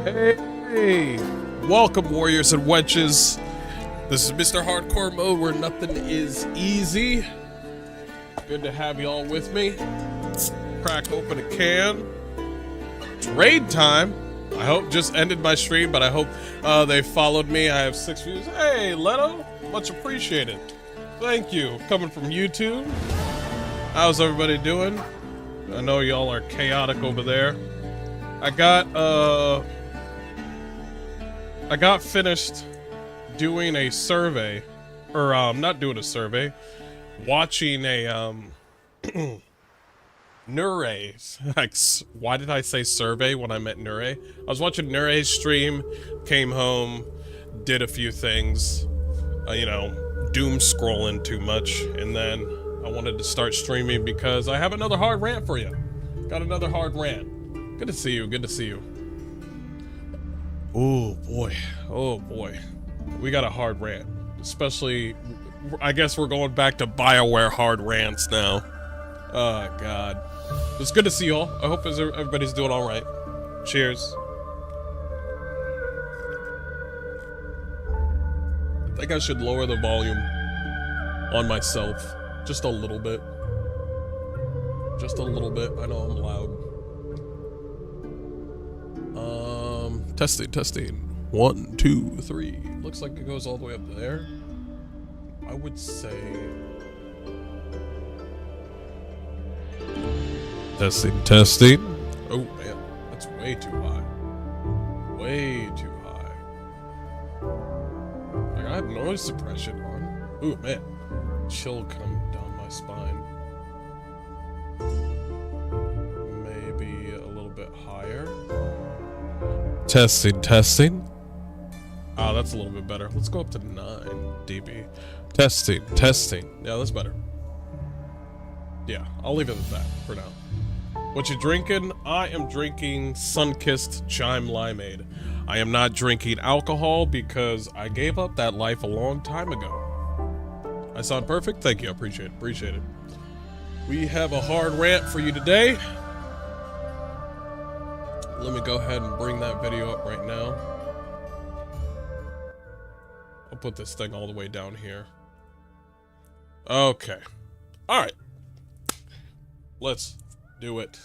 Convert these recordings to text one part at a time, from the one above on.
Hey, welcome warriors and wenches. This is Mr. Hardcore Mode where nothing is easy. Good to have y'all with me. Crack open a can. It's raid time. I hope just ended my stream, but I hope they followed me. I have 6 views. Hey, Leto, much appreciated. Thank you. Coming from YouTube. How's everybody doing? I know y'all are chaotic over there. I got finished doing a survey, or not doing a survey, watching a Nure. Like, why did I say survey when I meant Nure? I was watching Nure's stream, came home, did a few things, you know, doom scrolling too much, and then I wanted to start streaming because I have another hard rant for you. Got another hard rant. Good to see you, good to see you. Oh boy. We got a hard rant. Especially, I guess we're going back to BioWare hard rants now. Oh god. It's good to see y'all. I hope everybody's doing alright. Cheers. I think I should lower the volume on myself. Just a little bit. Just a little bit. I know I'm loud. Testing. 1, 2, 3. Looks like it goes all the way up there. I would say... Testing. Oh, man. That's way too high. Way too high. Like, I have noise suppression on. Ooh, man. Chill come down my spine. Maybe a little bit higher. Testing. Oh, that's a little bit better. Let's go up to 9 dB. Testing. Yeah, that's better. Yeah, I'll leave it at that for now. What you drinking? I am drinking Sunkissed Chime Limeade. I am not drinking alcohol because I gave up that life a long time ago. I sound perfect? Thank you, I appreciate it. We have a hard rant for you today. Let me go ahead and bring that video up right now. I'll put this thing all the way down here. Okay. Alright. Let's do it.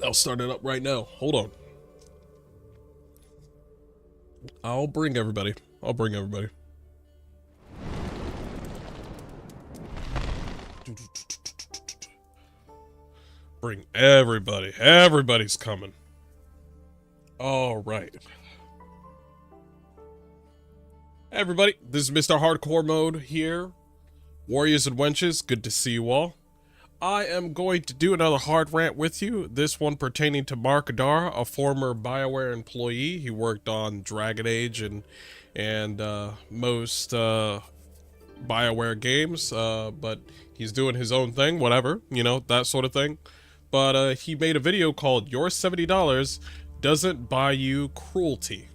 I'll start it up right now. Hold on. I'll bring everybody. Bring everybody. Everybody's coming. All right. Hey everybody, this is Mr. Hardcore Mode here. Warriors and wenches, good to see you all. I am going to do another hard rant with you. This one pertaining to Mark DARRAH, a former BioWare employee. He worked on Dragon Age and most BioWare games, but he's doing his own thing, whatever, you know, that sort of thing. But he made a video called Your $70 Doesn't Buy You Cruelty.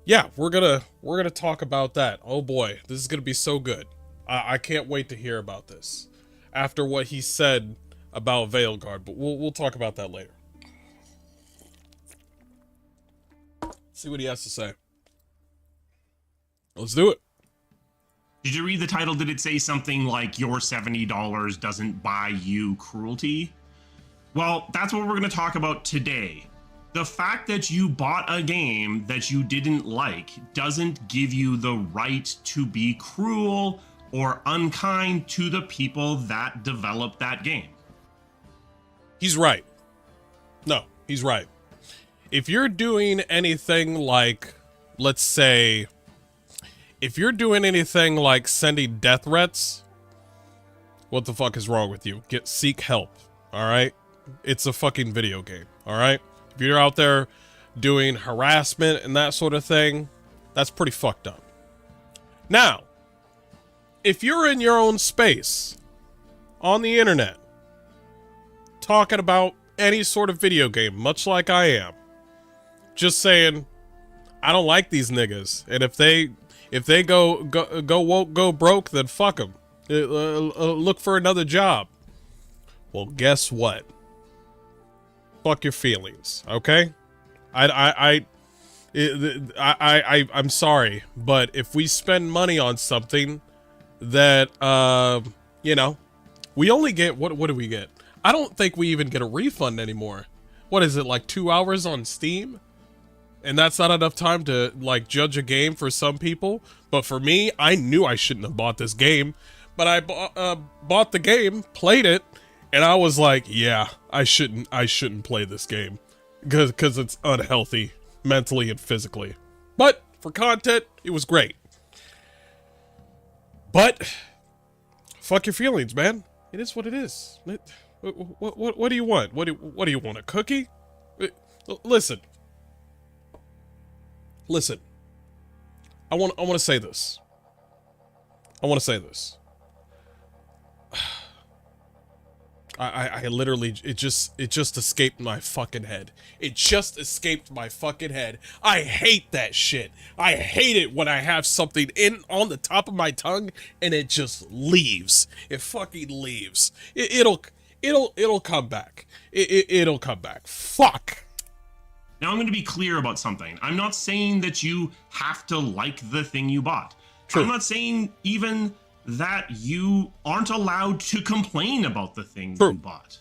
Yeah, we're gonna talk about that. Oh boy, this is gonna be so good. I can't wait to hear about this after what he said about Veilguard, but we'll talk about that later. See what he has to say. Let's do it. Did you read the title? Did it say something like your $70 doesn't buy you cruelty? Well, that's what we're going to talk about today. The fact that you bought a game that you didn't like doesn't give you the right to be cruel or unkind to the people that developed that game. He's right. No, he's right. If you're doing anything like, let's say, if you're doing anything like sending death threats, what the fuck is wrong with you? Seek help, alright? It's a fucking video game, alright? If you're out there doing harassment and that sort of thing, that's pretty fucked up. Now, if you're in your own space, on the internet, talking about any sort of video game, much like I am, just saying, I don't like these niggas, and if they go woke, go broke, then fuck them. Look for another job. Well, guess what? fuck your feelings, okay? I'm sorry, but if we spend money on something that, you know, we only get, what do we get? I don't think we even get a refund anymore. What is it, like 2 hours on Steam? And that's not enough time to, like, judge a game for some people. But for me, I knew I shouldn't have bought this game. But I bought the game, played it, and I was like, yeah, I shouldn't play this game. Because it's unhealthy, mentally and physically. But, for content, it was great. But, fuck your feelings, man. It is what it is. What do you want? What do you want, a cookie? Listen. Listen, I want to say this. I literally, it just escaped my fucking head. It just escaped my fucking head. I hate that shit. I hate it when I have something on the top of my tongue and it just leaves. It fucking leaves. It'll come back. It'll come back. Fuck. Now I'm going to be clear about something. I'm not saying that you have to like the thing you bought. True. I'm not saying even that you aren't allowed to complain about the thing True. you bought.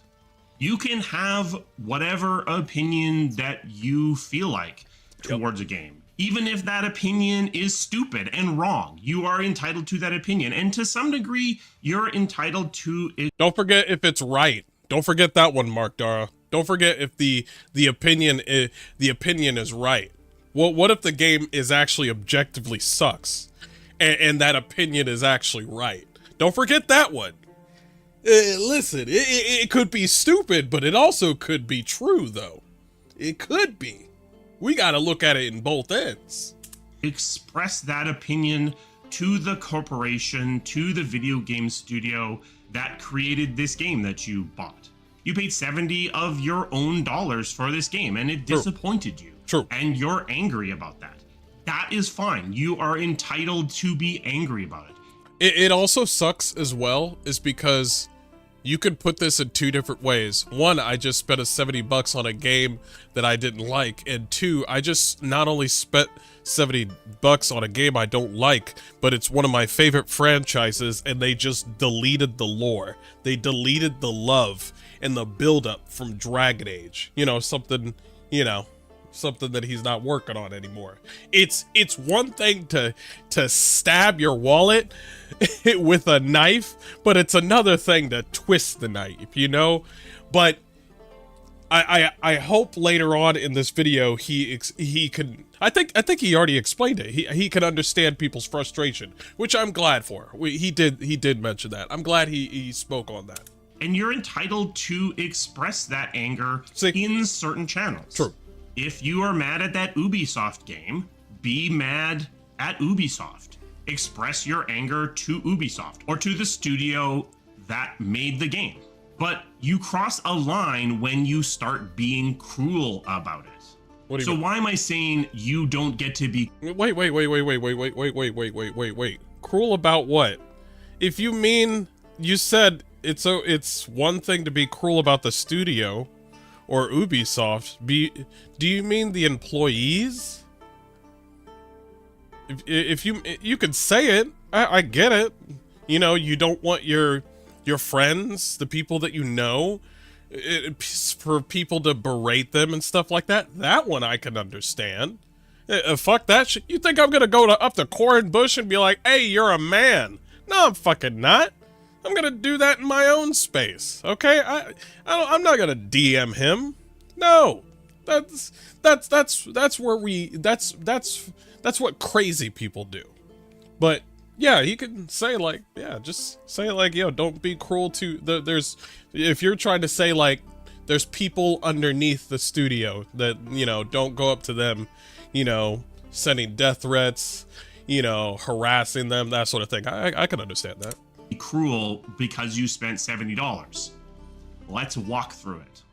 You can have whatever opinion that you feel like towards a game. Even if that opinion is stupid and wrong, you are entitled to that opinion. And to some degree, you're entitled to it. Don't forget if it's right. Don't forget that one, Mark DARRAH. Don't forget if the opinion is right. What if the game is actually objectively sucks, and that opinion is actually right? Don't forget that one. Listen, it could be stupid, but it also could be true, though. It could be. We got to look at it in both ends. Express that opinion to the corporation, to the video game studio that created this game that you bought. You paid 70 of your own dollars for this game, and it disappointed you. True. And you're angry about that. That is fine. You are entitled to be angry about it. It also sucks as well, is because you could put this in two different ways. One, I just spent $70 on a game that I didn't like, and two, I just not only spent $70 on a game I don't like, but it's one of my favorite franchises, and they just deleted the lore. They deleted the love and the build-up from Dragon Age. You know, something that he's not working on anymore. It's one thing to stab your wallet with a knife, but it's another thing to twist the knife, you know? But I hope later on in this video he can, I think he already explained it. He can understand people's frustration, which I'm glad for. He did mention that. I'm glad he spoke on that. And you're entitled to express that anger in certain channels. True. If you are mad at that Ubisoft game, be mad at Ubisoft. Express your anger to Ubisoft or to the studio that made the game. But you cross a line when you start being cruel about it. What do you mean? Why am I saying you don't get to be... Wait. Cruel about what? If you mean, you said it's one thing to be cruel about the studio or Ubisoft. Do you mean the employees? If you could say it, I get it. You know, you don't want your friends, the people that you know, for people to berate them and stuff like that. That one I can understand. Fuck that shit. You think I'm gonna go up to Corin Bush and be like, hey, you're a man? No, I'm fucking not. I'm gonna do that in my own space, okay? I'm not gonna DM him. No, that's what crazy people do. But yeah, you can say like, yeah, just say like, yo, don't be cruel to if you're trying to say like, there's people underneath the studio that, you know, don't go up to them, you know, sending death threats, you know, harassing them, that sort of thing. I can understand that. Cruel because you spent $70. Let's walk through it.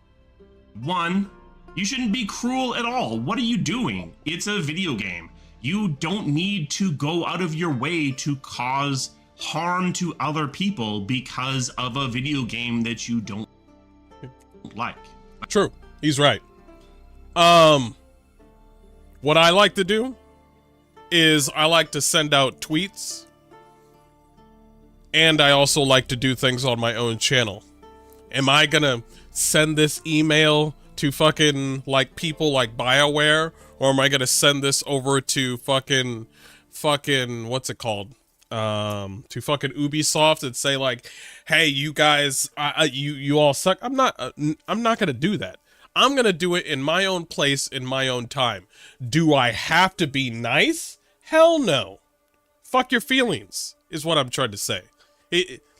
One, you shouldn't be cruel at all. What are you doing? It's a video game. You don't need to go out of your way to cause harm to other people because of a video game that you don't like. True. He's right. What I like to do is I like to send out tweets, and I also like to do things on my own channel. Am I gonna send this email to fucking like people like BioWare, or am I gonna send this over to fucking what's it called? To fucking Ubisoft and say like, hey, you guys, you all suck. I'm not gonna do that. I'm gonna do it in my own place, in my own time. Do I have to be nice? Hell no. Fuck your feelings, is what I'm trying to say.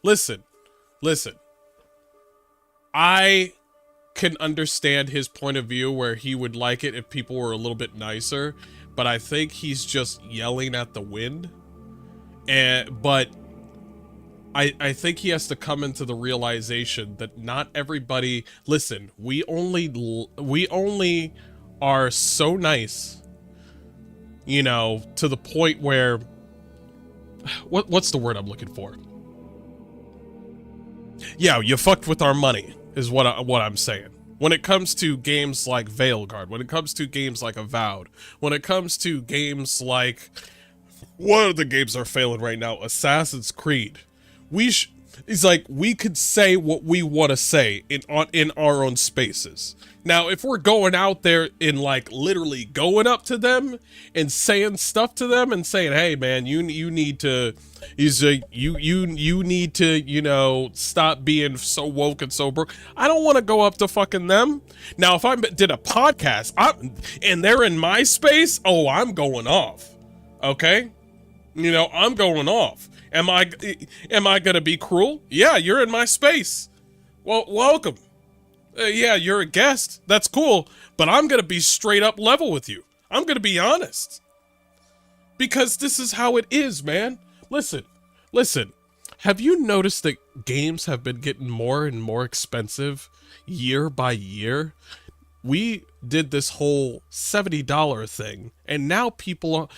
Listen. I can understand his point of view where he would like it if people were a little bit nicer, but I think he's just yelling at the wind. But I think he has to come into the realization that not everybody, listen, we only are so nice, you know, to the point where, what's the word I'm looking for? Yeah, you fucked with our money is what I'm saying. When it comes to games like Veilguard, when it comes to games like Avowed, when it comes to games like, what are the games that are failing right now? Assassin's Creed. It's like we could say what we want to say in our own spaces. Now, if we're going out there and like literally going up to them and saying stuff to them and saying, "Hey, man, you need to," you need to, you know, stop being so woke and so broke. I don't want to go up to fucking them. Now, if I did a podcast and they're in my space, oh, I'm going off. Okay, you know, I'm going off. Am I gonna be cruel? Yeah, you're in my space. Well, welcome. Yeah, you're a guest. That's cool. But I'm gonna be straight up level with you. I'm gonna be honest. Because this is how it is, man. Listen. Have you noticed that games have been getting more and more expensive year by year? We did this whole $70 thing, and now people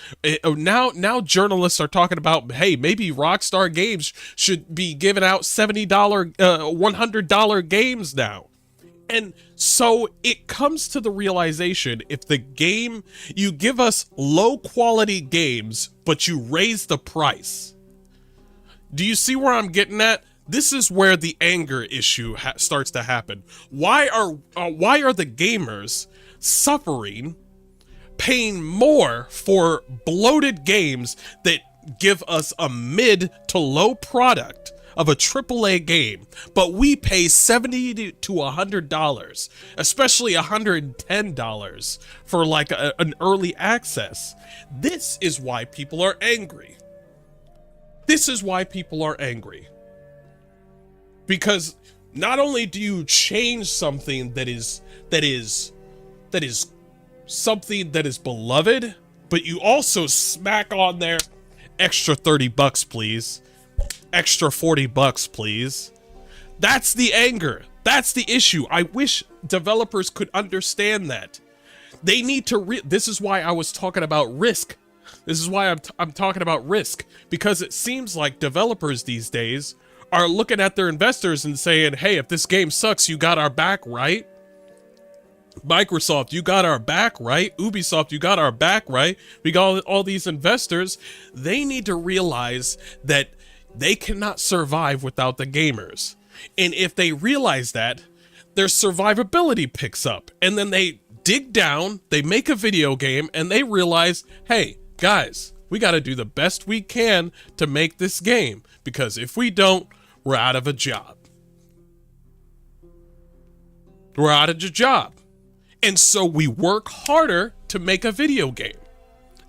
are now journalists are talking about, hey, maybe Rockstar Games should be giving out $70 $100 games now. And so it comes to the realization, if the game, you give us low quality games but you raise the price. Do you see where I'm getting at? This is where the anger issue starts to happen. Why are the gamers suffering, paying more for bloated games that give us a mid to low product of a AAA game, but we pay $70 to $100, especially $110 for like an early access? This is why people are angry. Because not only do you change something that is something that is beloved, but you also smack on there extra $30 please. Extra $40 please. That's the anger. That's the issue. I wish developers could understand that. They need to this is why I was talking about risk. This is why I'm talking about risk, because it seems like developers these days are looking at their investors and saying, hey, if this game sucks, you got our back, right? Microsoft, you got our back, right? Ubisoft, you got our back, right? We got all these investors. They need to realize that they cannot survive without the gamers. And if they realize that, their survivability picks up. And then they dig down, they make a video game, and they realize, hey, guys, we got to do the best we can to make this game. Because if we don't, we're out of a job. We're out of a job. And so we work harder to make a video game.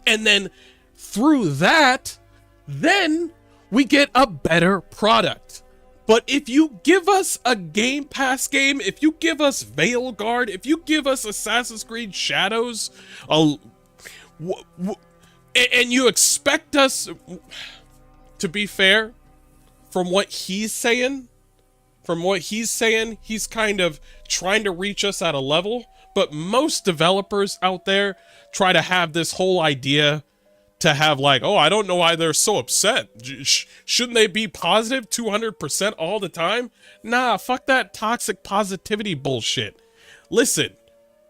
And then through that, then we get a better product. But if you give us a Game Pass game, if you give us Veilguard, if you give us Assassin's Creed Shadows, and you expect us, to be fair, from what he's saying, he's kind of trying to reach us at a level. But most developers out there try to have this whole idea to have like, oh, I don't know why they're so upset. Shouldn't they be positive 200% all the time? Nah, fuck that toxic positivity bullshit. Listen,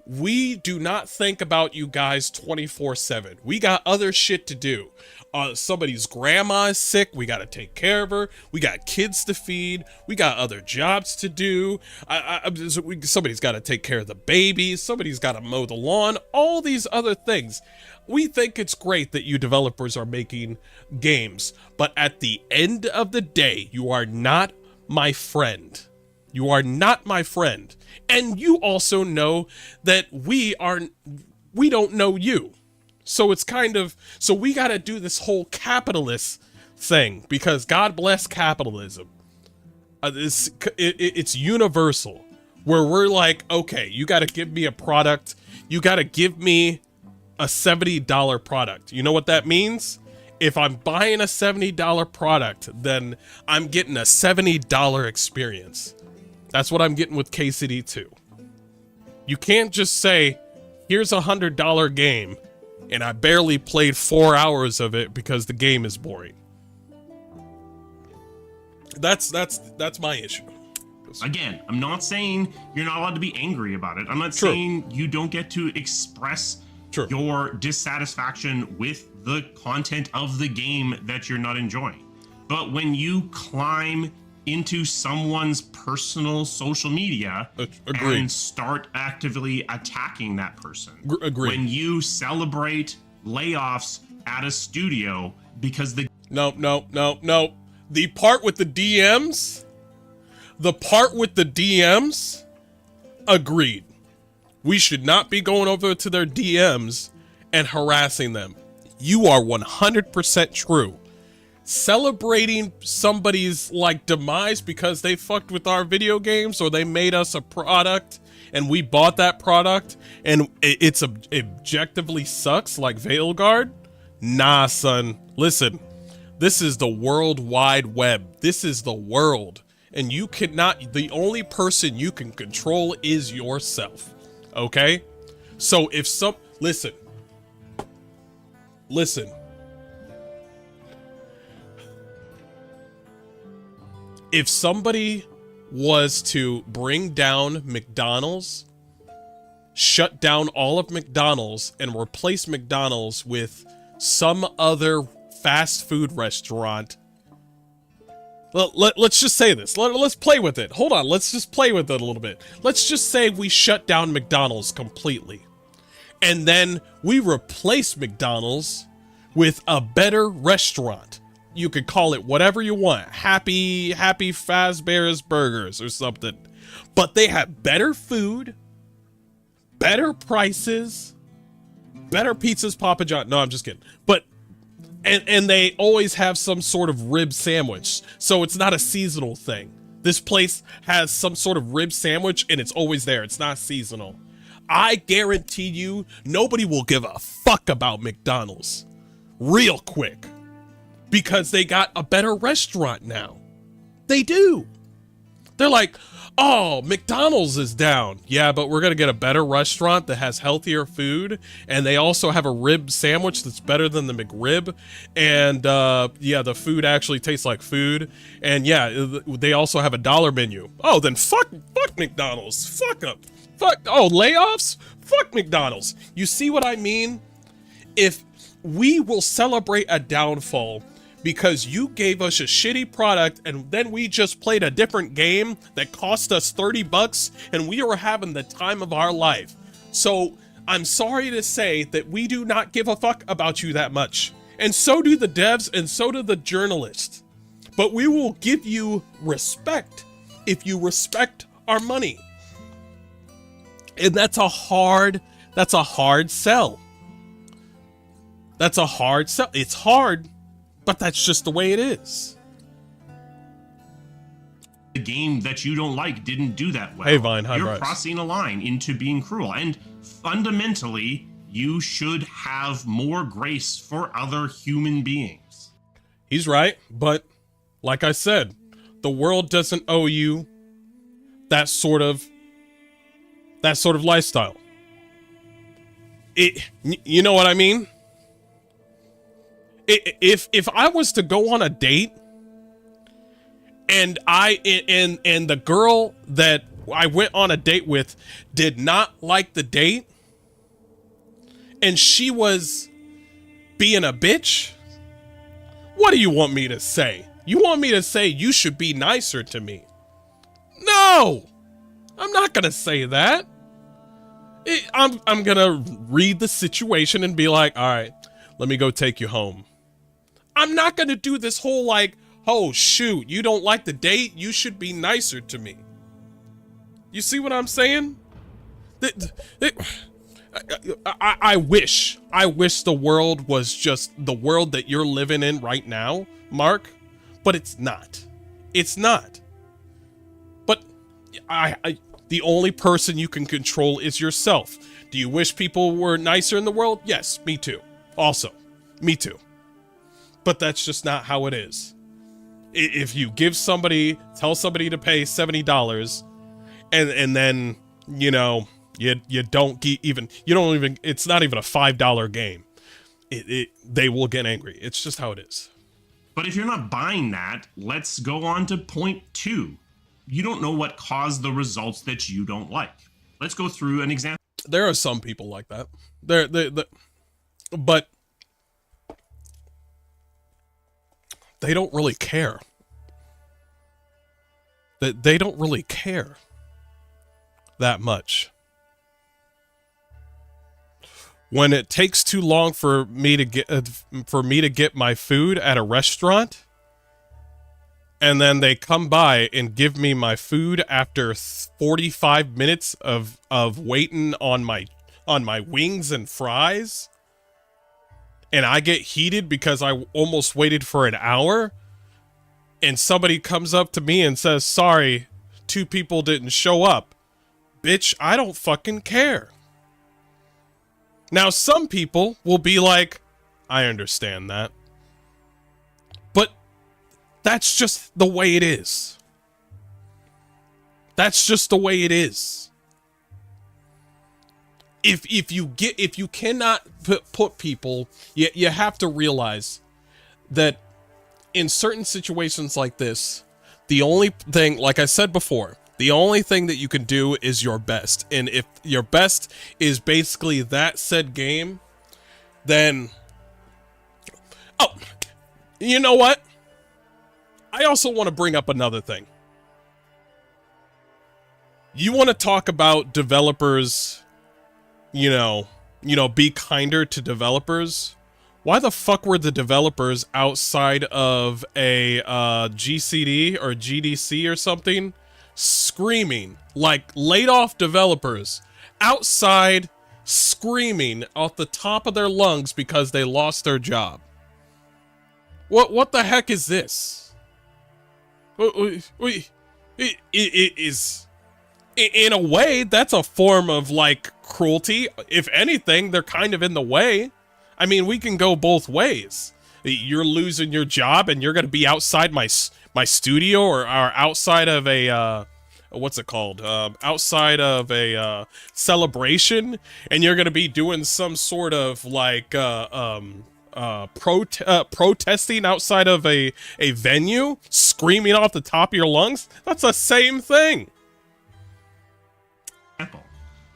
we do not think about you guys 24/7. We got other shit to do. Somebody's grandma is sick. We got to take care of her. We got kids to feed. We got other jobs to do. Somebody's got to take care of the babies. Somebody's got to mow the lawn. All these other things. We think it's great that you developers are making games, but at the end of the day, you are not my friend. You are not my friend. And you also know that we don't know you. So it's kind of, so we got to do this whole capitalist thing because God bless capitalism. It's universal where we're like, okay, you got to give me a product. You got to give me a $70 product. You know what that means? If I'm buying a $70 product, then I'm getting a $70 experience. That's what I'm getting with KCD 2. You can't just say, here's a $100 game, and I barely played 4 hours of it because the game is boring. That's my issue. Again, I'm not saying you're not allowed to be angry about it. I'm not saying you don't get to express your dissatisfaction with the content of the game that you're not enjoying. But when you climb into someone's personal social media and start actively attacking that person. When you celebrate layoffs at a studio because the... No. The part with the DMs, agreed. We should not be going over to their DMs and harassing them. You are 100% true. Celebrating somebody's like demise because they fucked with our video games or they made us a product and we bought that product and it's objectively sucks like Veilguard. Nah, son. Listen, this is the World Wide Web. This is the world. And you cannot, the only person you can control is yourself. Okay? So if listen. If somebody was to bring down McDonald's, shut down all of McDonald's, and replace McDonald's with some other fast food restaurant, let's just say this. Let's play with it. Hold on. Let's just play with it a little bit. Let's just say we shut down McDonald's completely. And then we replace McDonald's with a better restaurant. You could call it whatever you want. Happy Fazbear's Burgers or something. But they have better food, better prices, better pizzas, Papa John. No, I'm just kidding. But and they always have some sort of rib sandwich. So it's not a seasonal thing. This place has some sort of rib sandwich and it's always there. It's not seasonal. I guarantee you nobody will give a fuck about McDonald's real quick. Because they got a better restaurant now. They do. They're like, oh, McDonald's is down. Yeah, but we're going to get a better restaurant that has healthier food. And they also have a rib sandwich that's better than the McRib. And yeah, the food actually tastes like food. And yeah, they also have a dollar menu. Oh, then fuck McDonald's. Fuck up. Oh, layoffs? Fuck McDonald's. You see what I mean? If we will celebrate a downfall because you gave us a shitty product and then we just played a different game that cost us $30 and we were having the time of our life. So I'm sorry to say that we do not give a fuck about you that much. And so do the devs and so do the journalists. But we will give you respect if you respect our money. And that's a hard sell. That's a hard sell. It's hard, but that's just the way it is. The game that you don't like didn't do that well. Hey, Vine, hi, You're Bryce. crossing a line into being cruel. And fundamentally, you should have more grace for other human beings. He's right, but like I said, the world doesn't owe you that sort of lifestyle. You know what I mean? If I was to go on a date and the girl that I went on a date with did not like the date, and she was being a bitch, what do you want me to say? You want me to say you should be nicer to me? No! I'm not gonna say that. I'm gonna read the situation and be like, all right, let me go take you home. I'm not gonna do this whole like, oh shoot, you don't like the date? You should be nicer to me. You see what I'm saying? I wish the world was just the world that you're living in right now, Mark, but it's not. It's not. But the only person you can control is yourself. Do you wish people were nicer in the world? Yes, me too. Also, me too. But that's just not how it is. If you tell somebody to pay $70 and then, you know, you don't even, it's not even a $5 game. They will get angry. It's just how it is. But if you're not buying that, let's go on to point 2. You don't know what caused the results that you don't like. Let's go through an example. There are some people like that. But they don't really care. They don't really care that much. When it takes too long for me to get my food at a restaurant, and then they come by and give me my food after 45 minutes of waiting on my wings and fries, and I get heated because I almost waited for an hour, and somebody comes up to me and says, sorry, 2 people didn't show up. Bitch, I don't fucking care. Now, some people will be like, I understand that. But that's just the way it is. That's just the way it is. If you cannot put people, you have to realize that in certain situations like this, the only thing, like I said before, the only thing that you can do is your best. And if your best is basically that said game, then... Oh, you know what? I also want to bring up another thing. You want to talk about developers, you know, be kinder to developers? Why the fuck were the developers outside of a GCD or GDC or something screaming, like laid off developers outside screaming off the top of their lungs because they lost their job? What the heck is this? It is, in a way, that's a form of like cruelty. If anything, they're kind of in the way. I mean, we can go both ways. You're losing your job and you're going to be outside my studio or outside of a, what's it called? Outside of a celebration, and you're going to be doing some sort of like protesting outside of a venue, screaming off the top of your lungs. That's the same thing.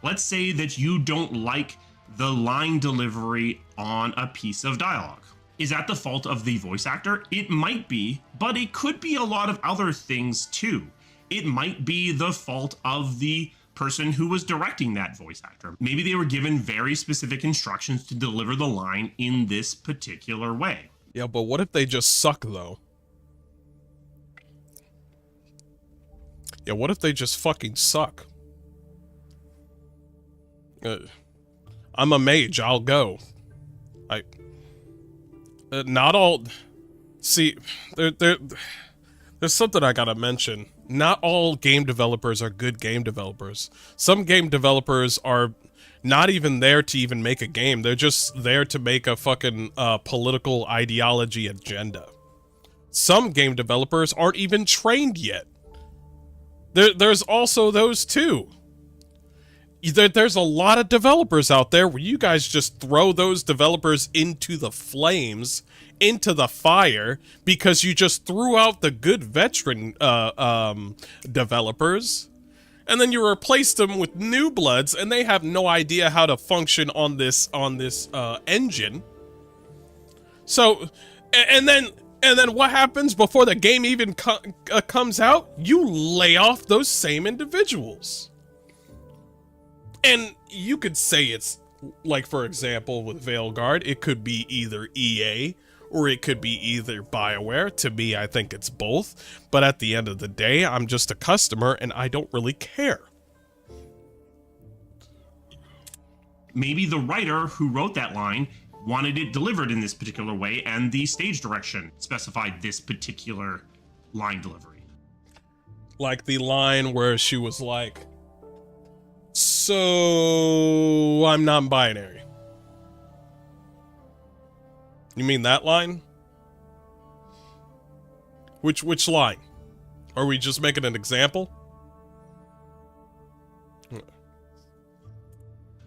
Let's say that you don't like the line delivery on a piece of dialogue. Is that the fault of the voice actor? It might be, but it could be a lot of other things too. It might be the fault of the person who was directing that voice actor. Maybe they were given very specific instructions to deliver the line in this particular way. Yeah, but what if they just suck though? Yeah, what if they just fucking suck? I'm a mage, I'll go. Not all... See, there's something I gotta mention. Not all game developers are good game developers. Some game developers are not even there to even make a game. They're just there to make a fucking political ideology agenda. Some game developers aren't even trained yet. There's also those too. There's a lot of developers out there where you guys just throw those developers into the flames, into the fire, because you just threw out the good veteran developers. and then you replace them with new bloods, and they have no idea how to function on this engine. So, and then what happens before the game even comes out? You lay off those same individuals. And you could say it's, like, for example, with Veilguard, it could be either EA or it could be either BioWare. To me, I think it's both. But at the end of the day, I'm just a customer and I don't really care. Maybe the writer who wrote that line wanted it delivered in this particular way, and the stage direction specified this particular line delivery. Like the line where she was like, so I'm non-binary. You mean that line? Which line? Are we just making an example?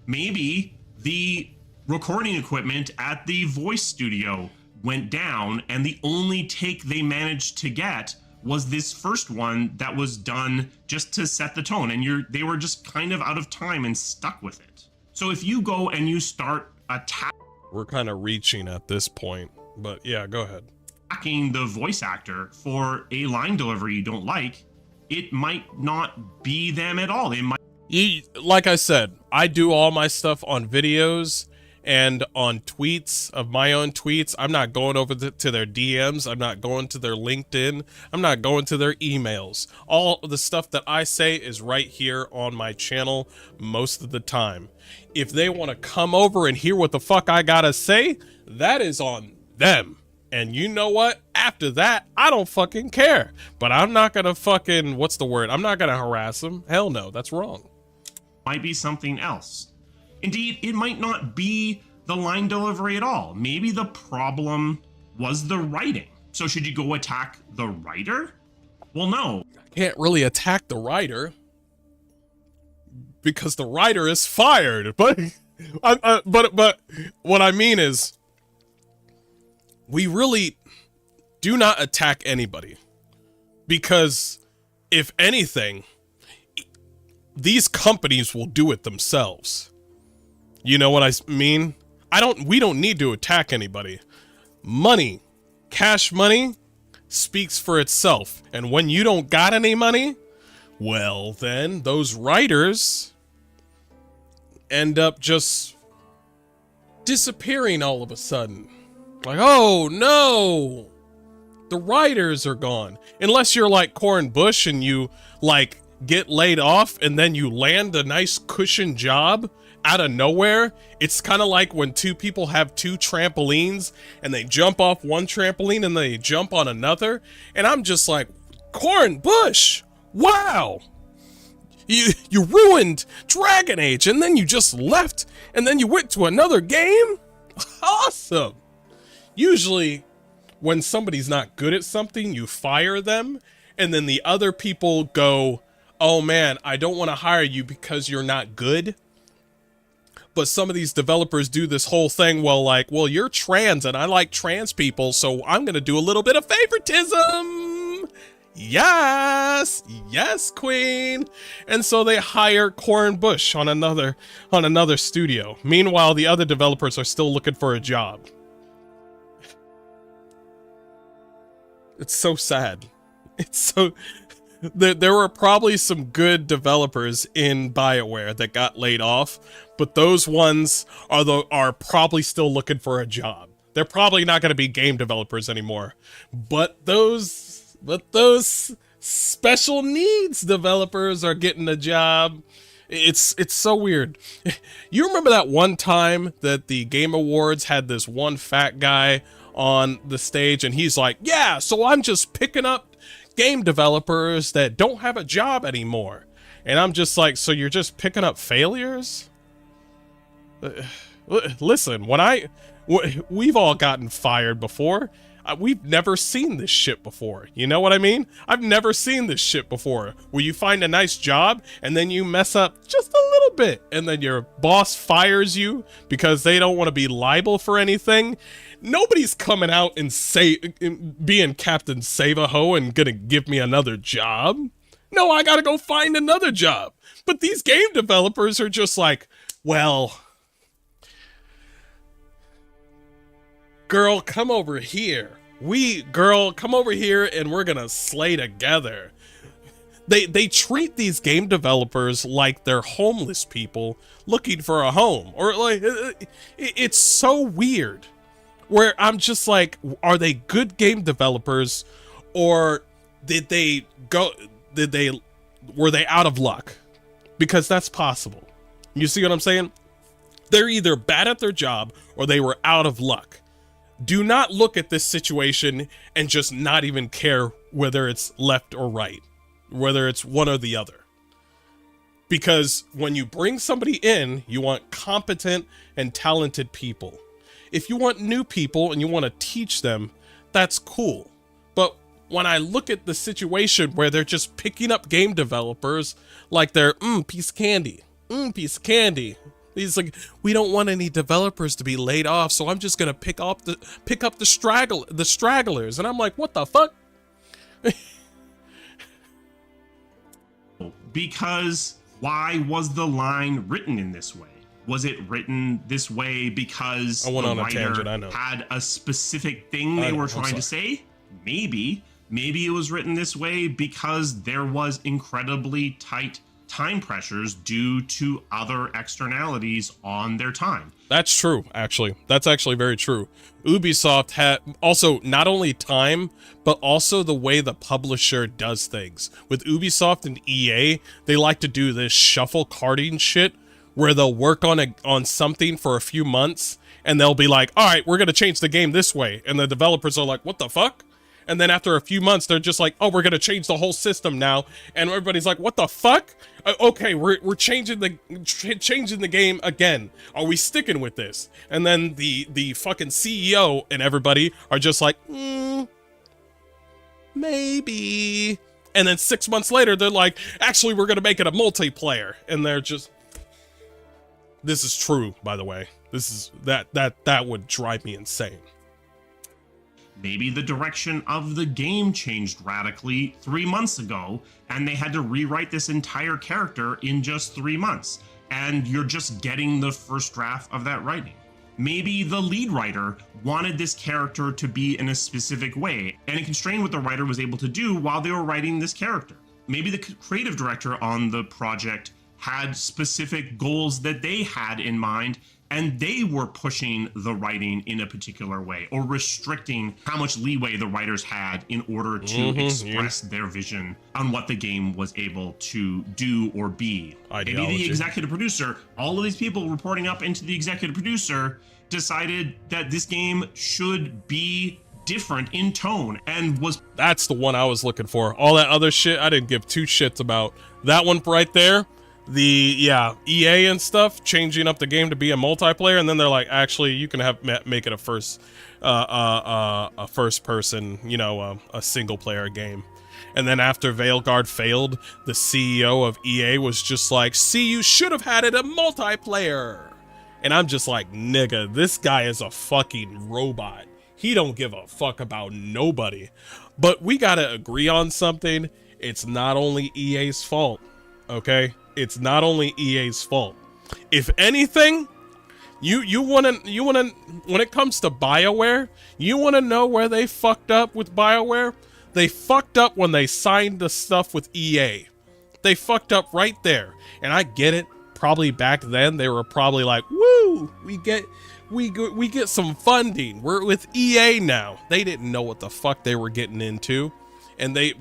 Maybe the recording equipment at the voice studio went down, and the only take they managed to get was this first one that was done just to set the tone, and they were just kind of out of time and stuck with it. So if you go and you start we're kind of reaching at this point, but yeah, go ahead. attacking the voice actor for a line delivery you don't like, it might not be them at all. It might. Like I said, I do all my stuff on videos and on tweets of my own tweets. I'm not going over to their DMs. I'm not going to their LinkedIn. I'm not going to their emails. All the stuff that I say is right here on my channel most of the time. If they want to come over and hear what the fuck I gotta say, that is on them. And you know what? After that, I don't fucking care. But I'm not gonna fucking, what's the word? I'm not gonna harass them. Hell no, that's wrong. Might be something else. Indeed, it might not be the line delivery at all. Maybe the problem was the writing. So should you go attack the writer? Well, no. Can't really attack the writer because the writer is fired. But what I mean is, we really do not attack anybody, because if anything, these companies will do it themselves. You know what I mean? We don't need to attack anybody. Money, cash money speaks for itself. And when you don't got any money, well, then those writers end up just disappearing all of a sudden. Like, oh no, the writers are gone. Unless you're like Corin Bush and you like get laid off and then you land a nice cushion job out of nowhere. It's kind of like when two people have two trampolines and they jump off one trampoline and they jump on another. And I'm just like, Corin Bush, wow. You ruined Dragon Age and then you just left and then you went to another game? Awesome. Usually when somebody's not good at something, you fire them and then the other people go, oh man, I don't want to hire you because you're not good. But some of these developers do this whole thing, well, you're trans and I like trans people, so I'm going to do a little bit of favoritism. Yes, queen. And so they hire Corin Bush on another studio. Meanwhile, the other developers are still looking for a job. It's so sad. It's so... There were probably some good developers in BioWare that got laid off, but those ones are probably still looking for a job. They're probably not going to be game developers anymore. But those special needs developers are getting a job. It's so weird. You remember that one time that the Game Awards had this one fat guy on the stage and he's like, yeah, so I'm just picking up game developers that don't have a job anymore. And I'm just like, so you're just picking up failures? Listen, we've all gotten fired before. We've never seen this shit before. You know what I mean? I've never seen this shit before, where you find a nice job and then you mess up just a little bit and then your boss fires you because they don't want to be liable for anything. Nobody's coming out and being Captain Save-A-Ho and gonna give me another job. No, I gotta go find another job. But these game developers are just like, well, girl, come over here. Girl, come over here and we're gonna slay together. They treat these game developers like they're homeless people looking for a home. Or like, it's so weird. Where I'm just like, are they good game developers, or were they out of luck? Because that's possible. You see what I'm saying? They're either bad at their job or they were out of luck. Do not look at this situation and just not even care whether it's left or right, whether it's one or the other. Because when you bring somebody in, you want competent and talented people. If you want new people and you want to teach them, that's cool. But when I look at the situation where they're just picking up game developers like they're, piece of candy, piece of candy. He's like, we don't want any developers to be laid off, so I'm just gonna pick up the stragglers. And I'm like, what the fuck? Because why was the line written in this way? Was it written this way because the writer had a specific thing they were trying to say? Maybe it was written this way because there was incredibly tight time pressures due to other externalities on their time. That's true, actually. That's actually very true. Ubisoft had also not only time, but also the way the publisher does things. With Ubisoft and EA, they like to do this shuffle carding shit where they'll work on something for a few months and they'll be like, all right, we're going to change the game this way. And the developers are like, what the fuck? And then after a few months, they're just like, oh, we're going to change the whole system now. And everybody's like, what the fuck? Okay, we're changing the game again. Are we sticking with this? And then the fucking CEO and everybody are just like, maybe. And then 6 months later, they're like, actually, we're going to make it a multiplayer. And they're just, this is true, by the way. This is, that would drive me insane. Maybe the direction of the game changed radically 3 months ago, and they had to rewrite this entire character in just 3 months, and you're just getting the first draft of that writing. Maybe the lead writer wanted this character to be in a specific way, and it constrained what the writer was able to do while they were writing this character. Maybe the creative director on the project had specific goals that they had in mind, and they were pushing the writing in a particular way or restricting how much leeway the writers had in order to express their vision on what the game was able to do or be. Maybe the executive producer, all of these people reporting up into the executive producer, decided that this game should be different in tone and was... That's the one I was looking for. All that other shit, I didn't give two shits about. That one right there. EA and stuff changing up the game to be a multiplayer, and then they're like, actually, you can make it a first person, a single player game. And then after Veilguard failed, the CEO of EA was just like, see, you should have had it a multiplayer. And I'm just like, nigga, this guy is a fucking robot. He don't give a fuck about nobody. But we gotta agree on something. It's not only EA's fault, okay? It's not only EA's fault. If anything, you wanna when it comes to BioWare, you wanna know where they fucked up with BioWare? They fucked up when they signed the stuff with EA. They fucked up right there. And I get it. Probably back then they were probably like, woo, we get some funding. We're with EA now. They didn't know what the fuck they were getting into. And they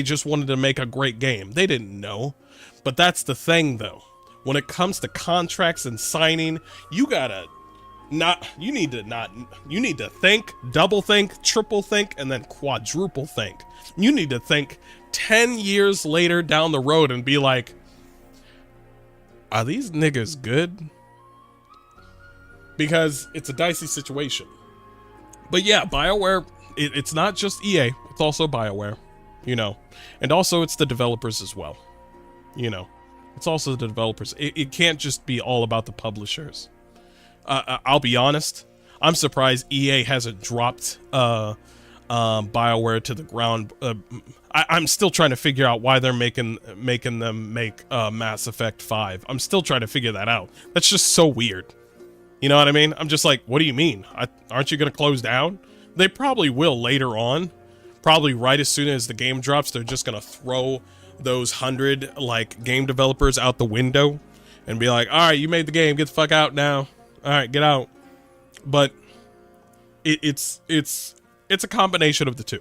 just wanted to make a great game. They didn't know. But that's the thing, though. When it comes to contracts and signing, you need to think, double think, triple think, and then quadruple think. You need to think 10 years later down the road and be like, are these niggas good? Because it's a dicey situation. But yeah, BioWare, it's not just EA, it's also BioWare, and also it's the developers as well. It's also the developers. It can't just be all about the publishers. I'll be honest. I'm surprised EA hasn't dropped BioWare to the ground. I'm still trying to figure out why they're making them make Mass Effect 5. I'm still trying to figure that out. That's just so weird. You know what I mean? I'm just like, what do you mean? Aren't you going to close down? They probably will later on. Probably right as soon as the game drops, they're just going to throw those 100 like game developers out the window and be like, all right, you made the game, get the fuck out now. All right, get out. But it's a combination of the two.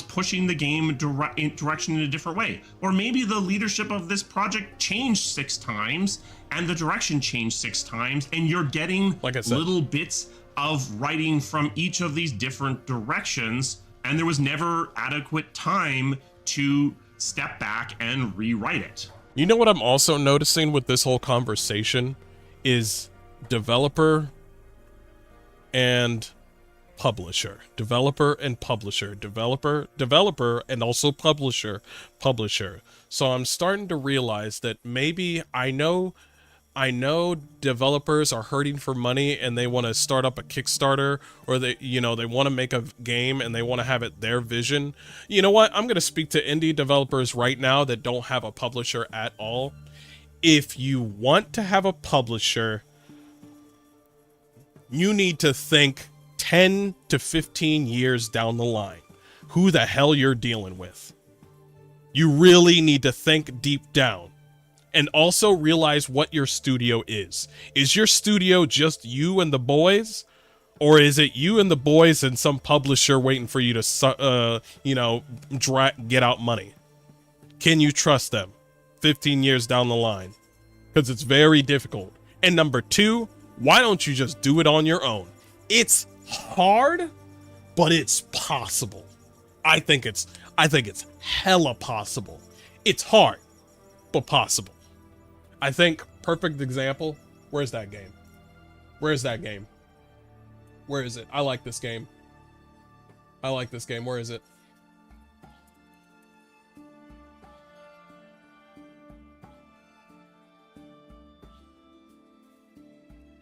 Pushing the game direction in a different way. Or maybe the leadership of this project changed 6 times and the direction changed 6 times, and you're getting, like I said, little bits of writing from each of these different directions, and there was never adequate time to step back and rewrite it. You know what I'm also noticing with this whole conversation is developer and publisher, developer and publisher, developer and also publisher. So I'm starting to realize that maybe I know developers are hurting for money and they want to start up a Kickstarter, or they want to make a game and they want to have it their vision. You know what? I'm going to speak to indie developers right now that don't have a publisher at all. If you want to have a publisher, you need to think 10 to 15 years down the line who the hell you're dealing with. You really need to think deep down and also realize what your studio is. Is your studio just you and the boys, or is it you and the boys and some publisher waiting for you to get out money? Can you trust them 15 years down the line? Because it's very difficult. And number 2, why don't you just do it on your own? It's hard, but it's possible. I think it's hella possible. It's hard, but possible. I think perfect example. Where's that game? Where is that game? Where is it? I like this game. I like this game. Where is it?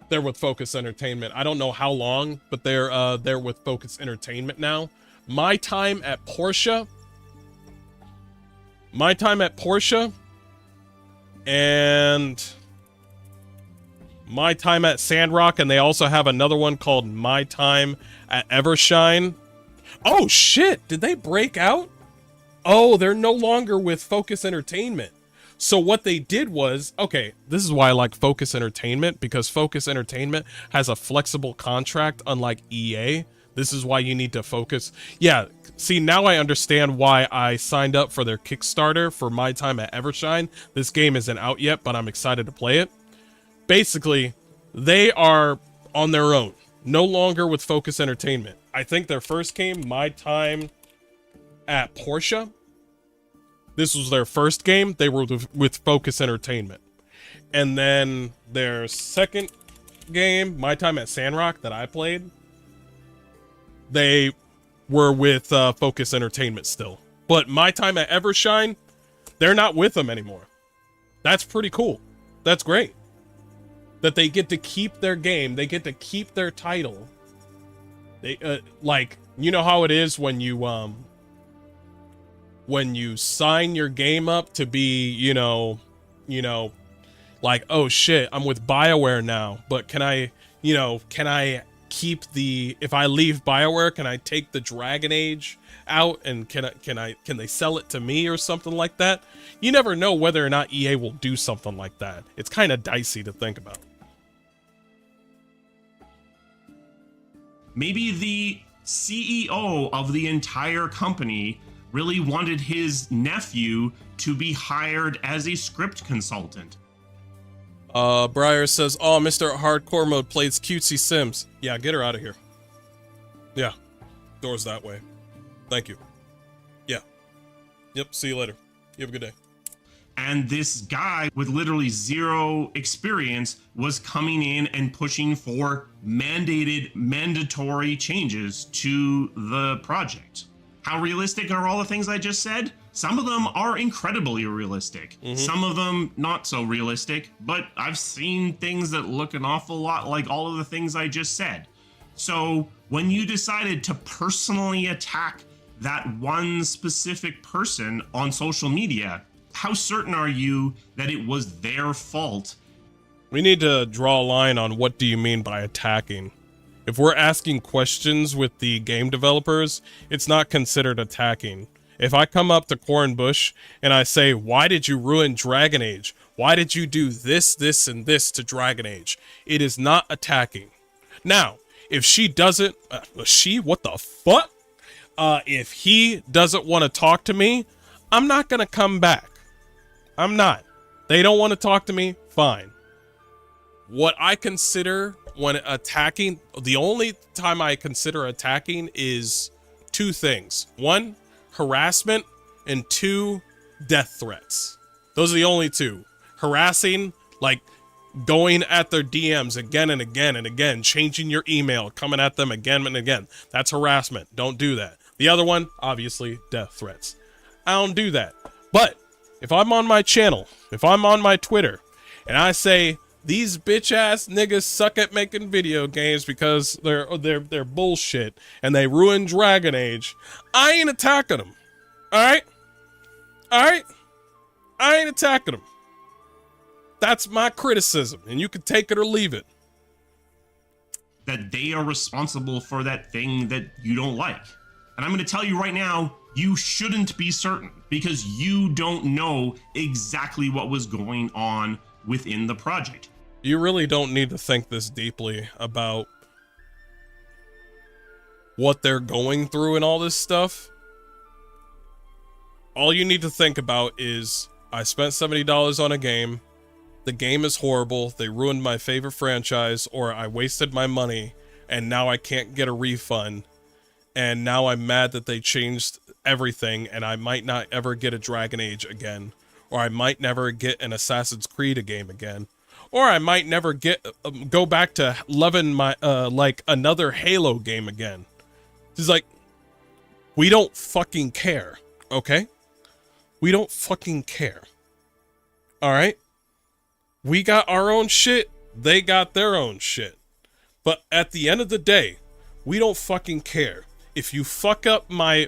They're with Focus Entertainment. I don't know how long, but they're with Focus Entertainment now. My Time at Porsche, and My Time at Sandrock, and they also have another one called My Time at Evershine. Oh shit, did they break out? Oh, they're no longer with Focus Entertainment. So what they did was, okay, this is why I like Focus Entertainment, because Focus Entertainment has a flexible contract, unlike EA. This is why you need to focus. Yeah, see, now I understand why I signed up for their Kickstarter for My Time at Evershine. This game isn't out yet, but I'm excited to play it. Basically, they are on their own, no longer with Focus Entertainment. I think their first game, My Time at Porsche, this was their first game. They were with Focus Entertainment. And then their second game, My Time at Sandrock, that I played, they were with Focus Entertainment still. But My Time at Evershine, they're not with them anymore. That's pretty cool. That's great. That they get to keep their game. They get to keep their title. They like, you know how it is when you sign your game up to be, you know, like, oh shit, I'm with BioWare now, but can I keep if I leave BioWare, can I take the Dragon Age out, and can they sell it to me or something like that? You never know whether or not EA will do something like that. It's kind of dicey to think about. Maybe the CEO of the entire company really wanted his nephew to be hired as a script consultant. Briar says, oh, Mr. Hardcore Mode plays cutesy Sims. Yeah, get her out of here. Yeah, doors that way. Thank you. Yeah. Yep, see you later. You have a good day. And this guy with literally zero experience was coming in and pushing for mandatory changes to the project. How realistic are all the things I just said? Some of them are incredibly realistic. Mm-hmm. Some of them not so realistic, but I've seen things that look an awful lot like all of the things I just said. So When you decided to personally attack that one specific person on social media, how certain are you that it was their fault? We need to draw a line on what do you mean by attacking. If we're asking questions with the game developers, it's not considered attacking. If I come up to Corin Bush and I say, why did you ruin Dragon Age? Why did you do this, this, and this to Dragon Age? It is not attacking. Now, if she doesn't, what the fuck? If he doesn't want to talk to me, I'm not going to come back. I'm not. They don't want to talk to me, fine. What I consider when attacking, the only time I consider attacking is two things. One, harassment, and two, death threats. Those are the only two. Harassing, like going at their DMs again and again and again, changing your email, coming at them again and again. That's harassment. Don't do that. The other one, obviously, death threats. I don't do that. But if I'm on my channel, if I'm on my Twitter, and I say, these bitch ass niggas suck at making video games because they're bullshit and they ruin Dragon Age, I ain't attacking them. Alright? Alright? I ain't attacking them. That's my criticism, and you can take it or leave it. That they are responsible for that thing that you don't like. And I'm going to tell you right now, you shouldn't be certain because you don't know exactly what was going on within the project. You really don't need to think this deeply about what they're going through and all this stuff. All you need to think about is, I spent $70 on a game, the game is horrible, they ruined my favorite franchise, or I wasted my money, and now I can't get a refund, and now I'm mad that they changed everything, and I might not ever get a Dragon Age again, or I might never get an Assassin's Creed game again. Or I might never go back to loving my, like, another Halo game again. It's like, we don't fucking care, okay? We don't fucking care. Alright? We got our own shit, they got their own shit. But at the end of the day, we don't fucking care. If you fuck up my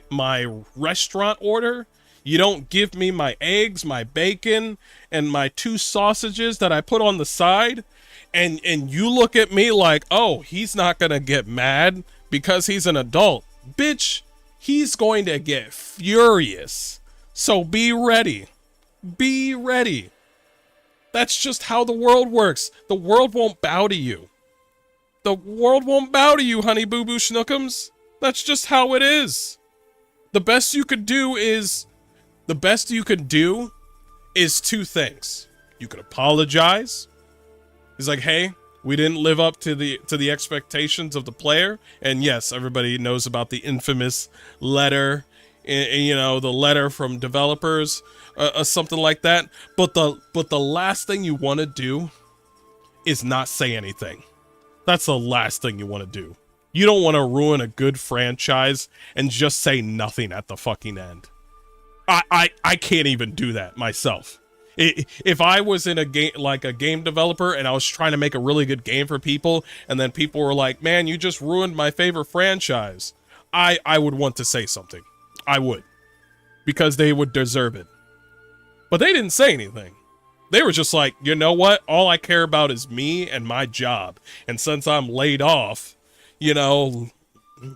restaurant order, you don't give me my eggs, my bacon, and my 2 sausages that I put on the side, and you look at me like, oh, he's not gonna get mad because he's an adult. Bitch, he's going to get furious. So be ready. Be ready. That's just how the world works. The world won't bow to you. The world won't bow to you, honey boo boo schnookums. That's just how it is. The best you could do is 2 things. You could apologize. He's like, hey, we didn't live up to the expectations of the player. And yes, everybody knows about the infamous letter, you know, the letter from developers, something like that. But the last thing you want to do is not say anything. That's the last thing you want to do. You don't want to ruin a good franchise and just say nothing at the fucking end. I can't even do that myself. If I was in a game, like a game developer, and I was trying to make a really good game for people, and then people were like, man, you just ruined my favorite franchise, I would want to say something. I would. Because they would deserve it. But they didn't say anything. They were just like, you know what? All I care about is me and my job. And since I'm laid off, you know,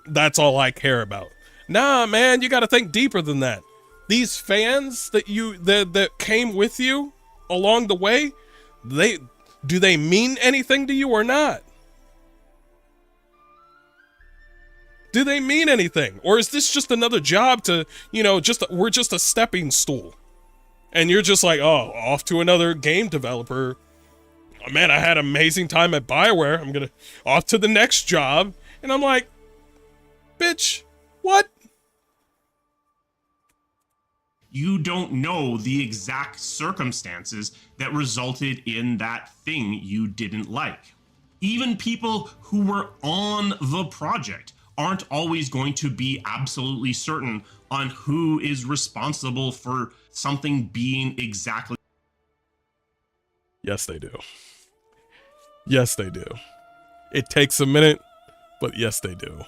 that's all I care about. Nah, man, you gotta think deeper than that. These fans that came with you along the way, do they mean anything to you or not? Do they mean anything? Or is this just another job to, you know, we're just a stepping stool? And you're just like, oh, off to another game developer. Oh, man, I had an amazing time at BioWare. I'm gonna off to the next job. And I'm like, bitch, what? You don't know the exact circumstances that resulted in that thing you didn't like. Even people who were on the project aren't always going to be absolutely certain on who is responsible for something being exactly. Yes, they do. Yes, they do. It takes a minute, but yes, they do.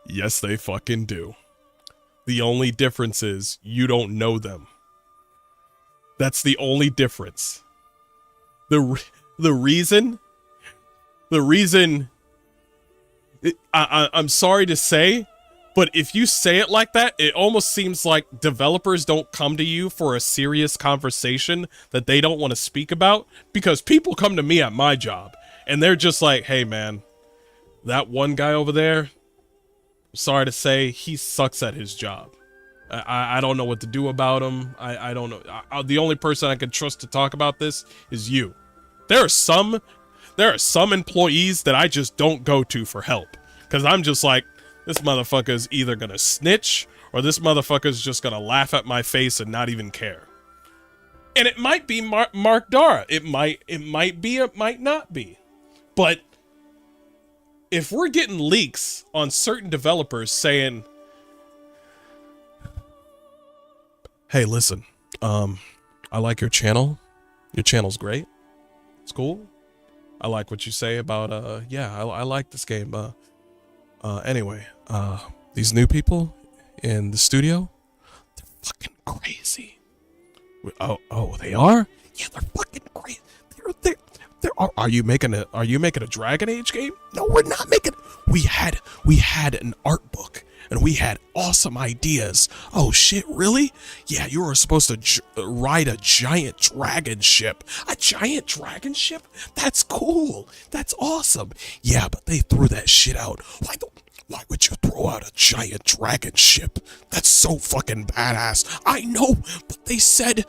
Yes, they fucking do. The only difference is you don't know them. That's the only difference. The reason I'm sorry to say, but if you say it like that, it almost seems like developers don't come to you for a serious conversation that they don't want to speak about, because people come to me at my job and they're just like, hey man, that one guy over there, sorry to say, he sucks at his job. I don't know what to do about him. I don't know. The only person I can trust to talk about this is you. There are some employees that I just don't go to for help, because I'm just like, this motherfucker's either gonna snitch or this motherfucker's just gonna laugh at my face and not even care. And it might be Mark DARRAH. It might be, it might not be. But if we're getting leaks on certain developers saying, hey, listen, I like your channel. Your channel's great. It's cool. I like what you say about, yeah, I like this game. Anyway, these new people in the studio, they're fucking crazy. Oh, they are? Yeah, they're fucking crazy. Are you making a Dragon Age game? No, we're not making. We had an art book and we had awesome ideas. Oh shit, really? Yeah, you were supposed to ride a giant dragon ship. A giant dragon ship? That's cool. That's awesome. Yeah, but they threw that shit out. Why would you throw out a giant dragon ship? That's so fucking badass. I know, but they said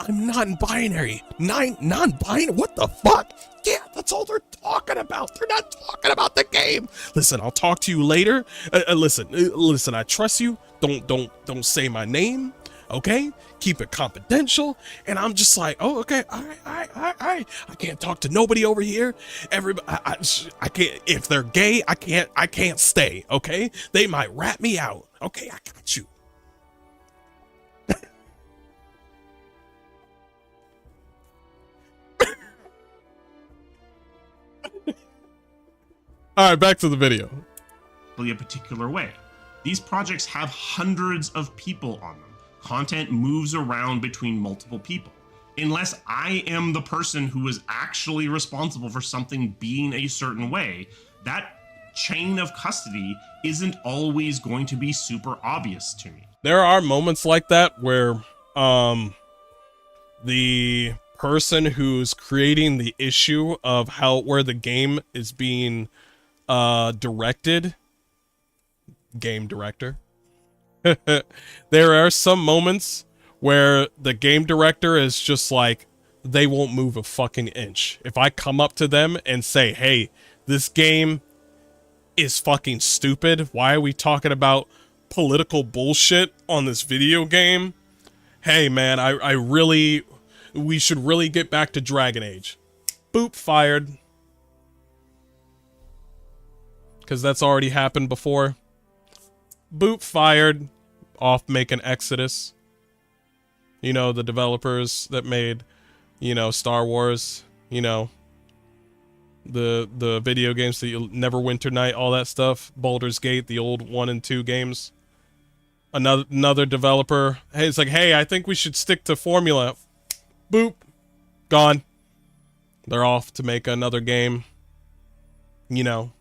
I'm non-binary. Non-binary? What the fuck? Yeah, that's all they're talking about. They're not talking about the game. Listen, I'll talk to you later. Listen, I trust you. Don't say my name, okay? Keep it confidential. And I'm just like, oh, okay, all right. I can't talk to nobody over here. Everybody, I can't. If they're gay, I can't stay, okay? They might rat me out. Okay, I got you. All right, back to the video. A particular way. These projects have hundreds of people on them. Content moves around between multiple people. Unless I am the person who is actually responsible for something being a certain way, that chain of custody isn't always going to be super obvious to me. There are moments like that where the person who's creating the issue of where the game is being directed, game director, there are some moments where the game director is just like, they won't move a fucking inch. If I come up to them and say, hey, this game is fucking stupid, why are we talking about political bullshit on this video game? Hey man, we should really get back to Dragon Age. Boop, fired. Because that's already happened before. Boop, fired. Off making Exodus. You know, the developers that made, you know, Star Wars, you know, the video games, the Neverwinter Night, all that stuff, Baldur's Gate, the old 1 and 2 games. Another developer, hey, it's like, hey, I think we should stick to formula. Boop, gone. They're off to make another game. You know,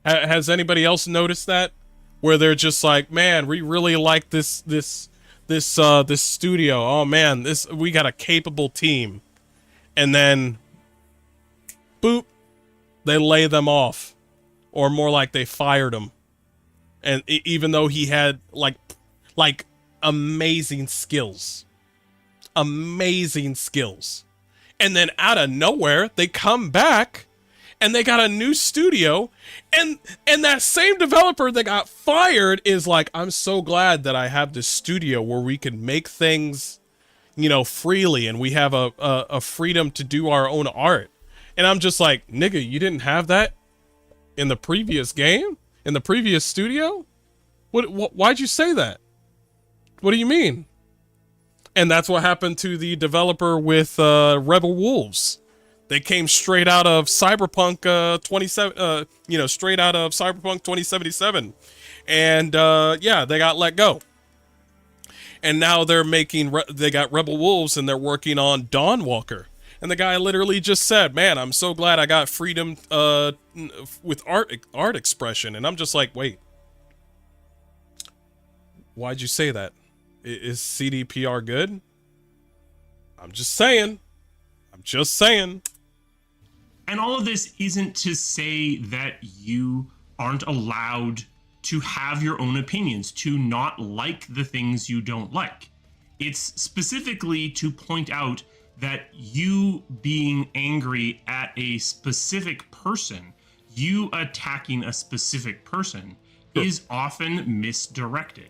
has anybody else noticed that? Where they're just like, man, we really like this studio. Oh man, we got a capable team. And then boop, they lay them off. Or more like they fired him. And even though he had like amazing skills. Amazing skills. And then out of nowhere, they come back and they got a new studio, and that same developer that got fired is like, I'm so glad that I have this studio where we can make things, you know, freely, and we have a freedom to do our own art. And I'm just like, nigga, you didn't have that in the previous game? In the previous studio? Why'd you say that? What do you mean? And that's what happened to the developer with Rebel Wolves. They came straight out of Cyberpunk 27, straight out of Cyberpunk 2077. And yeah, they got let go. And now they're they got Rebel Wolves and they're working on Dawnwalker. And the guy literally just said, "Man, I'm so glad I got freedom with art expression." And I'm just like, wait, why'd you say that? Is CDPR good? I'm just saying. I'm just saying. And all of this isn't to say that you aren't allowed to have your own opinions, to not like the things you don't like. It's specifically to point out that you being angry at a specific person, you attacking a specific person, is often misdirected.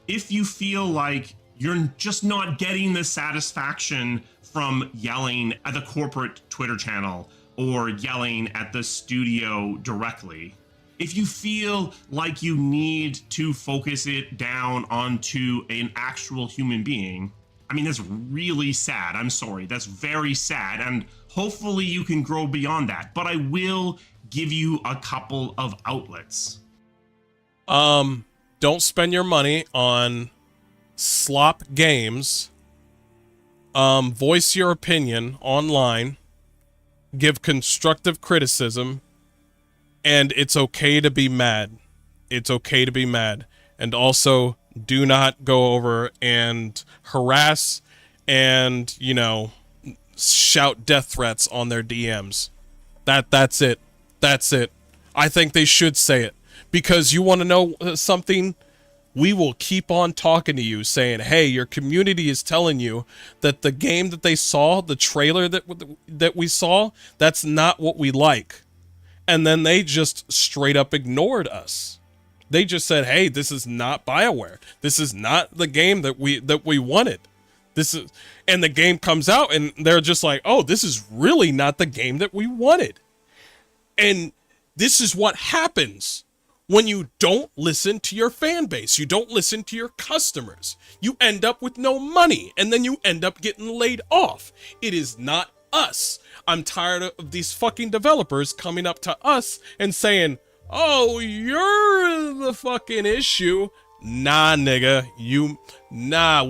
If you feel like you're just not getting the satisfaction from yelling at the corporate Twitter channel or yelling at the studio directly, if you feel like you need to focus it down onto an actual human being, I mean, that's really sad. I'm sorry. That's very sad. And hopefully you can grow beyond that. But I will give you a couple of outlets. Don't spend your money on slop games. Voice your opinion online. Give constructive criticism. And it's okay to be mad. It's okay to be mad. And also, do not go over and harass and, shout death threats on their DMs. That's it. That's it. I think they should say it. Because you want to know something? We will keep on talking to you saying, hey, your community is telling you that the game that they saw, the trailer that we saw, that's not what we like. And then they just straight up ignored us. They just said, hey, this is not BioWare. This is not the game that we wanted. And the game comes out and they're just like, oh, this is really not the game that we wanted. And this is what happens when you don't listen to your fan base. You don't listen to your customers. You end up with no money and then you end up getting laid off. It is not us. I'm tired of these fucking developers coming up to us and saying, oh, you're the fucking issue. Nah, nigga,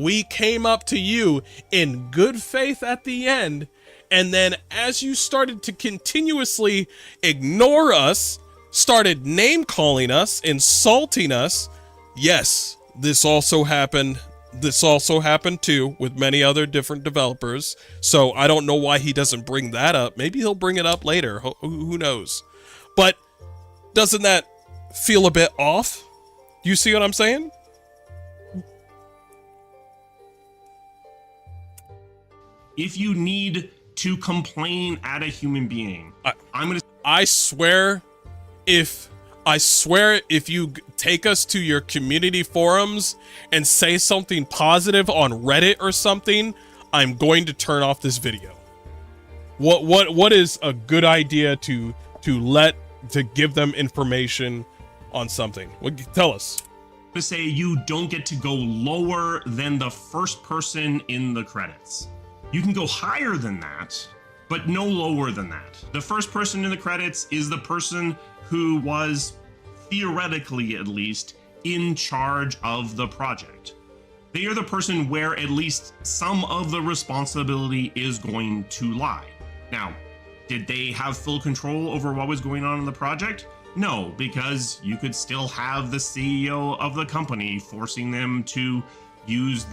we came up to you in good faith at the end. And then as you started to continuously ignore us, started name calling us, insulting us. Yes, this also happened. This also happened too with many other different developers. So I don't know why he doesn't bring that up. Maybe he'll bring it up later. Who knows? But doesn't that feel a bit off? You see what I'm saying? If you need to complain at a human being, I swear if you take us to your community forums and say something positive on Reddit or something, I'm going to turn off this video. What is a good idea to give them information on something? Tell us. To say you don't get to go lower than the first person in the credits. You can go higher than that, but no lower than that. The first person in the credits is the person who was, theoretically at least, in charge of the project. They are the person where at least some of the responsibility is going to lie. Now, did they have full control over what was going on in the project? No, because you could still have the CEO of the company forcing them to use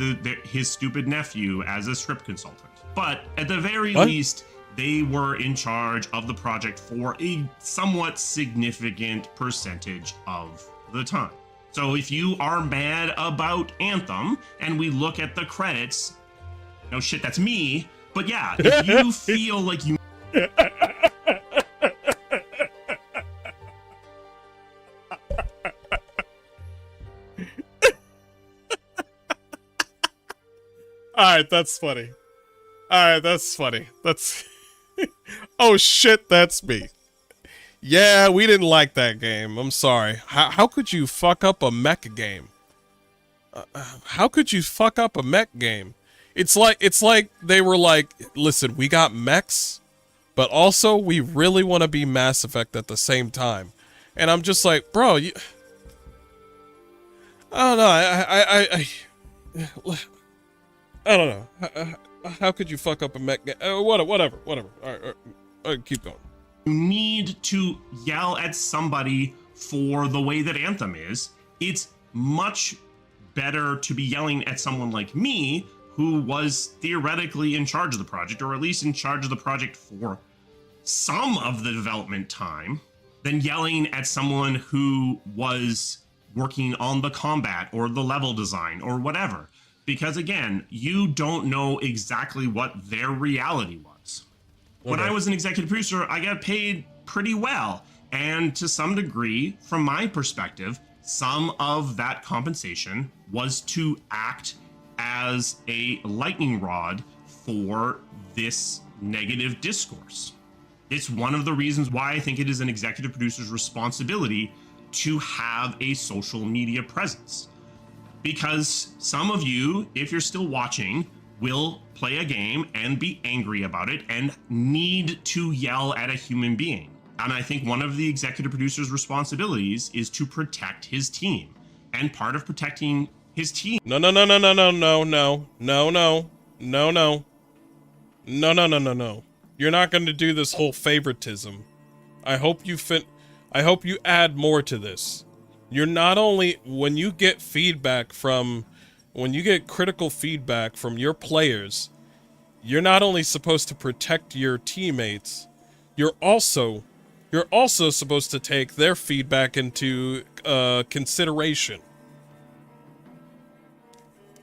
his stupid nephew as a script consultant. But at the very least, they were in charge of the project for a somewhat significant percentage of the time. So if you are mad about Anthem and we look at the credits, no shit, that's me. But yeah, if you feel like you... Alright, that's funny. Alright, that's funny. That's... Oh shit, that's me. Yeah, we didn't like that game. I'm sorry. How could you fuck up a mech game? How could you fuck up a mech game? It's like they were like, listen, we got mechs, but also we really want to be Mass Effect at the same time. And I'm just like, bro, I don't know. I don't know. How could you fuck up a mech game? Whatever. All right, keep going. You need to yell at somebody for the way that Anthem is. It's much better to be yelling at someone like me, who was theoretically in charge of the project, or at least in charge of the project for some of the development time, than yelling at someone who was working on the combat or the level design or whatever. Because again, you don't know exactly what their reality was. Okay. When I was an executive producer, I got paid pretty well. And to some degree, from my perspective, some of that compensation was to act as a lightning rod for this negative discourse. It's one of the reasons why I think it is an executive producer's responsibility to have a social media presence. Because some of you, if you're still watching, will play a game and be angry about it and need to yell at a human being. And I think one of the executive producer's responsibilities is to protect his team. And part of protecting his team. No. You're not going to do this whole favoritism. I hope you add more to this. You're not only, when you get critical feedback from your players, you're not only supposed to protect your teammates, you're also supposed to take their feedback into consideration.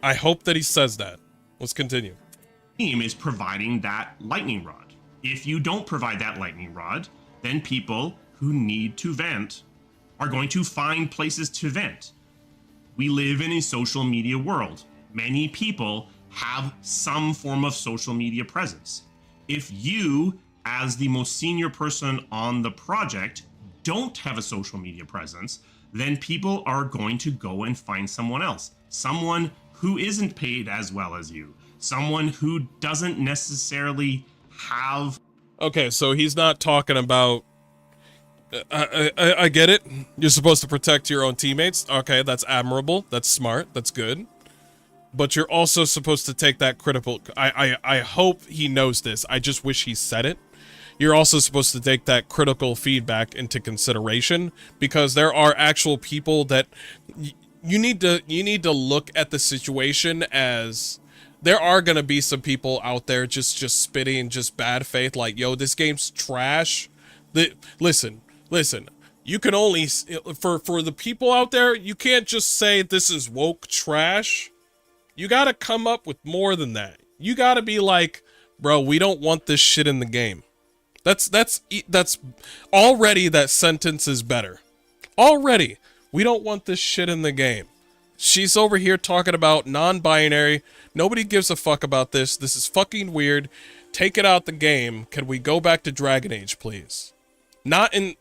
I hope that he says that. Let's continue. Team is providing that lightning rod. If you don't provide that lightning rod, then people who need to vent are going to find places to vent. We live in a social media world. Many people have some form of social media presence. If you, as the most senior person on the project, don't have a social media presence, then people are going to go and find someone else. Someone who isn't paid as well as you. Someone who doesn't necessarily have... Okay, so he's not talking about... I get it. You're supposed to protect your own teammates. Okay, that's admirable. That's smart. That's good. But you're also supposed to take that critical... I hope he knows this. I just wish he said it. You're also supposed to take that critical feedback into consideration, because there are actual people that... You need to look at the situation as... There are going to be some people out there just spitting just bad faith, like, yo, this game's trash. Listen, you can only, for the people out there, you can't just say this is woke trash. You got to come up with more than that. You got to be like, bro, we don't want this shit in the game. That's already, that sentence is better. Already, we don't want this shit in the game. She's over here talking about non-binary. Nobody gives a fuck about this. This is fucking weird. Take it out the game. Can we go back to Dragon Age, please? Not to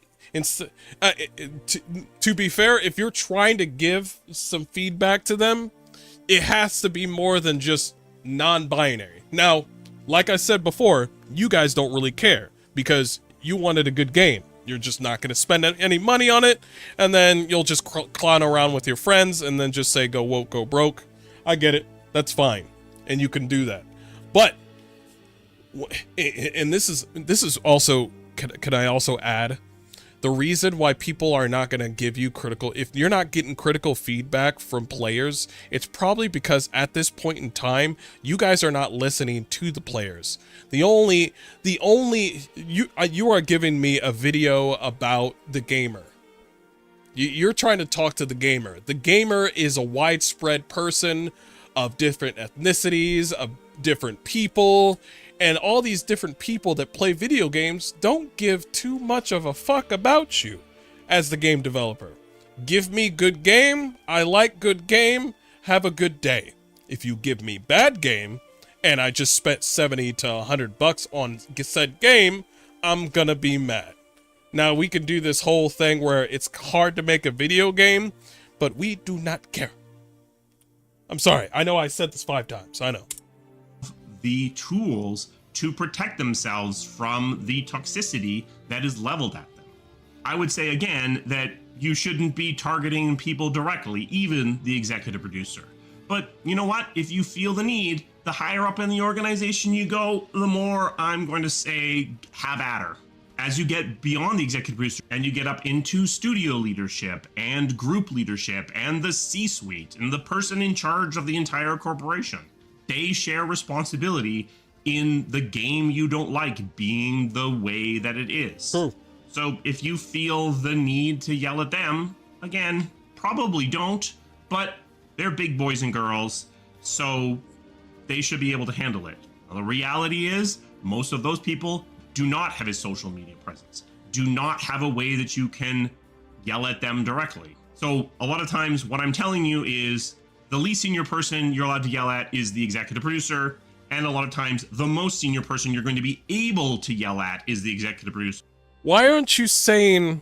be fair, if you're trying to give some feedback to them, it has to be more than just non-binary. Now, like I said before, you guys don't really care because you wanted a good game. You're just not going to spend any money on it, and then you'll just clown around with your friends and then just say, go woke, go broke. I get it. That's fine. And you can do that. But, and this is also, could I also add, the reason why people are not going to give you critical, if you're not getting critical feedback from players, it's probably because at this point in time, you guys are not listening to the players. You are giving me a video about the gamer. You're trying to talk to the gamer. The gamer is a widespread person of different ethnicities, of different people, and all these different people that play video games don't give too much of a fuck about you as the game developer. Give me good game, I like good game, have a good day. If you give me bad game, and I just spent 70 to 100 bucks on said game, I'm gonna be mad. Now we can do this whole thing where it's hard to make a video game, but we do not care. I'm sorry, I know I said this 5 times, I know. The tools to protect themselves from the toxicity that is leveled at them. I would say again that you shouldn't be targeting people directly, even the executive producer. But you know what? If you feel the need, the higher up in the organization you go, the more I'm going to say have at her. As you get beyond the executive producer and you get up into studio leadership and group leadership and the C-suite and the person in charge of the entire corporation, they share responsibility in the game you don't like being the way that it is. So if you feel the need to yell at them, again, probably don't, but they're big boys and girls, so they should be able to handle it. Now, the reality is most of those people do not have a social media presence, do not have a way that you can yell at them directly. So a lot of times what I'm telling you is the least senior person you're allowed to yell at is the executive producer. And a lot of times the most senior person you're going to be able to yell at is the executive producer. Why aren't you saying,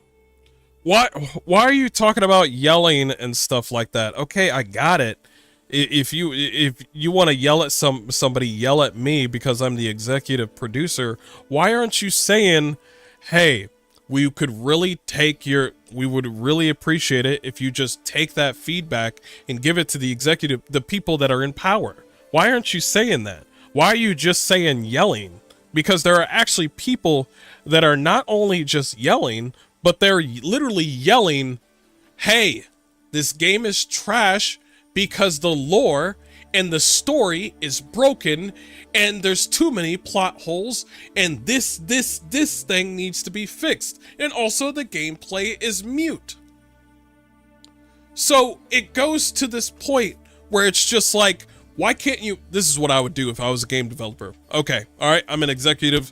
why are you talking about yelling and stuff like that? Okay, I got it. If you want to yell at somebody, yell at me because I'm the executive producer. Why aren't you saying, hey, we would really appreciate it if you just take that feedback and give it to the people that are in power? Why aren't you saying that? Why are you just saying yelling? Because there are actually people that are not only just yelling, but they're literally yelling, hey, this game is trash because the lore and the story is broken and there's too many plot holes and this thing needs to be fixed. And also the gameplay is mute. So it goes to this point where it's just like, why can't you? This is what I would do if I was a game developer. Okay, all right, I'm an executive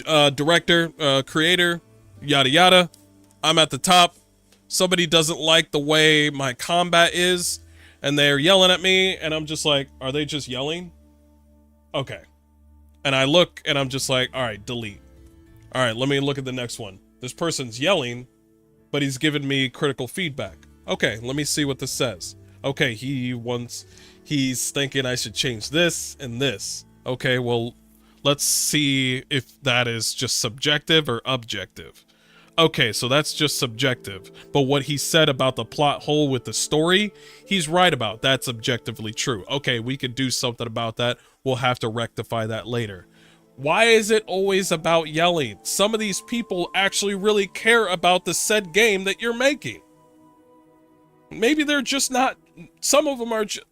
director, creator, yada yada. I'm at the top. Somebody doesn't like the way my combat is, and they're yelling at me, and I'm just like, are they just yelling? Okay. And I look, and I'm just like, all right, delete. All right, let me look at the next one. This person's yelling, but he's giving me critical feedback. Okay, let me see what this says. Okay, he's thinking I should change this and this. Okay, well, let's see if that is just subjective or objective. Okay, so that's just subjective. But what he said about the plot hole with the story, he's right about. That's objectively true. Okay, we could do something about that. We'll have to rectify that later. Why is it always about yelling? Some of these people actually really care about the said game that you're making. Maybe they're just not, some of them are just,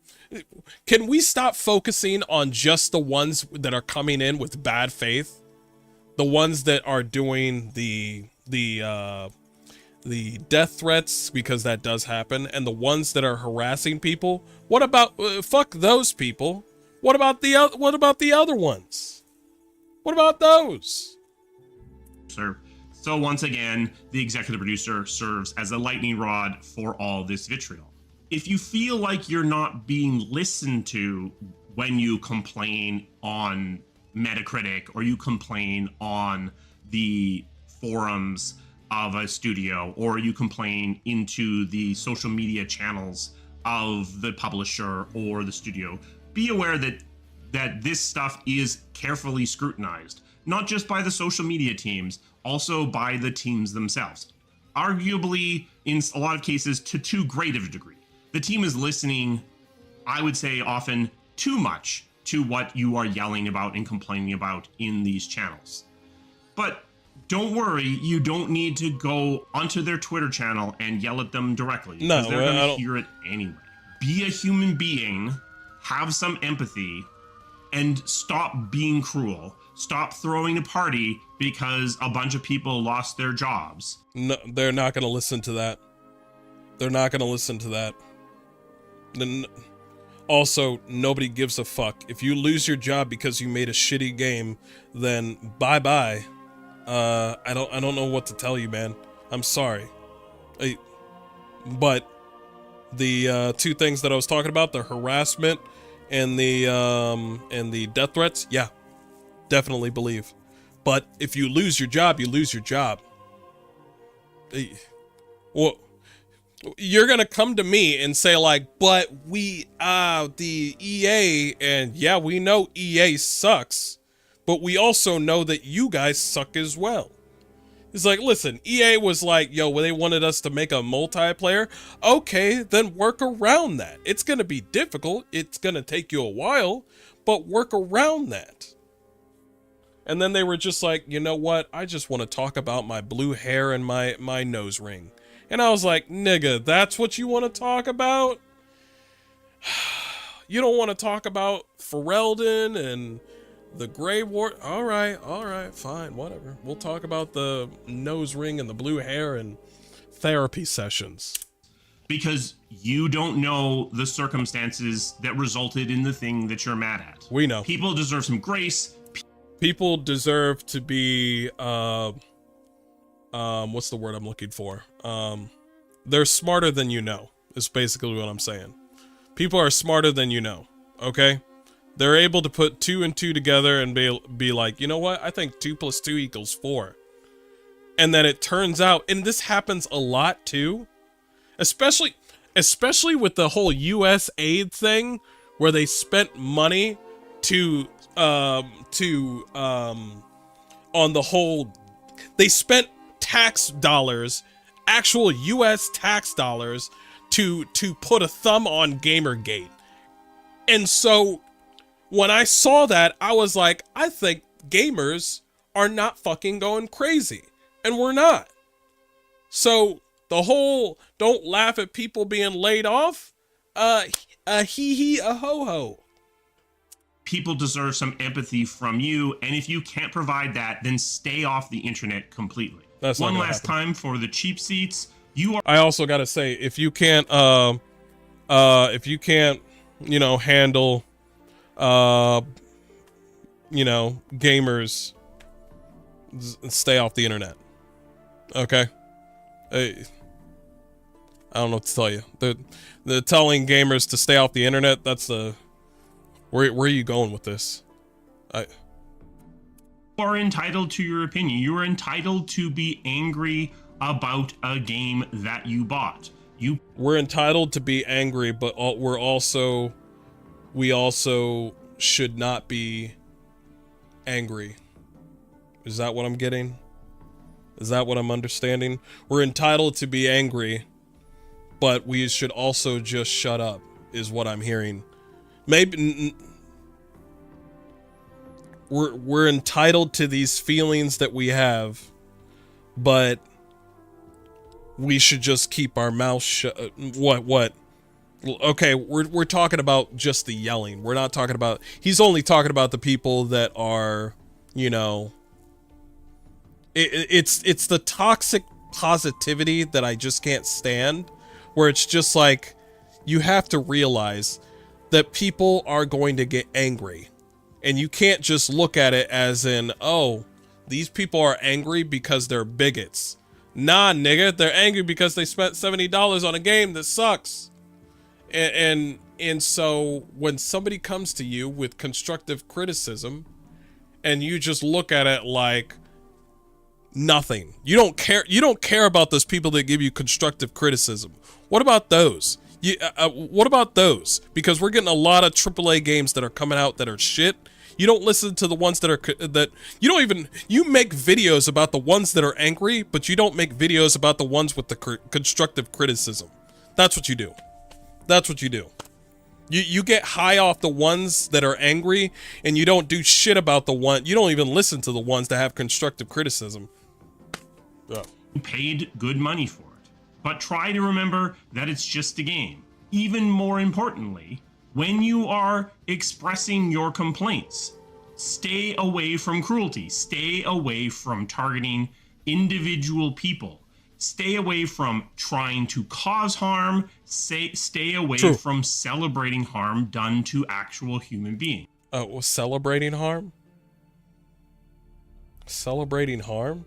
can we stop focusing on just the ones that are coming in with bad faith? The ones that are doing the death threats, because that does happen, and the ones that are harassing people. What about fuck those people? What about the other ones? What about those? Sir. So once again, the executive producer serves as a lightning rod for all this vitriol. If you feel like you're not being listened to when you complain on Metacritic or you complain on the forums of a studio, or you complain into the social media channels of the publisher or the studio, be aware that this stuff is carefully scrutinized, not just by the social media teams, also by the teams themselves. Arguably, in a lot of cases, to too great of a degree. The team is listening, I would say often, too much to what you are yelling about and complaining about in these channels. But don't worry, you don't need to go onto their Twitter channel and yell at them directly. No, because they're going to hear it anyway. Be a human being, have some empathy, and stop being cruel. Stop throwing a party because a bunch of people lost their jobs. No, they're not going to listen to that. They're not going to listen to that. Then also, nobody gives a fuck. If you lose your job because you made a shitty game, then bye-bye. I don't know what to tell you, man. I'm sorry. But the two things that I was talking about, the harassment and the death threats, yeah, definitely believe. But if you lose your job, you lose your job. Well, you're gonna come to me and say like, but we the EA, and yeah, we know EA sucks, but we also know that you guys suck as well. It's like, listen, EA was like, yo, well, they wanted us to make a multiplayer. Okay, then work around that. It's going to be difficult. It's going to take you a while, but work around that. And then they were just like, you know what? I just want to talk about my blue hair and my nose ring. And I was like, nigga, that's what you want to talk about? You don't want to talk about Ferelden and the Grey Ward? All right, fine, whatever. We'll talk about the nose ring and the blue hair and therapy sessions. Because you don't know the circumstances that resulted in the thing that you're mad at. We know. People deserve some grace. People deserve to be, what's the word I'm looking for? They're smarter than you know, is basically what I'm saying. People are smarter than you know, okay? They're able to put 2 and 2 together and be like, you know what? I think 2 + 2 = 4. And then it turns out, and this happens a lot too, especially with the whole US aid thing, where they spent money on the whole, they spent tax dollars, actual US tax dollars, to put a thumb on Gamergate. And so when I saw that, I was like, I think gamers are not fucking going crazy. And we're not. So the whole don't laugh at people being laid off, a hee a ho ho. People deserve some empathy from you, and if you can't provide that, then stay off the internet completely. That's one last time for the cheap seats. You are. I also gotta say, if you can't, you know, handle, you know, gamers, stay off the internet. Okay. I don't know what to tell you. The telling gamers to stay off the internet, that's the, where are you going with this? You are entitled to your opinion. You are entitled to be angry about a game that you bought. We're entitled to be angry, but we also should not be angry. Is that what I'm getting? Is that what I'm understanding? We're entitled to be angry, but we should also just shut up, is what I'm hearing. Maybe we're entitled to these feelings that we have, but we should just keep our mouth shut. What? Okay, we're talking about just the yelling. We're not talking about, he's only talking about the people that are, you know, it's the toxic positivity that I just can't stand, where it's just like, you have to realize that people are going to get angry, and you can't just look at it as in, oh, these people are angry because they're bigots. Nah, nigga, they're angry because they spent $70 on a game that sucks. And so when somebody comes to you with constructive criticism, and you just look at it like nothing, you don't care about those people that give you constructive criticism. What about those? What about those? Because we're getting a lot of AAA games that are coming out that are shit. You don't listen to the ones that are, you make videos about the ones that are angry, but you don't make videos about the ones with the constructive criticism. That's what you do. That's what you do. You get high off the ones that are angry, and you don't do shit about the one, you don't even listen to the ones that have constructive criticism. You paid good money for it, but try to remember that it's just a game. Even more importantly, when you are expressing your complaints, stay away from cruelty, stay away from targeting individual people, stay away from trying to cause harm, stay away from celebrating harm done to actual human beings. Was celebrating harm? Celebrating harm?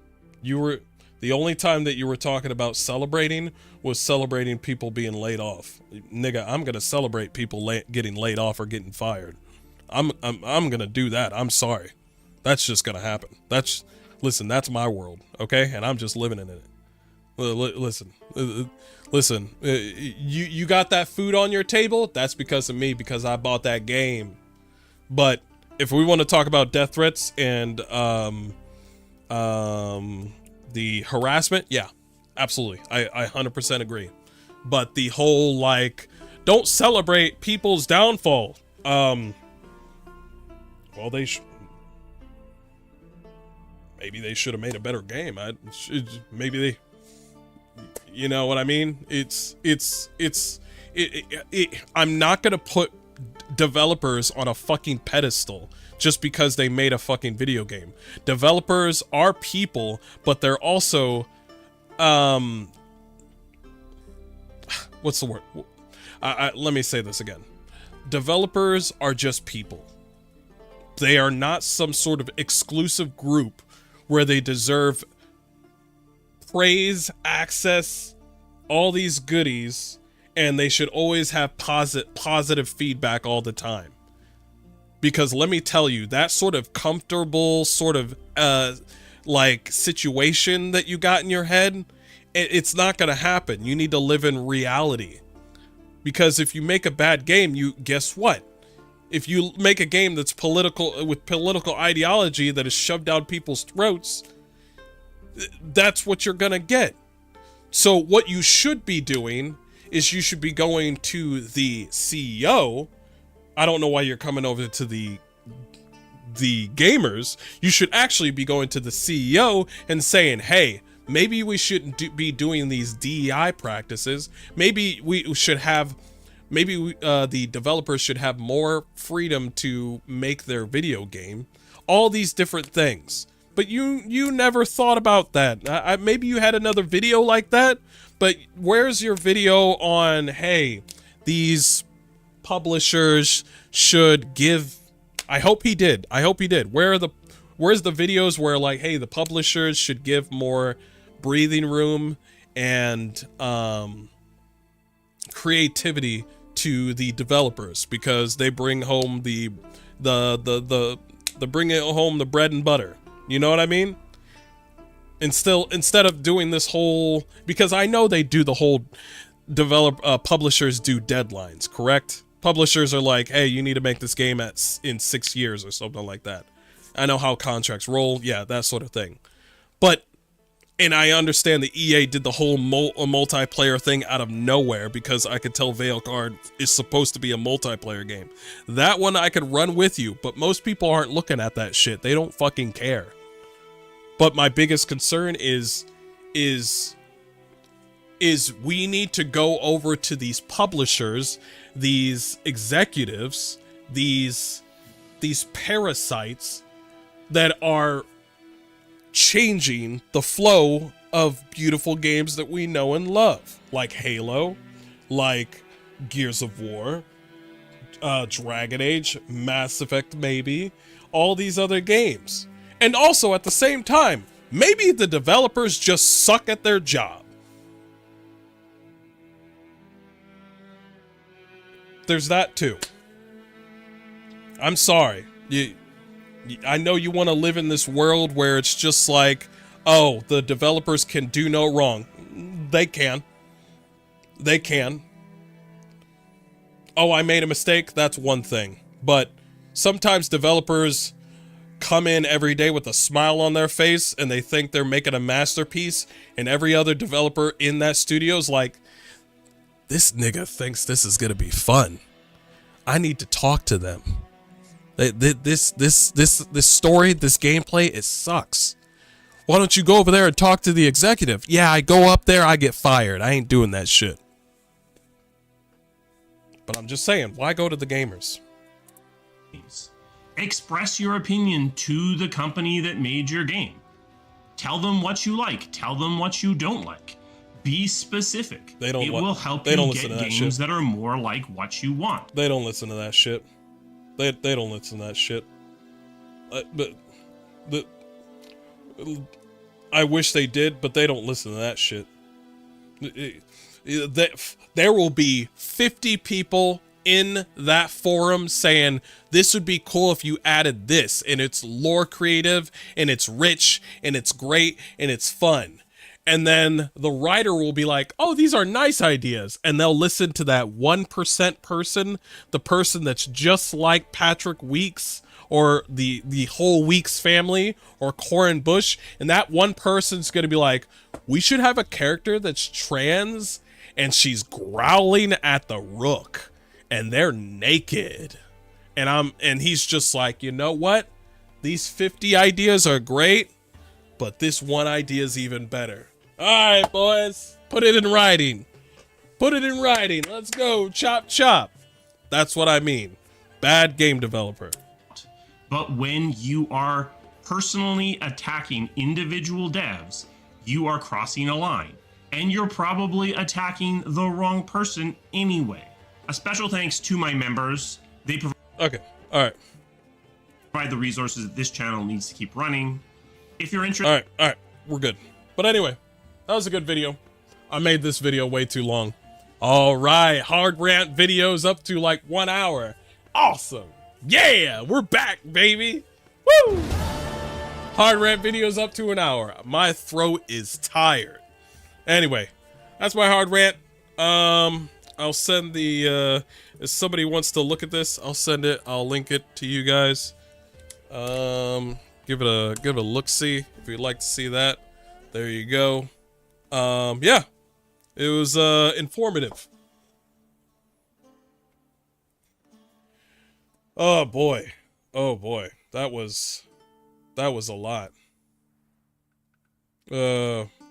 The only time that you were talking about celebrating was celebrating people being laid off. Nigga, I'm gonna celebrate people getting laid off or getting fired. I'm gonna do that. I'm sorry. That's just gonna happen. Listen, that's my world, okay? And I'm just living in it. Listen. You got that food on your table? That's because of me, because I bought that game. But if we want to talk about death threats and the harassment, yeah, absolutely, I 100% agree. But the whole like, don't celebrate people's downfall. Well, maybe they should have made a better game. Maybe they, you know what I mean? I'm not gonna put developers on a fucking pedestal just because they made a fucking video game. Developers are people, but they're also, what's the word? Let me say this again. Developers are just people. They are not some sort of exclusive group where they deserve praise, access, all these goodies, and they should always have positive feedback all the time. Because let me tell you, that sort of comfortable sort of like situation that you got in your head, it's not gonna happen. You need to live in reality. Because if you make a bad game, guess what? If you make a game that's political, with political ideology that is shoved down people's throats, that's what you're gonna get. So what you should be doing is you should be going to the CEO. I don't know why you're coming over to the gamers. You should actually be going to the CEO and saying, hey, maybe we shouldn't be doing these DEI practices. Maybe we should have, the developers should have more freedom to make their video game. All these different things. But you never thought about that. Maybe you had another video like that, but where's your video on, hey, these publishers should give, I hope he did. Where's the videos where like, hey, the publishers should give more breathing room and creativity to the developers, because they bring home the bring it home the bread and butter. You know what I mean? And still, instead of doing this whole, because I know they do the whole publishers do deadlines, correct? Publishers are like, hey, you need to make this game in 6 years or something like that. I know how contracts roll. Yeah, that sort of thing. But, and I understand the EA did the whole multiplayer thing out of nowhere, because I could tell Veilguard is supposed to be a multiplayer game. That one I could run with you, but most people aren't looking at that shit. They don't fucking care. But my biggest concern is we need to go over to these publishers, these executives, these parasites that are changing the flow of beautiful games that we know and love, like Halo, like Gears of War, Dragon Age, Mass Effect, maybe all these other games. And also at the same time, maybe the developers just suck at their job. There's that too. I'm sorry. I know you want to live in this world where it's just like, oh, the developers can do no wrong. They can. They can. Oh, I made a mistake. That's one thing. But sometimes developers come in every day with a smile on their face and they think they're making a masterpiece, and every other developer in that studio is like, this nigga thinks this is gonna be fun. I need to talk to them. This story, this gameplay, it sucks. Why don't you go over there and talk to the executive? Yeah, I go up there, I get fired. I ain't doing that shit. But I'm just saying, why go to the gamers? Express your opinion to the company that made your game. Tell them what you like. Tell them what you don't like. Be specific. It will help you get games that are more like what you want. They don't listen to that shit. They don't listen to that shit. I wish they did, but they don't listen to that shit. There will be 50 people in that forum saying, this would be cool if you added this, and it's lore creative, and it's rich, and it's great, and it's fun. And then the writer will be like, oh, these are nice ideas. And they'll listen to that 1% person, the person that's just like Patrick Weeks or the whole Weeks family or Corin Bush. And that one person's going to be like, we should have a character that's trans and she's growling at the rook and they're naked. And he's just like, you know what? These 50 ideas are great, but this one idea is even better. All right, boys, put it in writing. Put it in writing. Let's go. Chop, chop. That's what I mean. Bad game developer. But when you are personally attacking individual devs, you are crossing a line. And you're probably attacking the wrong person anyway. A special thanks to my members. They provide the resources that this channel needs to keep running. If you're interested... All right, we're good. But anyway, that was a good video. I made this video way too long. All right, hard rant videos up to like 1 hour. Awesome. Yeah, we're back, baby. Woo! Hard rant videos up to an hour. My throat is tired. Anyway, that's my hard rant. I'll send the, if somebody wants to look at this, I'll send it. I'll link it to you guys. Give it a look-see if you'd like to see that. There you go. Yeah, it was informative. Oh boy, that was a lot.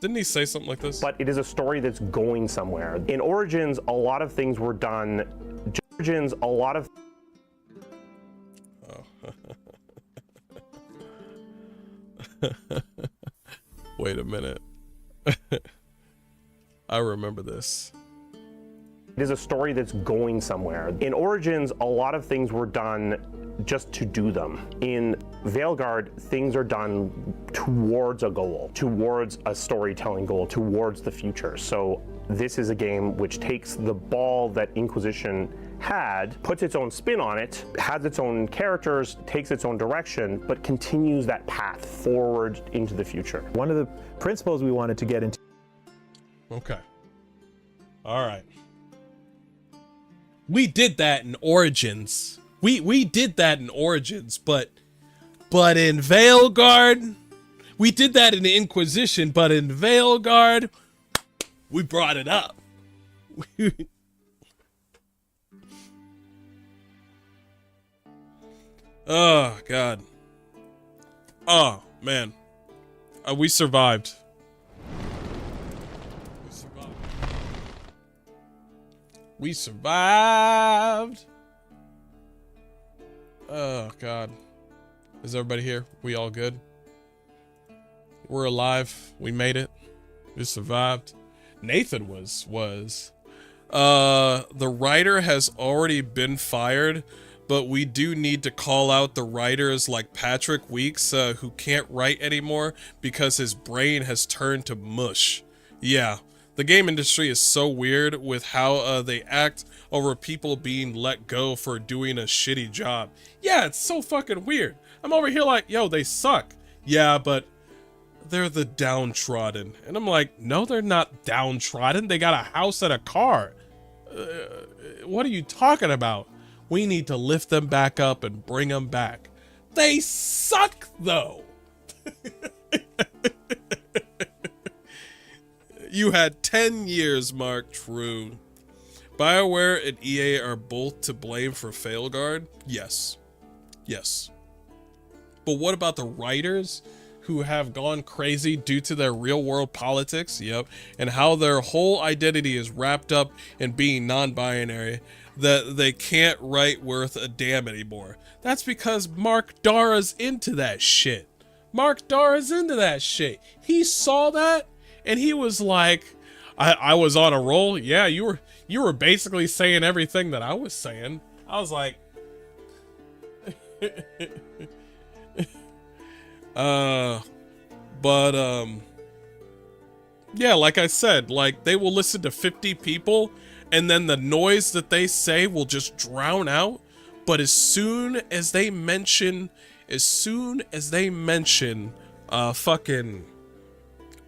Didn't he say something like this? But it is a story that's going somewhere. In Origins, a lot of things were done. Origins, a lot of. Oh. Wait a minute. I remember this. It is a story that's going somewhere. In Origins, a lot of things were done just to do them. In Veilguard, things are done towards a goal, towards a storytelling goal, towards the future. So this is a game which takes the ball that Inquisition had, puts its own spin on it, has its own characters, takes its own direction, but continues that path forward into the future. One of the principles we wanted to get into. Okay. All right. We did that in Origins. We did that in Origins, but in Veilguard, we did that in Inquisition, but in Veilguard, we brought it up. Oh, God. Oh, man. We survived. We survived. Oh, God. Is everybody here? We all good? We're alive. We made it. We survived. Nathan was. The writer has already been fired, but we do need to call out the writers like Patrick Weeks, who can't write anymore because his brain has turned to mush. Yeah. The game industry is so weird with how they act over people being let go for doing a shitty job. Yeah, it's so fucking weird. I'm over here like, yo, they suck. Yeah, but they're the downtrodden. And I'm like, no, they're not downtrodden. They got a house and a car. What are you talking about? We need to lift them back up and bring them back. They suck, though. You had 10 years, Mark. True. BioWare and EA are both to blame for Veilguard? Yes. Yes. But what about the writers who have gone crazy due to their real-world politics? Yep. And how their whole identity is wrapped up in being non-binary, that they can't write worth a damn anymore. That's because Mark Darrah's into that shit. Mark Darrah's into that shit. He saw that, and he was like, I was on a roll. Yeah, you were basically saying everything that I was saying. I was like, yeah, like I said, like they will listen to 50 people and then the noise that they say will just drown out. But as soon as they mention fucking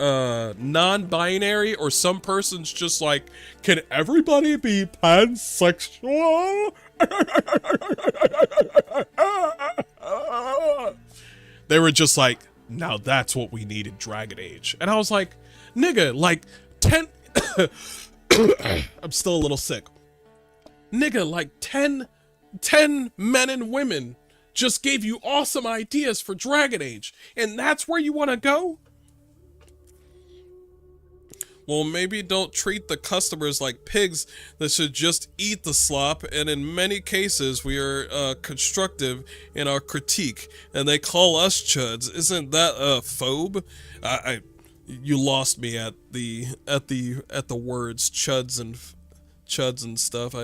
non-binary, or some person's just like, can everybody be pansexual? They were just like, now that's what we need in Dragon Age. And I was like, nigga, like 10 I'm still a little sick. Nigga, like 10 men and women just gave you awesome ideas for Dragon Age, and that's where you want to go? Well, maybe don't treat the customers like pigs that should just eat the slop, and in many cases we are constructive in our critique, and they call us chuds. Isn't that a phobe? You lost me at the words chuds and stuff.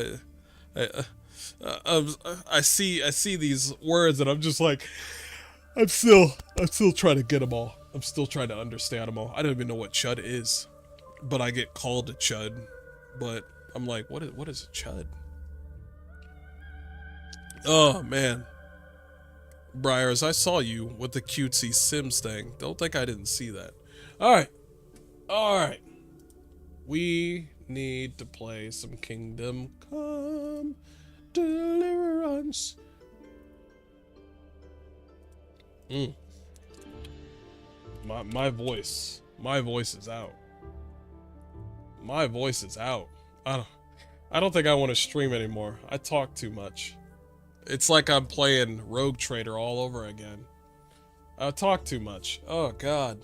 I see these words and I'm just like, I'm still trying to get them all. I'm still trying to understand them all. I don't even know what chud is, but I get called a chud. But I'm like, what is a chud? Oh man, Briars, I saw you with the cutesy Sims thing. Don't think I didn't see that. All right. We need to play some Kingdom Come Deliverance. My voice is out. My voice is out. I don't think I want to stream anymore. I talk too much. It's like I'm playing Rogue Trader all over again. I talk too much. Oh god.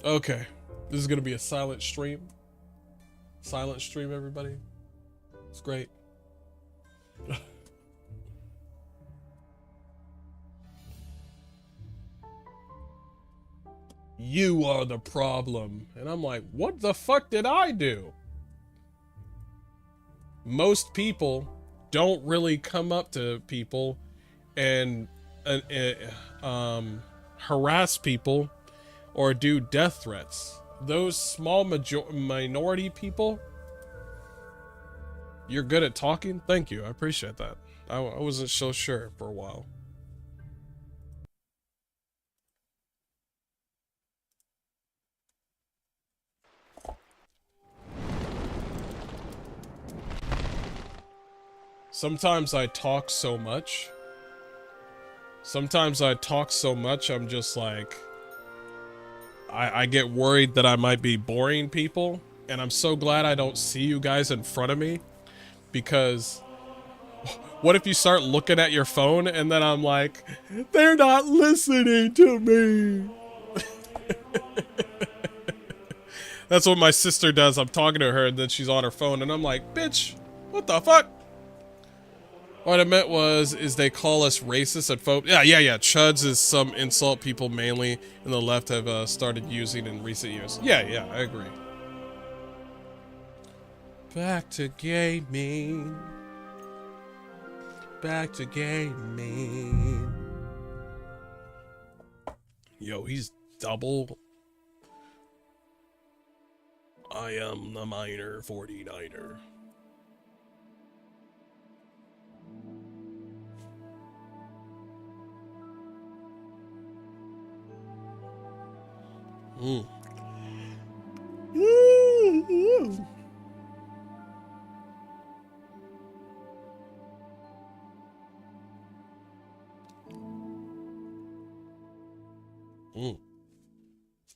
Okay. This is gonna be a silent stream. Silent stream, everybody. It's great. You are the problem. And I'm like, what the fuck did I do? Most people don't really come up to people and harass people or do death threats. Those small minority people, you're good at talking? Thank you, I appreciate that. I wasn't so sure for a while. Sometimes I talk so much. I'm just like, I get worried that I might be boring people, and I'm so glad I don't see you guys in front of me, because what if you start looking at your phone and then I'm like, they're not listening to me. That's what my sister does. I'm talking to her and then she's on her phone and I'm like, bitch, what the fuck? What I meant is they call us racist and phobe. Yeah. Chuds is some insult people mainly in the left have started using in recent years. Yeah, I agree. Back to gaming. Yo, he's double. I am the minor 49er.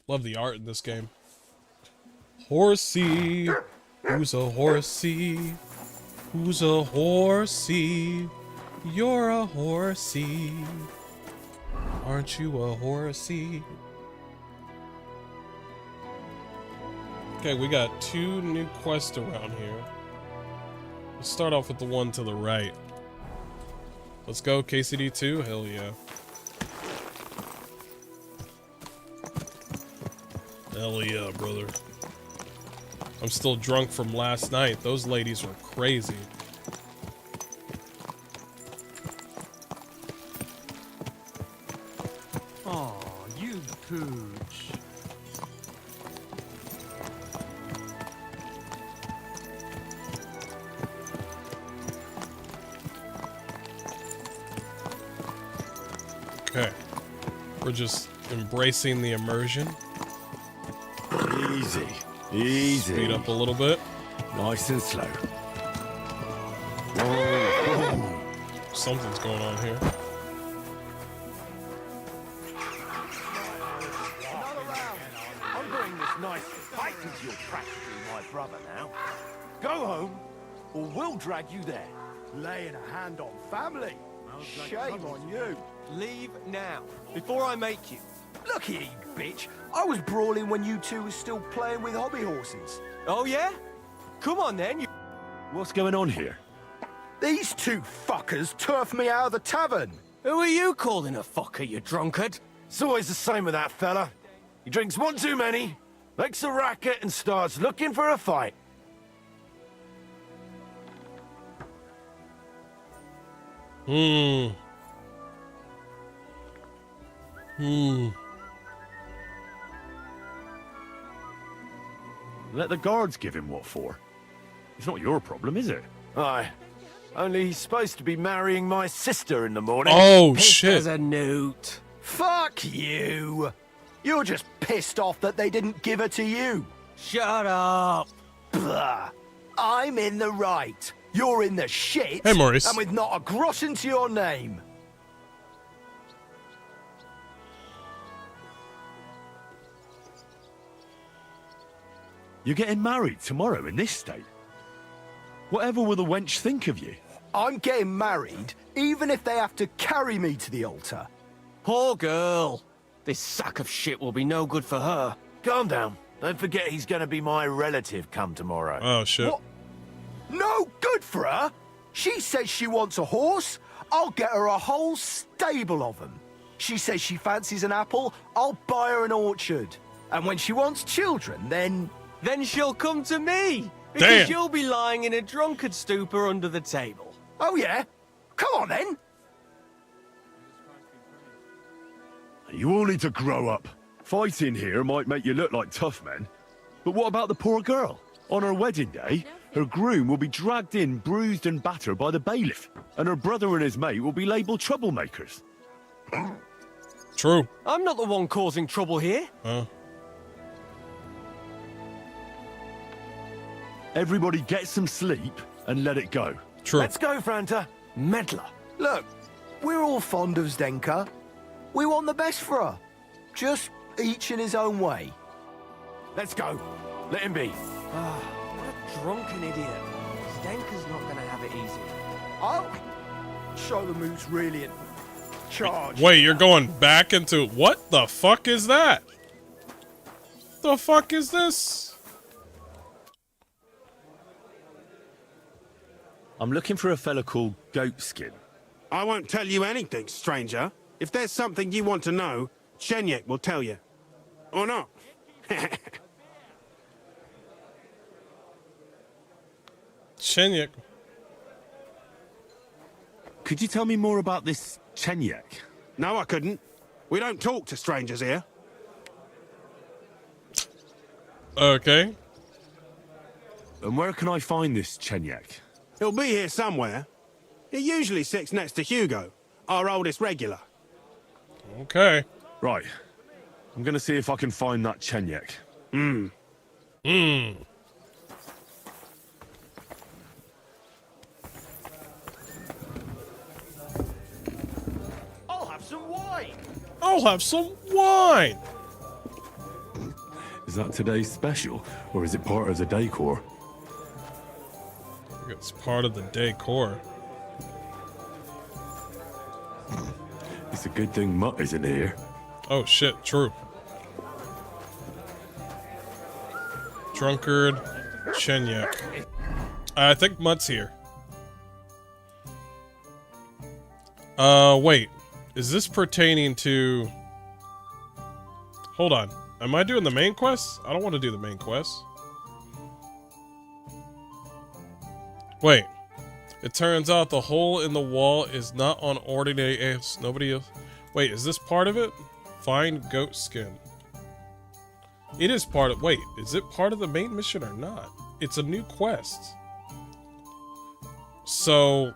Love the art in this game. Horsey, who's a horsey? Who's a horsey? You're a horsey. Aren't you a horsey? Okay, we got 2 new quests around here. Let's start off with the one to the right. Let's go, KCD2? Hell yeah. Hell yeah, brother. I'm still drunk from last night. Those ladies were crazy. Aw, you pooch. Okay. We're just Embracing the immersion. Easy. Easy. Speed up a little bit. Nice and slow. Something's going on here. Another round. I'm bringing this nice fight into your practically my brother now. Go home, or we'll drag you there. Laying a hand on family. Shame on you. Leave now, before I make you. Look here, you bitch. I was brawling when you two were still playing with hobby horses. Oh, yeah? Come on, then. What's going on here? These two fuckers turfed me out of the tavern. Who are you calling a fucker, you drunkard? It's always the same with that fella. He drinks one too many, makes a racket, and starts looking for a fight. Let the guards give him what for. It's not your problem, is it? Aye. Only he's supposed to be marrying my sister in the morning. Oh, Pissed shit. as a newt. Fuck you! You're just pissed off that they didn't give her to you. Shut up. Blah. I'm in the right. You're in the shit. Hey, Maurice. And with not a groschen to your name. You're getting married tomorrow in this state. Whatever will the wench think of you? I'm getting married, even if they have to carry me to the altar. Poor girl. This sack of shit will be no good for her. Calm down. Don't forget he's going to be my relative come tomorrow. Oh, shit. What? No good for her? She says she wants a horse. I'll get her a whole stable of them. She says she fancies an apple. I'll buy her an orchard. And when she wants children, then... Then she'll come to me. Because Damn. you'll be lying in a drunkard stupor under the table. Oh, yeah? Come on, then. You all need to grow up. Fighting here might make you look like tough men. But what about the poor girl? On her wedding day, her groom will be dragged in, bruised and battered by the bailiff. And her brother and his mate will be labelled troublemakers. True. I'm not the one causing trouble here. Everybody get some sleep and let it go. True. Let's go, Franta. Meddler. Look, we're all fond of Zdenka. We want the best for her. Just each in his own way. Let's go. Let him be. What a drunken idiot. Stenka's not going to have it easy. I'll show them who's really in charge. Wait, you're going back into... What the fuck is that? The fuck is this? I'm looking for a fella called Goatskin. I won't tell you anything, stranger. If there's something you want to know, Chenyek will tell you. Or not. Chenyek. Could you tell me more about this Chenyek? No, I couldn't. We don't talk to strangers here. Okay. And where can I find this Chenyek? He'll be here somewhere. He usually sits next to Hugo, our oldest regular. Okay. Right. I'm gonna see if I can find that Chenyek. I'll have some wine. I'll have some wine. Is that today's special, or is it part of the decor? It's part of the decor. It's a good thing Mutt isn't here. Oh shit, true. Drunkard, Chenyek. I think Mutt's here. Wait. Is this pertaining to... Hold on. Am I doing the main quest? I don't want to do the main quest. Wait. It turns out the hole in the wall is not on ordinary ants. Nobody else. Wait, is this part of it? Find goat skin. It is part of... Wait, is it part of the main mission or not? It's a new quest. So...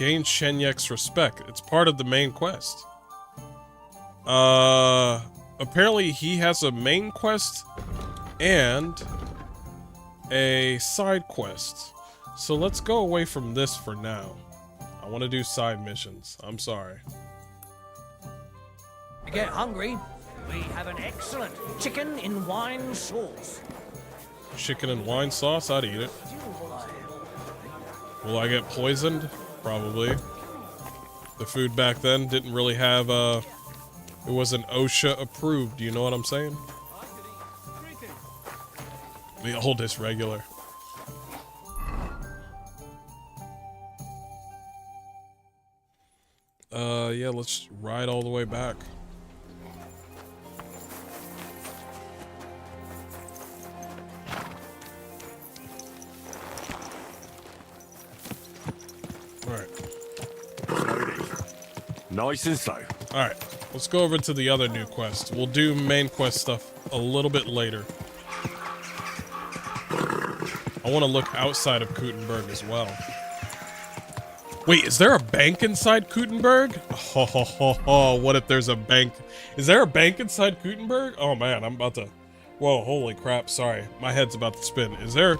Gain Shenyek's respect. It's part of the main quest. Apparently he has a main quest and a side quest. So let's go away from this for now. I want to do side missions. I'm sorry. To get hungry, we have an excellent chicken in wine sauce. Chicken and wine sauce? I'd eat it. Will I get poisoned? Probably. The food back then didn't really have, it wasn't OSHA approved, you know what I'm saying? The oldest regular. Yeah, let's ride all the way back. Alright. Nice and slow. Alright, let's go over to the other new quest. We'll do main quest stuff a little bit later. I want to look outside of Kutenberg as well. Wait, is there a bank inside Kutenberg? Oh, what if there's a bank? Is there a bank inside Kutenberg? Oh man, I'm about to... Whoa, holy crap, sorry. My head's about to spin. Is there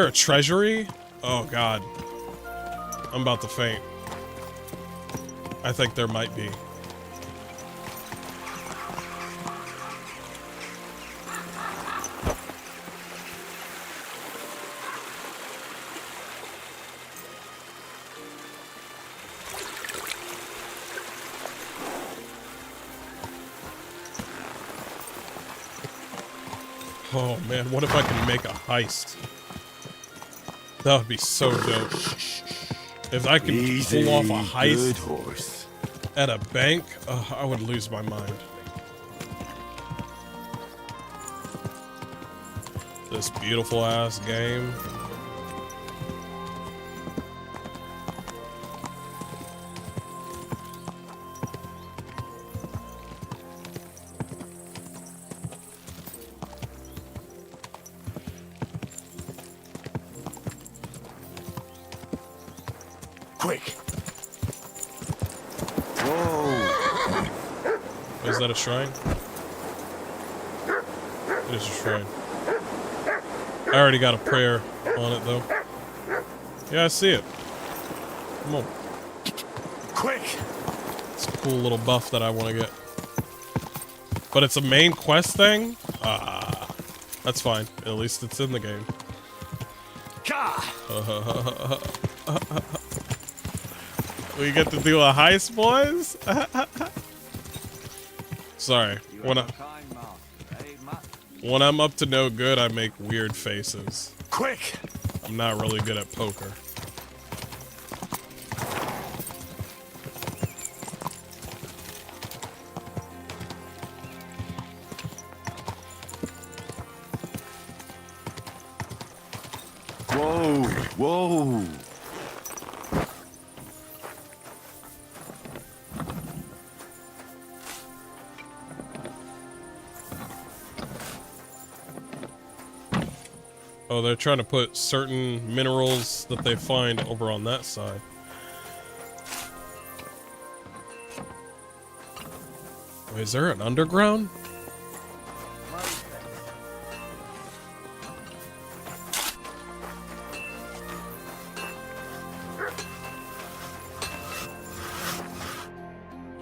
a treasury? Oh god. I'm about to faint. I think there might be. Oh man, what if I can make a heist? That would be so dope. If I could pull off a heist at a bank, I would lose my mind. This beautiful ass game. Quick. Whoa. Is that a shrine? It is a shrine. I already got a prayer on it though. Yeah, I see it. Come on. Quick. It's a cool little buff that I want to get. But it's a main quest thing? Ah, that's fine. At least it's in the game. We get to do a heist, boys? Sorry. When I'm up to no good, I make weird faces. Quick. I'm not really good at poker. Whoa. Whoa. Oh, they're trying to put certain minerals that they find over on that side. Wait, is there an underground?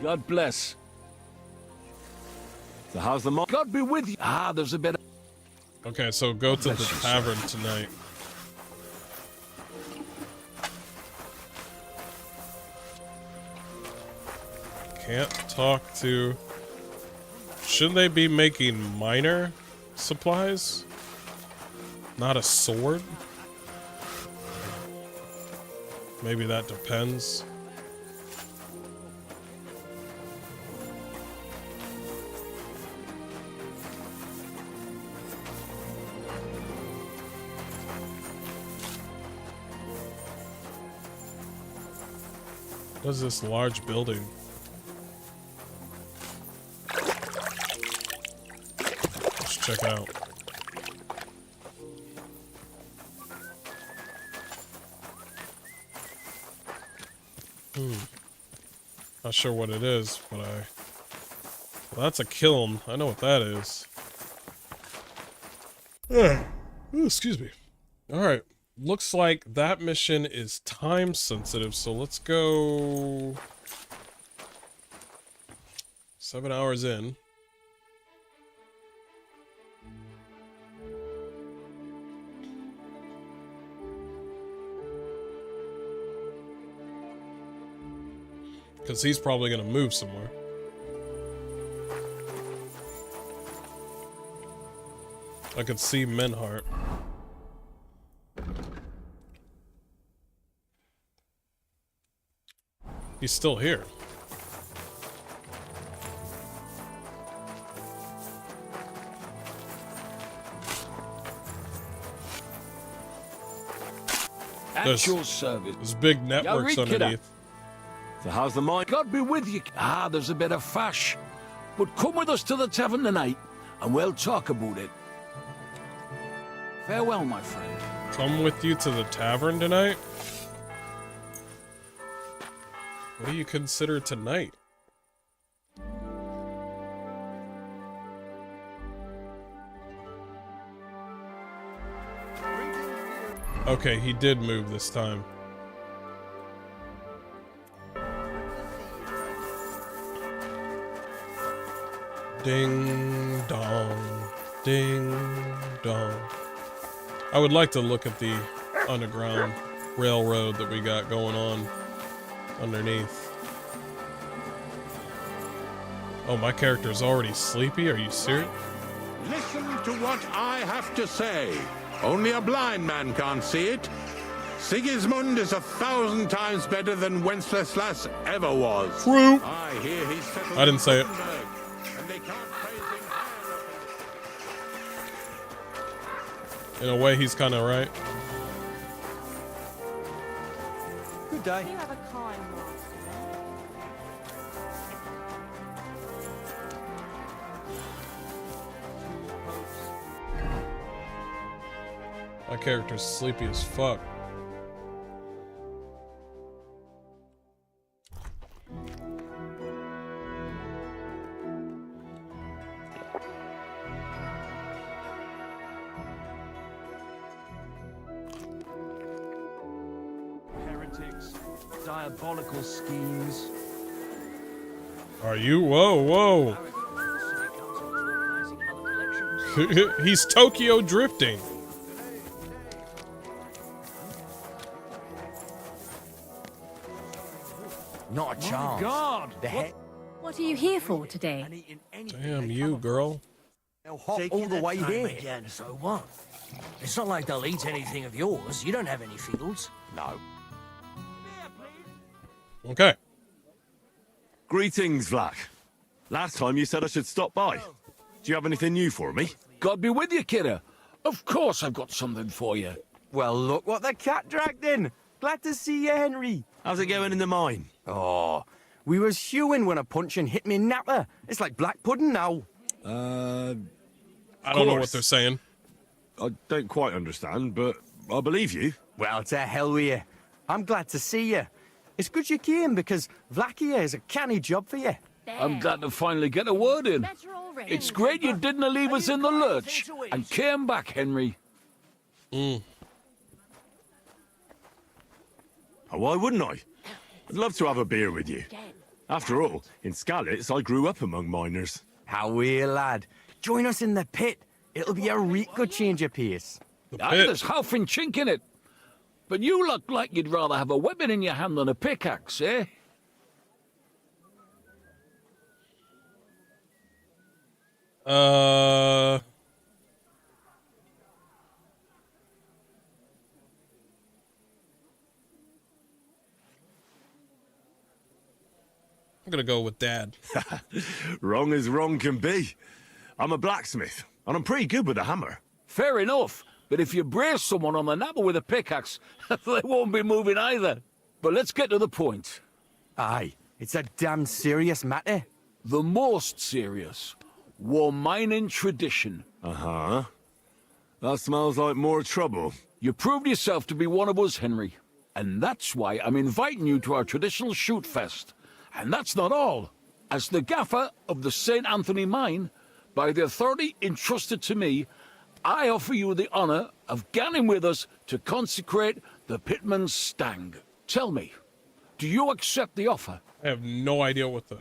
God bless. So how's the God be with you. Ah, there's a bit of... Okay, so go to the tavern tonight. Can't talk to... Shouldn't they be making miner supplies? Not a sword? Maybe that depends. What is this large building? Let's check it out. Not sure what it is, but well, that's a kiln. I know what that is. Ooh, excuse me. Alright. Looks like that mission is time sensitive, so let's go 7 hours in. Because he's probably going to move somewhere. I could see Menhart. He's still here. At your service. There's big networks read, kidder. underneath. So how's the mine? God be with you. Ah, there's a bit of fash. But come with us to the tavern tonight, and we'll talk about it. Farewell, my friend. Come with you to the tavern tonight? What do you consider tonight? Okay, he did move this time. Ding dong, ding dong. I would like to look at the underground railroad that we got going on underneath. Oh, my character's already sleepy? Are you serious? Listen to what I have to say. Only a blind man can't see it. Sigismund is 1,000 times better than Wenceslas ever was. True. I hear he's settled I didn't say it. in Nuremberg, and they can't praise him higher. In a way, he's kind of right. Good day. You have a kind master. My character's sleepy as fuck. Heretics, diabolical schemes. Are you? Whoa, whoa. He's Tokyo drifting. Not a chance. God! The head. What are you here for today? Damn you, girl. They'll hop all the way here. Again, so what? It's not like they'll eat anything of yours. You don't have any fields. No. Okay. Greetings, Vlak. Last time you said I should stop by. Do you have anything new for me? God be with you, kidder. Of course I've got something for you. Well, look what the cat dragged in. Glad to see you, Henry. How's it going in the mine? Oh, we was hewing when a punch and hit me napper. It's like black pudding now. I don't know what they're saying. I don't quite understand, but I believe you. Well, to hell with you. I'm glad to see you. It's good you came because Vlak here is a canny job for you. I'm glad to finally get a word in. Better already. It's great you didn't leave us in the lurch and came back, Henry. Oh, why wouldn't I? I'd love to have a beer with you. After all, in Skalitz, I grew up among miners. How we, lad. Join us in the pit. It'll be a real good change of pace. There's half and chink in it. But you look like you'd rather have a weapon in your hand than a pickaxe, eh? I'm gonna go with Dad. Wrong as wrong can be. I'm a blacksmith, and I'm pretty good with a hammer. Fair enough. But if you brace someone on the napper with a pickaxe, they won't be moving either. But let's get to the point. Aye, it's a damn serious matter. The most serious. War mining tradition. That smells like more trouble. You proved yourself to be one of us, Henry. And that's why I'm inviting you to our traditional shoot fest. And that's not all. As the gaffer of the St. Anthony mine, by the authority entrusted to me, I offer you the honor of ganning with us to consecrate the Pitman's Stang. Tell me, do you accept the offer? I have no idea what the...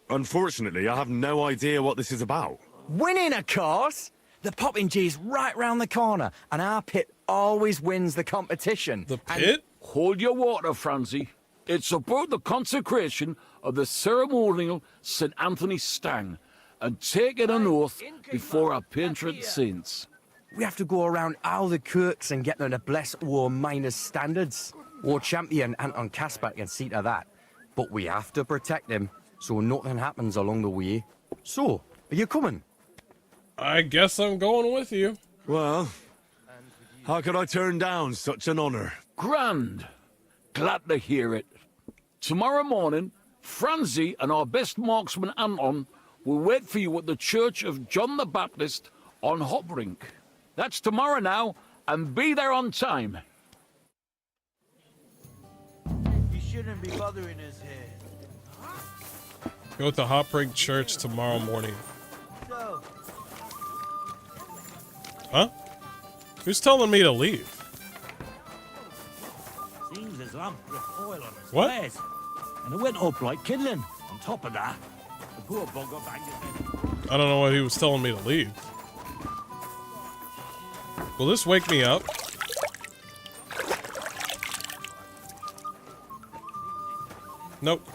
Unfortunately, I have no idea what this is about. Winning, of course! The Poppin' G's right round the corner, and our pit always wins the competition. The pit? Hold your water, Francie. It's about the consecration of the ceremonial St. Anthony Stang, and taking an oath before our patron saints. We have to go around all the kirks and get them to bless our miners' standards. Our champion, Anton Kasper, can see to that. But we have to protect him, so nothing happens along the way. So, are you coming? I guess I'm going with you. Well, how could I turn down such an honor? Grand. Glad to hear it. Tomorrow morning, Francie and our best marksman Anton will wait for you at the Church of John the Baptist on Hoprink. That's tomorrow now, and be there on time. You shouldn't be bothering us here. Go to Hoprink Church tomorrow morning. So, Huh? Who's telling me to leave? seems as lump with oil on his What? flares. And it went up like kindling. On top of that, the poor bugger banged his head. I don't know why he was telling me to leave. Will this wake me up? Nope.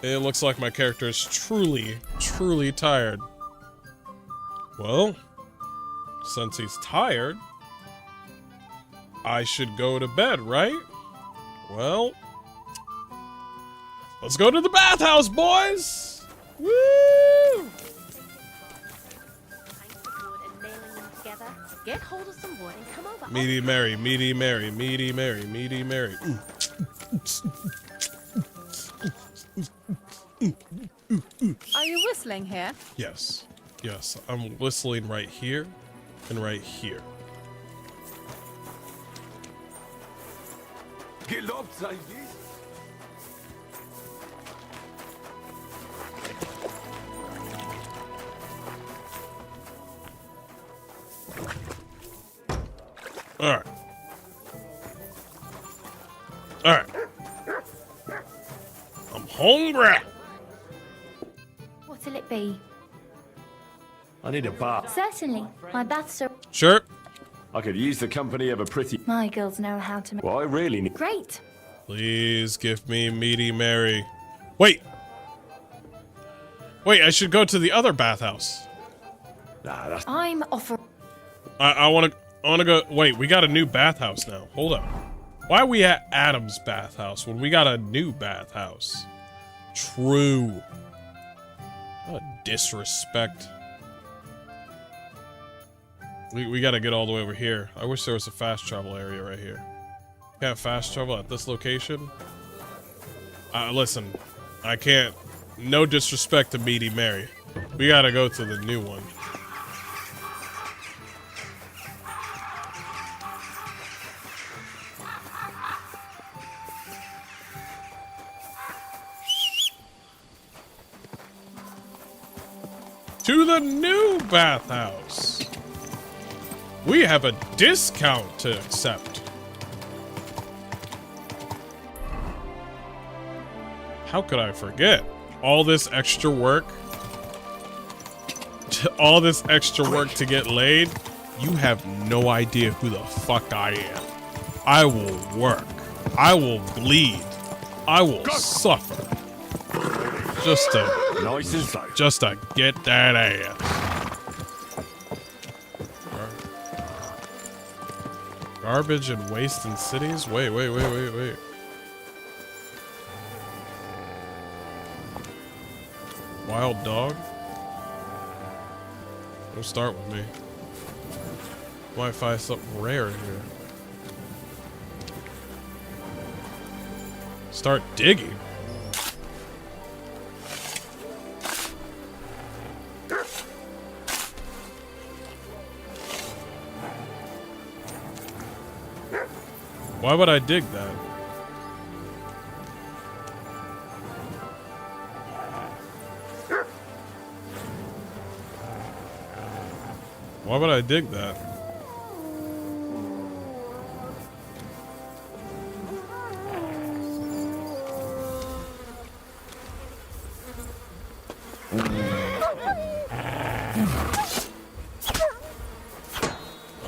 It looks like my character is truly, truly tired. Well, since he's tired, I should go to bed, right? Well, let's go to the bathhouse, boys! Woo! Get hold of some wood and come over. Meaty Mary, meaty Mary, meaty Mary, meaty Mary. Are you whistling here? Yes, yes, I'm whistling right here and right here. Gelobt sei dies. Alright. Alright. I'm hungry. What'll it be? I need a bath. Certainly. My baths are... Sure. I could use the company of a pretty... My girls know how to make... Well, I really need... Great. Please give me meaty Mary. Wait. Wait, I should go to the other bathhouse. Nah, that's... I'm offering... I wanna go... Wait, we got a new bathhouse now. Hold up. Why are we at Adam's bathhouse when we got a new bathhouse? True. What a disrespect. We gotta get all the way over here. I wish there was a fast travel area right here. Can't fast travel at this location? Listen, I can't. No disrespect to Meaty Mary. We gotta go to the new one. To the new bathhouse. We have a discount to accept. How could I forget? All this extra work. All this extra work to get laid. You have no idea who the fuck I am. I will work. I will bleed. I will suffer. Just to get that ass. Garbage and waste in cities? Wait. Wild dog? Don't start with me. Might find something rare here. Start digging. Why would I dig that? Why would I dig that?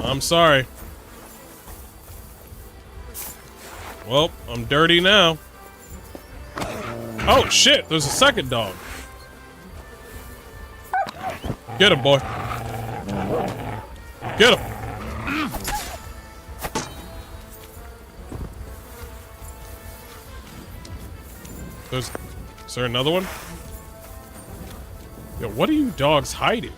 I'm sorry. Well, I'm dirty now. Oh shit, there's a second dog. Get him, boy. Get him. Is there another one? Yo, what are you dogs hiding?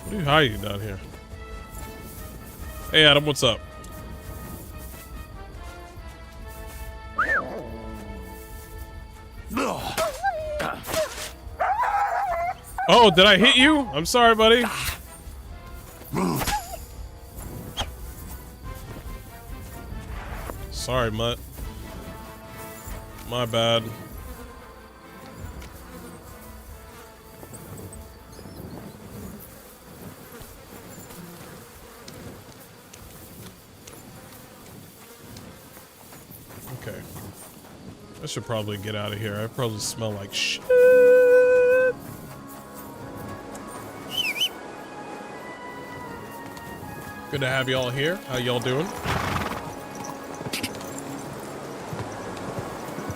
What are you hiding down here? Hey, Adam, what's up? Oh, did I hit you? I'm sorry, buddy. Sorry, Mutt. My bad. Okay. I should probably get out of here. I probably smell like shit. Good to have y'all here. How y'all doing?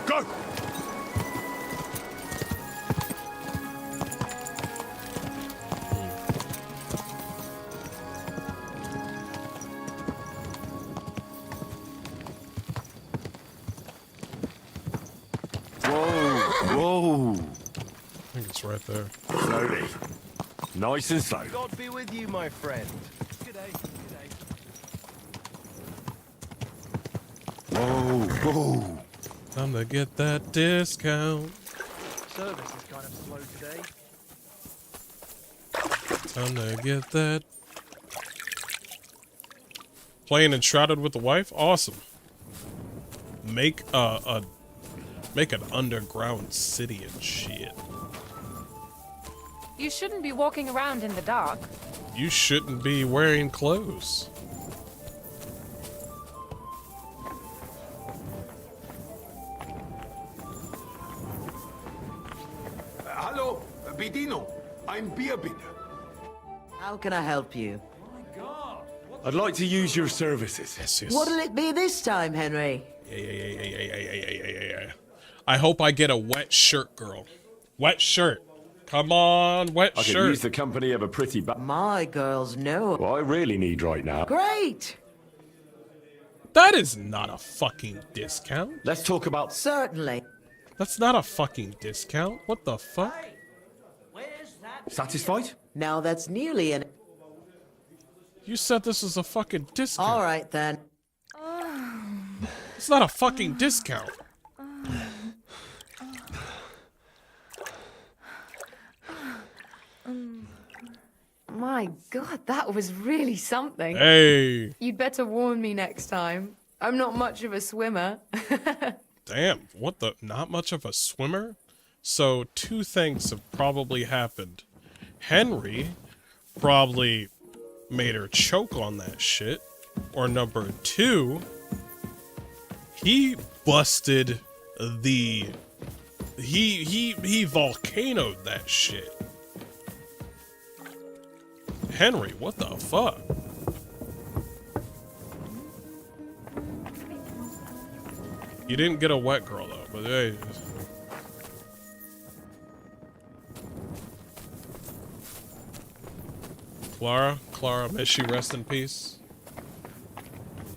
Go! Whoa! I think it's right there. Slowly. Nice and slow. God be with you, my friend. Good day. Whoa! Time to get that discount. Service is kind of slow today. Time to get that. Playing Enshrouded with the Wife? Awesome. Make make an underground city and shit. You shouldn't be walking around in the dark. You shouldn't be wearing clothes. Hello, Bidino. I'm Beer Bidder. How can I help you? I'd like to use your services. Yes, yes. What'll it be this time, Henry? Yeah. I hope I get a wet shirt, girl. Wet shirt. Come on, wet I shirt. could use the company of a pretty My girls know. What I really need right now. Great! That is not a fucking discount. Let's talk about... Certainly. That's not a fucking discount. What the fuck? Satisfied? Now that's nearly an... You said this was a fucking discount. All right, then. It's not a fucking discount. My God, that was really something. Hey. You'd better warn me next time. I'm not much of a swimmer. Damn, what the? Not much of a swimmer? So, two things have probably happened. Henry probably made her choke on that shit. Or number two, he busted the... He volcanoed that shit. Henry, what the fuck? You didn't get a wet girl though, but hey. Clara, may she rest in peace.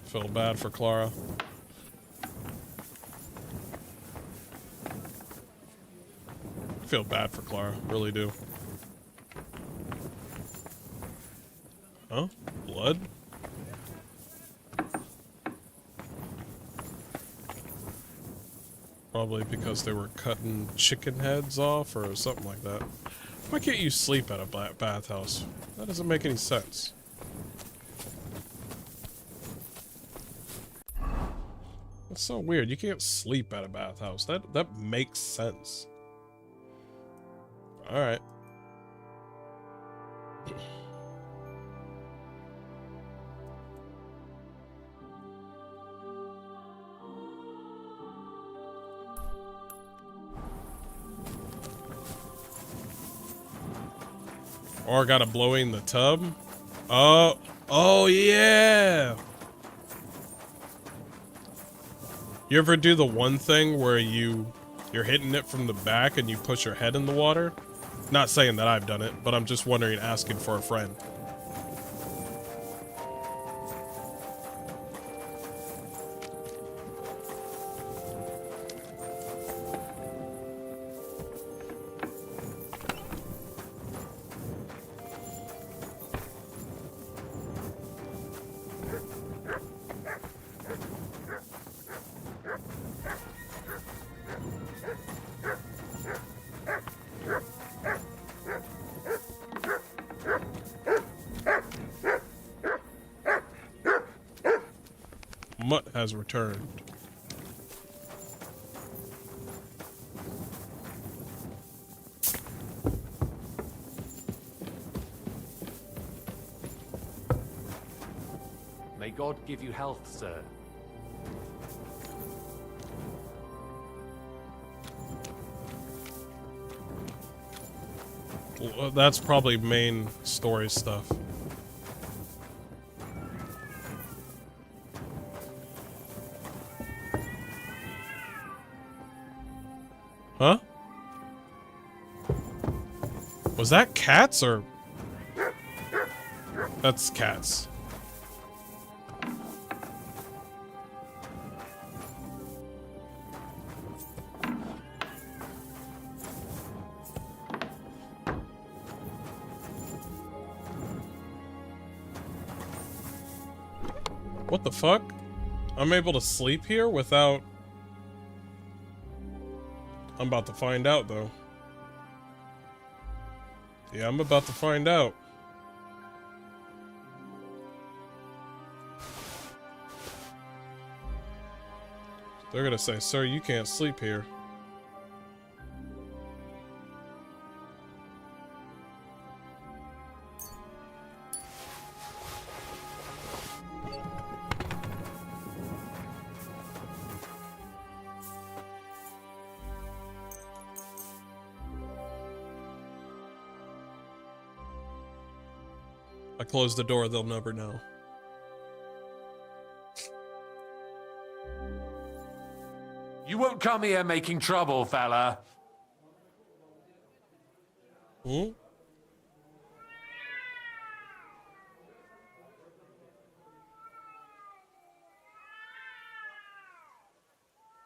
Feel bad for Clara. Feel bad for Clara, really do. Huh? Blood? Probably because they were cutting chicken heads off or something like that. Why can't you sleep at a bathhouse? That doesn't make any sense. That's so weird. You can't sleep at a bathhouse. That makes sense. All right. Or gotta blow in the tub. Oh yeah. You ever do the one thing where you're hitting it from the back and you push your head in the water? Not saying that I've done it, but I'm just wondering, asking for a friend. Mutt has returned. May God give you health, sir. Well, that's probably main story stuff. Huh? Was that cats or... That's cats. What the fuck? I'm able to sleep here without... I'm about to find out, though. Yeah, I'm about to find out. They're gonna say, sir, you can't sleep here. I close the door, they'll never know. You won't come here making trouble, fella. Hmm?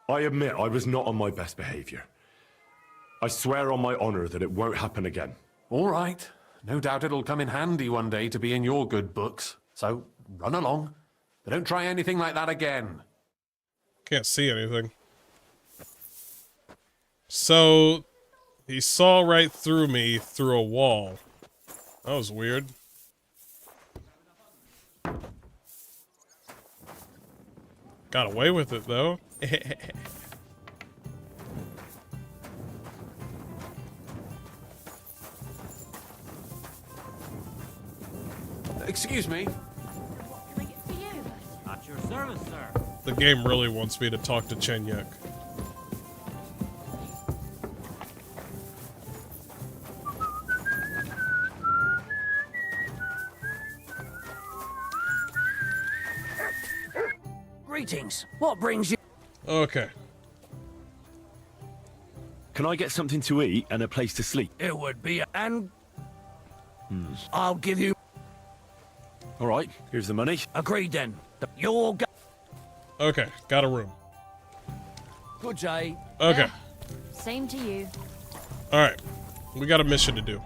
I admit I was not on my best behavior. I swear on my honor that it won't happen again. All right. No doubt it'll come in handy one day to be in your good books. So, run along. But don't try anything like that again. Can't see anything. So, he saw right through me through a wall. That was weird. Got away with it, though. Excuse me. At your service, sir. The game really wants me to talk to Chenyek. Greetings. What brings you? Okay. Can I get something to eat and a place to sleep? It would be, and I'll give you. All right, here's the money. Agreed then. You're Okay, got a room. good day. Okay. Same to you. Alright. We got a mission to do.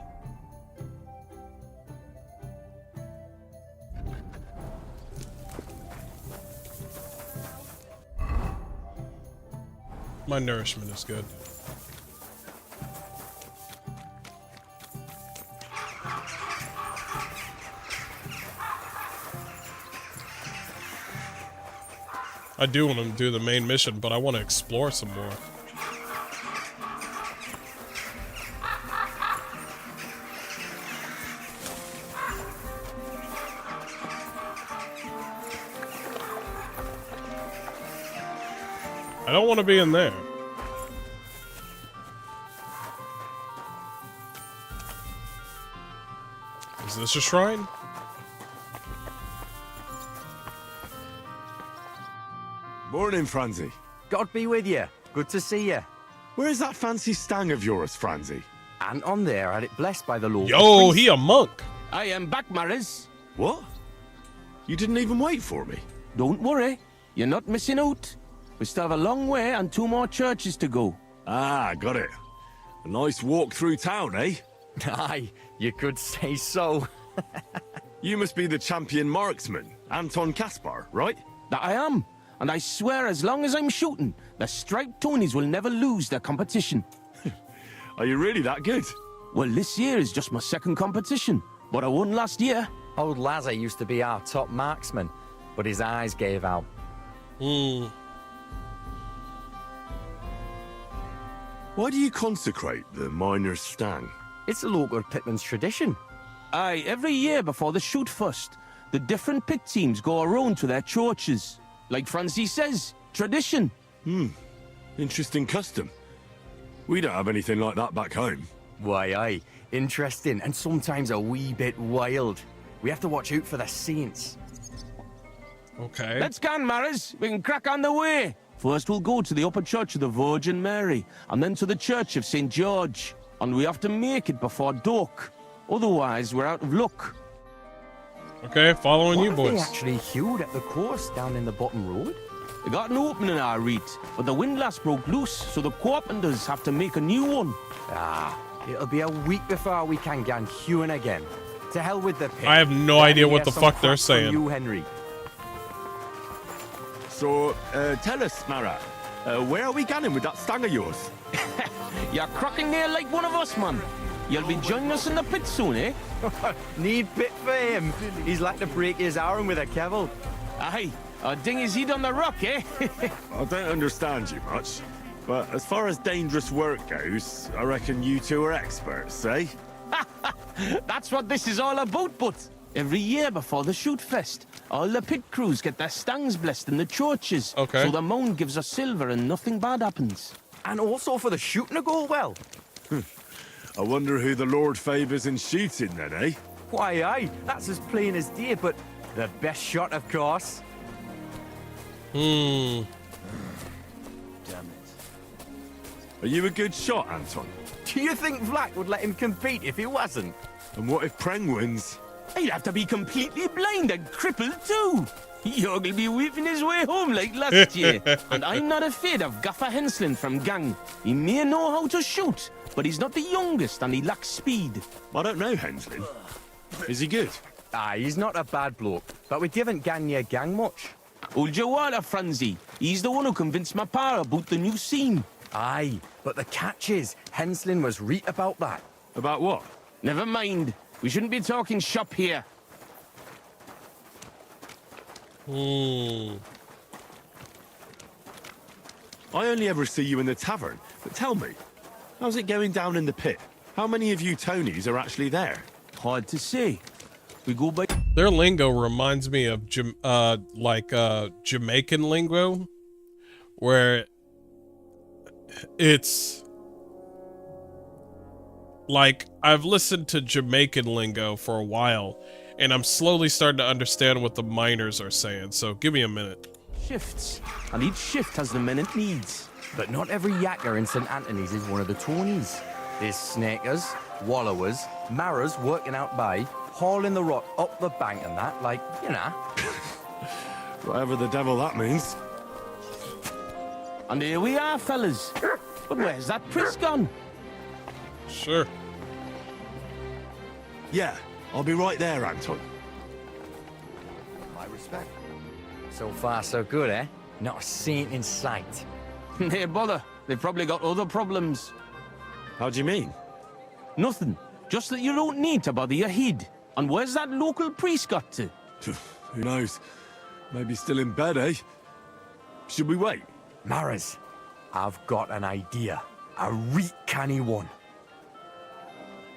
My nourishment is good. I do want to do the main mission, but I want to explore some more. I don't want to be in there. Is this a shrine? Morning, Franzi. God be with you. Good to see you. Where's that fancy stang of yours, Franzi? Anton there had it blessed by the Lord. Yo, he a monk. I am back, Maris. What? You didn't even wait for me? Don't worry. You're not missing out. We still have a long way and 2 more churches to go. Ah, got it. A nice walk through town, eh? Aye, you could say so. You must be the champion marksman, Anton Kaspar, right? That I am. And I swear as long as I'm shooting, the striped Tonys will never lose their competition. Are you really that good? Well, this year is just my 2nd competition, but I won last year. Old Lazar used to be our top marksman, but his eyes gave out. Why do you consecrate the miner's stang? It's a local pitman's tradition. Aye, every year before the shoot first, the different pit teams go around to their churches. Like Francis says, tradition. Interesting custom. We don't have anything like that back home. Why, aye. Interesting and sometimes a wee bit wild. We have to watch out for the saints. Okay. Let's go, Maris. We can crack on the way. First, we'll go to the upper church of the Virgin Mary, and then to the church of St. George. And we have to make it before dark. Otherwise, we're out of luck. Okay, following you, boys. They actually hewed at the course down in the bottom road? They got an opening in our reed, but the windlass broke loose, so the carpenters have to make a new one. Ah, it'll be a week before we can get hewing again. To hell with the pit. I have no idea what the fuck they're saying. You, Henry. So, tell us, Mara, where are we going with that stang of yours? You're cracking there like one of us, man. You'll be joining us in the pit soon, eh? Need pit for him. He's like to break his arm with a kevil. Aye, a ding his head on the rock, eh? I don't understand you much, but as far as dangerous work goes, I reckon you two are experts, eh? That's what this is all about, but every year before the shoot fest, all the pit crews get their stangs blessed in the churches. Okay. So the mound gives us silver and nothing bad happens. And also for the shooting to go well. I wonder who the Lord favours in shooting then, eh? Why, aye, that's as plain as day, but the best shot, of course. Damn it. Are you a good shot, Anton? Do you think Vlak would let him compete if he wasn't? And what if Preng wins? He'd have to be completely blind and crippled too. You'll be weeping his way home like last year. And I'm not afraid of Gaffer Henslin from Gang. He may know how to shoot, but he's not the youngest and he lacks speed. I don't know Henslin. Is he good? Aye, he's not a bad bloke, but we haven't gone near Gang much. Old Jawala, Franzi. He's the one who convinced my pa about the new scene. Aye, but the catch is, Henslin was right about that. About what? Never mind. We shouldn't be talking shop here. I only ever see you in the tavern, but tell me, how's it going down in the pit? How many of you Tonys are actually there? Hard to say. We go by... Their lingo reminds me of Jamaican lingo, where it's like I've listened to Jamaican lingo for a while, and I'm slowly starting to understand what the miners are saying. So give me a minute. Shifts, and each shift has the men it needs. But not every yakker in St. Anthony's is one of the Tonys. There's snakers, wallowers, marrows working out by, hauling the rock up the bank and that, like, you know. Whatever the devil that means. And here we are, fellas. But where's that priest gone? Sure. Yeah, I'll be right there, Anton. My respect. So far, so good, eh? Not a saint in sight. Hey, bother. They've probably got other problems. How do you mean? Nothing. Just that you don't need to bother your head. And where's that local priest got to? Who knows? Maybe still in bed, eh? Should we wait? Maras, I've got an idea. A reet canny one.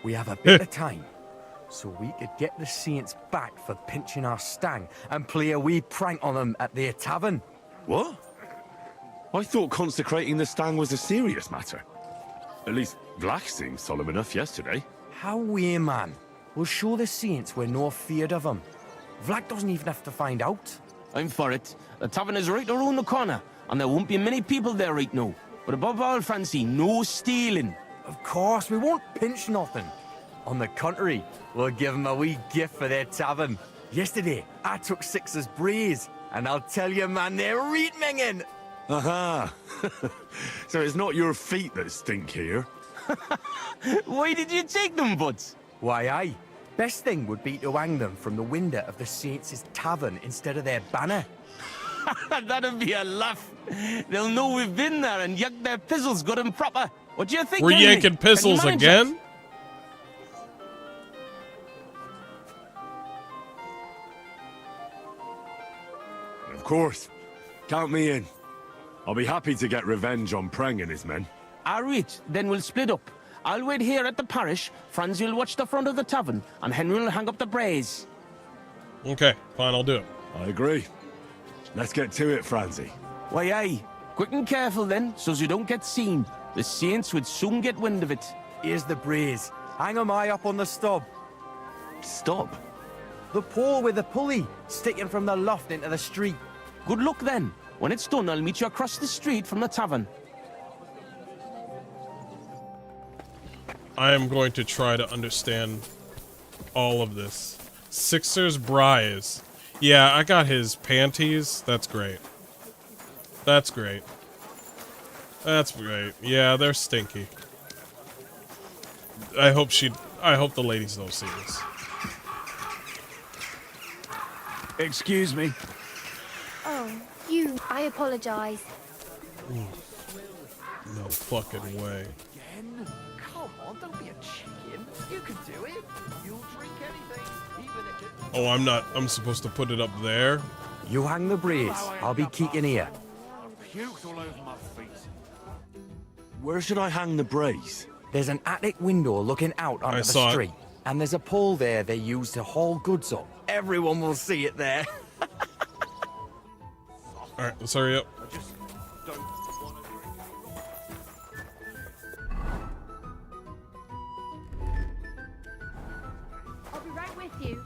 We have a bit of time, so we could get the saints back for pinching our stang and play a wee prank on them at their tavern. What? I thought consecrating the stang was a serious matter. At least Vlach seemed solemn enough yesterday. How we, man? We'll show the saints we're no feared of them. Vlach doesn't even have to find out. I'm for it. The tavern is right around the corner, and there won't be many people there right now. But above all, Francie, no stealing. Of course, we won't pinch nothing. On the contrary, we'll give them a wee gift for their tavern. Yesterday, I took Six's braes, and I'll tell you, man, they're reet minging. Aha! So it's not your feet that stink here? Why did you take them, Butts? Why, aye. Best thing would be to hang them from the window of the Saints' tavern instead of their banner. That'd be a laugh. They'll know we've been there and yanked their pizzles good and proper. What do you think, We're Henry? yanking pizzles again? Of course. Count me in. I'll be happy to get revenge on Preng and his men. All right, then we'll split up. I'll wait here at the parish, Francie will watch the front of the tavern, and Henry will hang up the braes. Okay, fine, I'll do it. I agree. Let's get to it, Francie. Why, aye. Quick and careful then, so you don't get seen. The saints would soon get wind of it. Here's the braes. Hang 'em high up on the stub. Stop? The pole with the pulley, sticking from the loft into the street. Good luck then. When it's done, I'll meet you across the street from the tavern. I am going to try to understand all of this. Sixer's Bries. Yeah, I got his panties. That's great. That's great. That's great. Yeah, they're stinky. I hope the ladies don't see this. Excuse me. Oh, you. I apologize. No fucking way. Come on, don't be a chicken. You can do it. You'll drink anything, even if it... Oh, I'm supposed to put it up there? You hang the braes. I'll be keeping here. Puked all over my feet. Where should I hang the brace? There's an attic window looking out onto the street. And there's a pole there they use to haul goods up. Everyone will see it there. Alright, let's hurry up. I'll be right with you.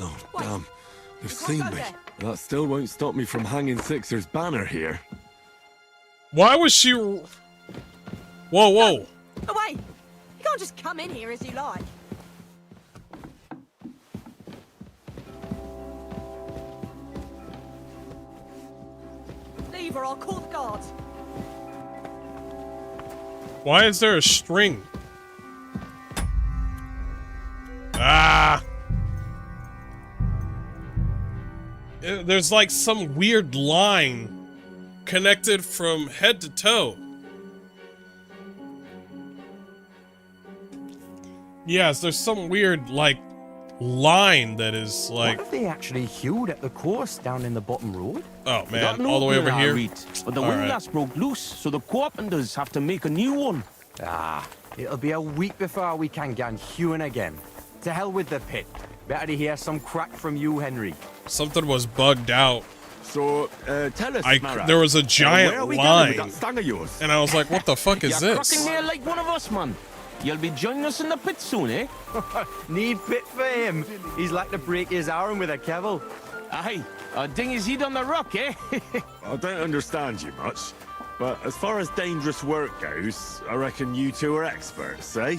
Oh, damn. They've seen me. That still won't stop me from hanging Sixer's banner here. Why was she... Whoa, whoa. Away! You can't just come in here as you like. Leave or I'll call the guards. Why is there a string? Ah! There's like some weird line connected from head to toe. Yes, there's some weird, like, line that is like... What if they actually hewed at the course down in the bottom road? Oh, man, all the way over here? But the windlass broke loose, so the carpenters have to make a new one. Ah, it'll be a week before we can get hewing again. To hell with the pit. Better to hear some crack from you, Henry. Something was bugged out. So, tell us, Mara, there was a giant line, with that stang of yours? and I was like, what the fuck is You're this? cracking there like one of us, man. You'll be joining us in the pit soon, eh? Need pit for him. He's like to break his arm with a kevil. Aye, a dinghy's heat on the rock, eh? I don't understand you much, but as far as dangerous work goes, I reckon you two are experts, eh?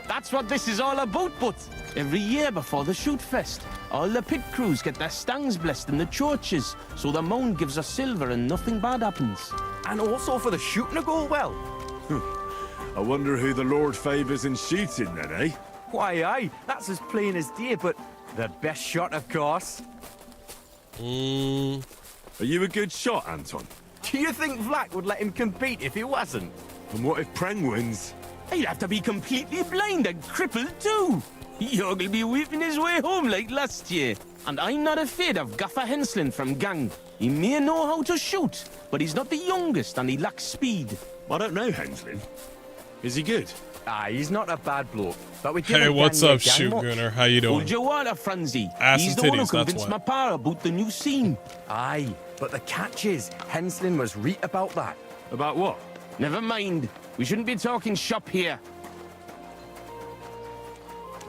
That's what this is all about, but every year before the shoot fest, all the pit crews get their stangs blessed in the churches, so the mound gives us silver and nothing bad happens. And also for the shooting to go well. I wonder who the Lord favours in shooting then, eh? Why, aye, that's as plain as day, but the best shot, of course. Are you a good shot, Anton? Do you think Vlak would let him compete if he wasn't? And what if Preng wins? He'd have to be completely blind and crippled too. You'll be weeping his way home like last year. And I'm not afraid of Gaffer Henslin from Gang. He may know how to shoot, but he's not the youngest and he lacks speed. I don't know Henslin. Is he good? Aye, he's not a bad bloke. But we Hey, what's up, Shoot Gunner? How you doing? Hold your water, Franzi. Ass He's and the one who titties, that's convinced why. my pa about the new scene. Aye, but the catch is, Henslin was right about that. About what? Never mind. We shouldn't be talking shop here.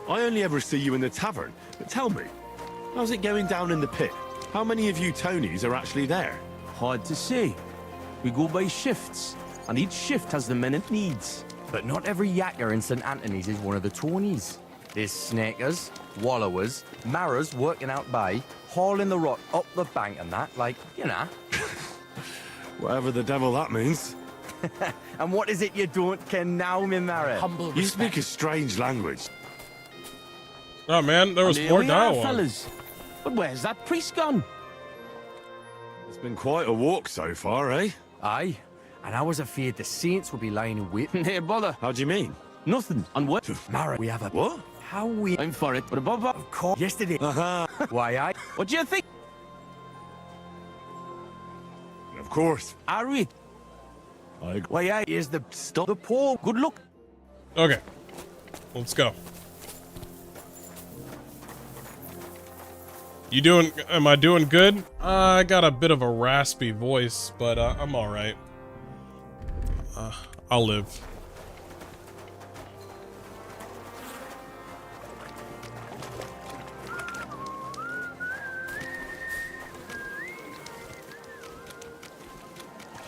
I only ever see you in the tavern, but tell me, how's it going down in the pit? How many of you Tonys are actually there? Hard to say. We go by shifts, and each shift has the men it needs. But not every yakker in St. Anthony's is one of the Tonys. There's snakers, wallowers, marrows working out by, hauling the rock up the bank and that, like, you know. Whatever the devil that means. And what is it you don't ken now, me marrow? Humble You speak a strange language. Oh man, there was And here more we are, dialogue. fellas. But where's that priest gone? It's been quite a walk so far, eh? Aye, and I was afraid the saints would be lying in wait. Hey, bother. How do you mean? Nothing. And what? Mara, we have a... What? How we... I'm for it, but above all... Of course. Yesterday. Why, aye? What do you think? Of course. Are we? Why, aye, is the... Stop the poor. Good luck. Okay, let's go. You doing? Am I doing good? I got a bit of a raspy voice, but I'm all right. I'll live.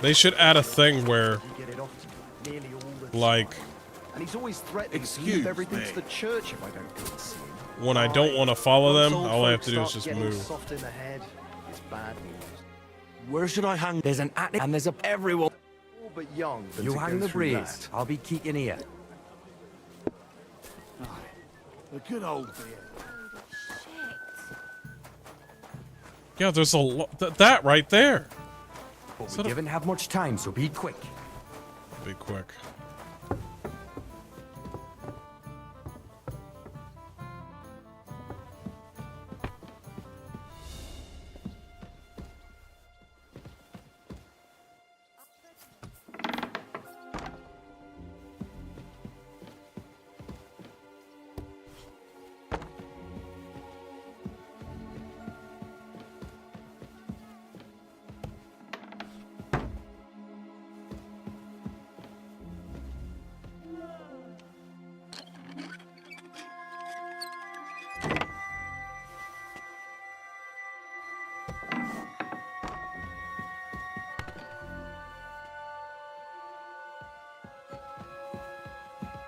They should add a thing where, like, And he's always threatening to move everything to the church if I don't go and see him. when I don't want to follow them, Once old all I have folks to do is start just getting move. soft in the head, it's bad news. Where should I hang? There's an attic and there's a... Everyone. All but young. than You to hang go the through breeze. that. I'll be keeping here. A good old beer. Yeah, there's a lot. That right there. But we didn't have much time, so be quick. Be quick.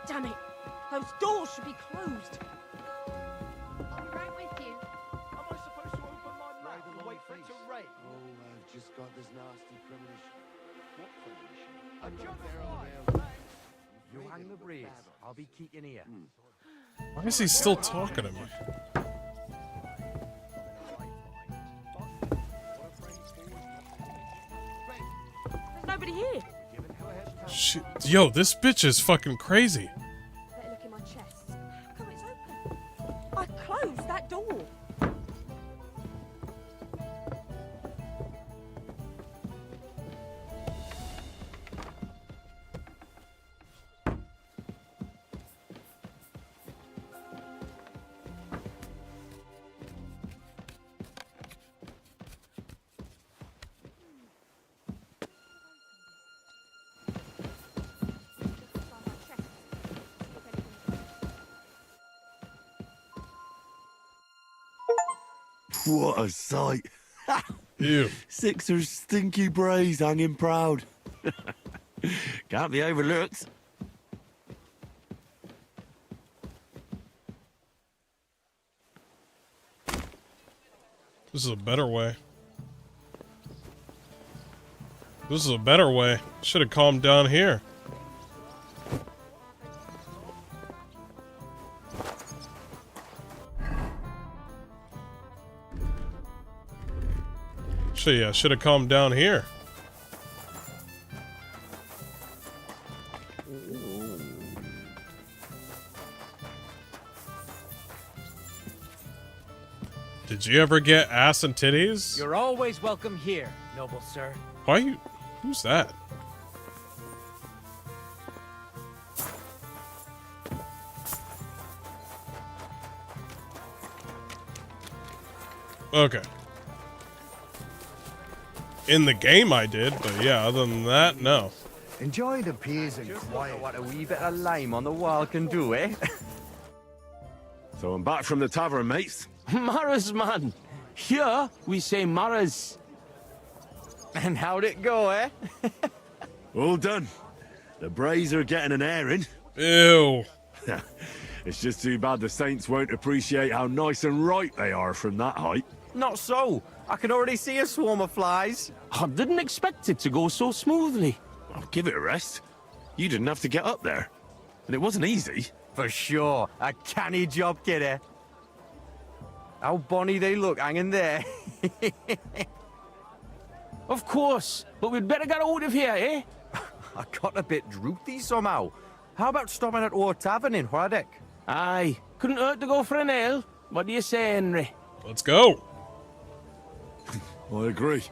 Damn it! Those doors should be closed. I'll be right with you. Am I supposed to open my mouth and wait for it to rain? Oh, I've just got this nasty premonition. What premonition? A jug There of on wine. the rail. You hang the breeze. I'll be keeping here. Why is he still talking to me? There's nobody here. Shit. Yo, this bitch is fucking crazy. Better look in my chest. How come it's open? I closed that door. What a sight. Ew. Sixer's stinky braes hanging proud. Can't be overlooked. This is a better way. This is a better way. Should have calmed down here. Should have calmed down here. Did you ever get ass and titties? You're always welcome here, noble sir. Why you? Who's that? Okay. In the game I did, but yeah, other than that, no. Enjoy the peace and quiet. What a wee bit of lime on the wall can do, eh? So I'm back from the tavern, mates. Maras, man. Here we say Maras. And how'd it go, eh? All done. The braes are getting an airing. Ew. It's just too bad the Saints won't appreciate how nice and right they are from that height. Not so. I can already see a swarm of flies. I didn't expect it to go so smoothly. I'll give it a rest. You didn't have to get up there. And it wasn't easy. For sure. A canny job, kidder. How bonny they look hanging there. Of course, but we'd better get out of here, eh? I got a bit droopy somehow. How about stopping at our tavern in Hradek? Aye, couldn't hurt to go for an ale. What do you say, Henry? Let's go. I agree.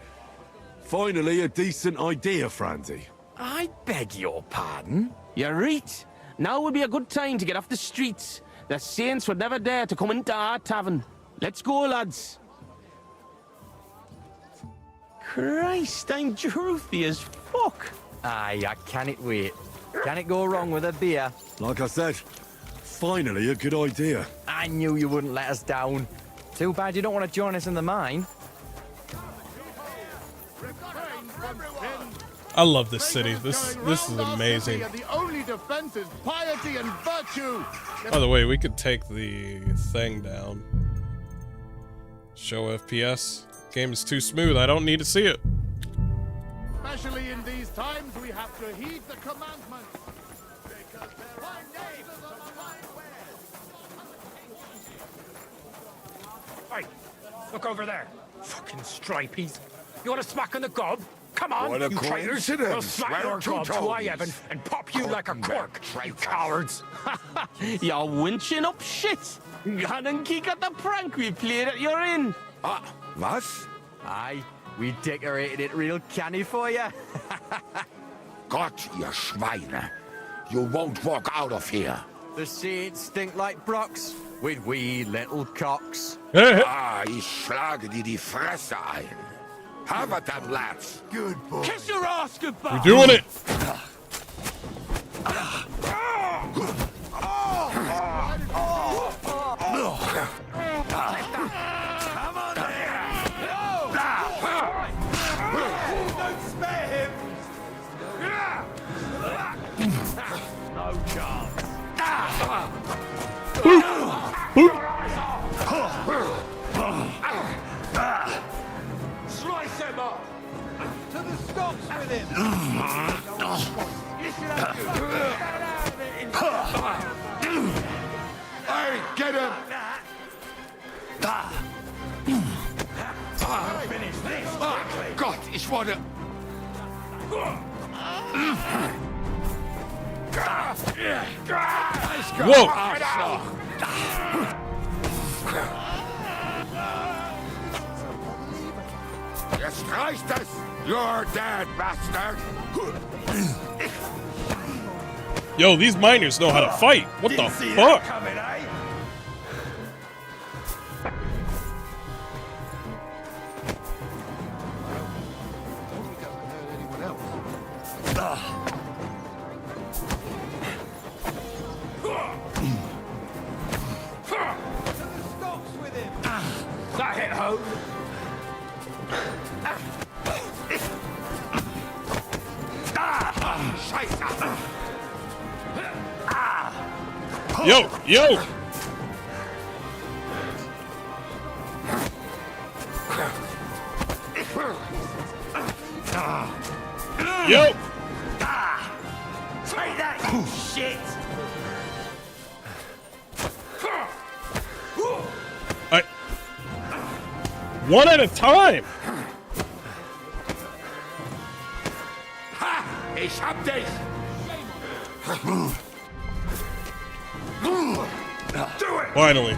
Finally, a decent idea, Franzi. I beg your pardon? You're right. Now would be a good time to get off the streets. The Saints would never dare to come into our tavern. Let's go, lads. Christ, I'm droopy as fuck. Aye, I can't wait. Can it go wrong with a beer? Like I said, finally a good idea. I knew you wouldn't let us down. Too bad you don't want to join us in the mine. I love this city. This is amazing. The only defense is piety and virtue. By the way, we could take the thing down. Show FPS. Game is too smooth. I don't need to see it. Especially in these times, we have to heed the commandments. Because there are neighbors on my way. Hey, look over there. Fucking stripies. You want to smack on the gob? Come on, What a you traitors. coincidence. We'll smack Right your to gob to toes. I heaven and pop you like a cork, you cowards. You're winching up shit. Gone and kick at the prank we played at your inn. Was? Aye, we decorated it real canny for you. Gott, ihr Schweine. You won't walk out of here. The Saints stink like brocks with wee little cocks. Ich schlage dir die Fresse ein. Have at them, lads. Good boy. Kiss your ass goodbye. We're doing it. Come on there. Don't spare him. No chance. Slice him up. To the stocks with him. Hey, get him. Finish this. Gott, ich wurde... Whoa. Jetzt reicht es. You're dead, bastard. Yo, these miners know how to fight. What the fuck? Coming, eh? That hit home. Yo, yo! Yo! Take that, you shit! One at a time! Ha! Ich hab dich! Do it! Finally.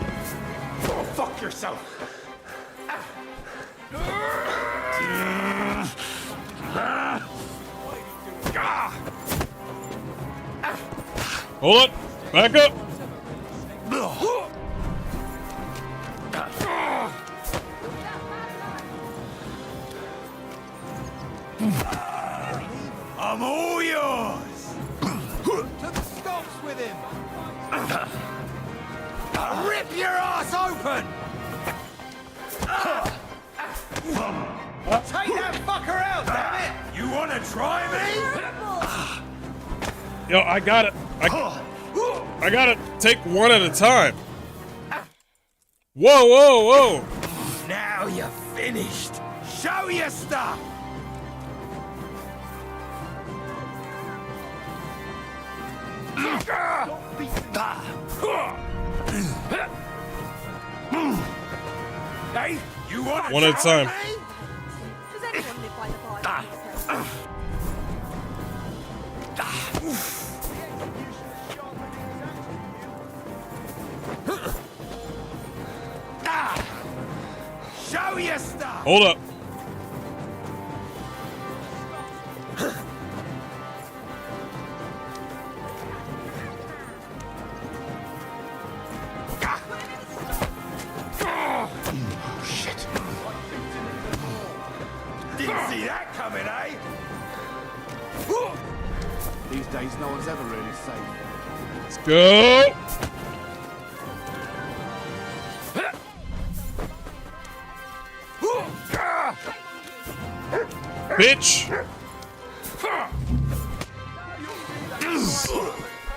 Go fuck yourself! Hold up! Back up! I'm all yours! To the stocks with him! I'll rip your ass open! Take that fucker out, damn it! You wanna try me? Yo, I got it. I gotta take one at a time. Whoa, whoa, whoa! Now you're finished. Show your stuff! Hey, you want one at a time. Does anyone live by the Bible? Show your stuff! Hold up. Shit. Didn't see that coming, eh? These days, no one's ever really safe. Let's go! Bitch!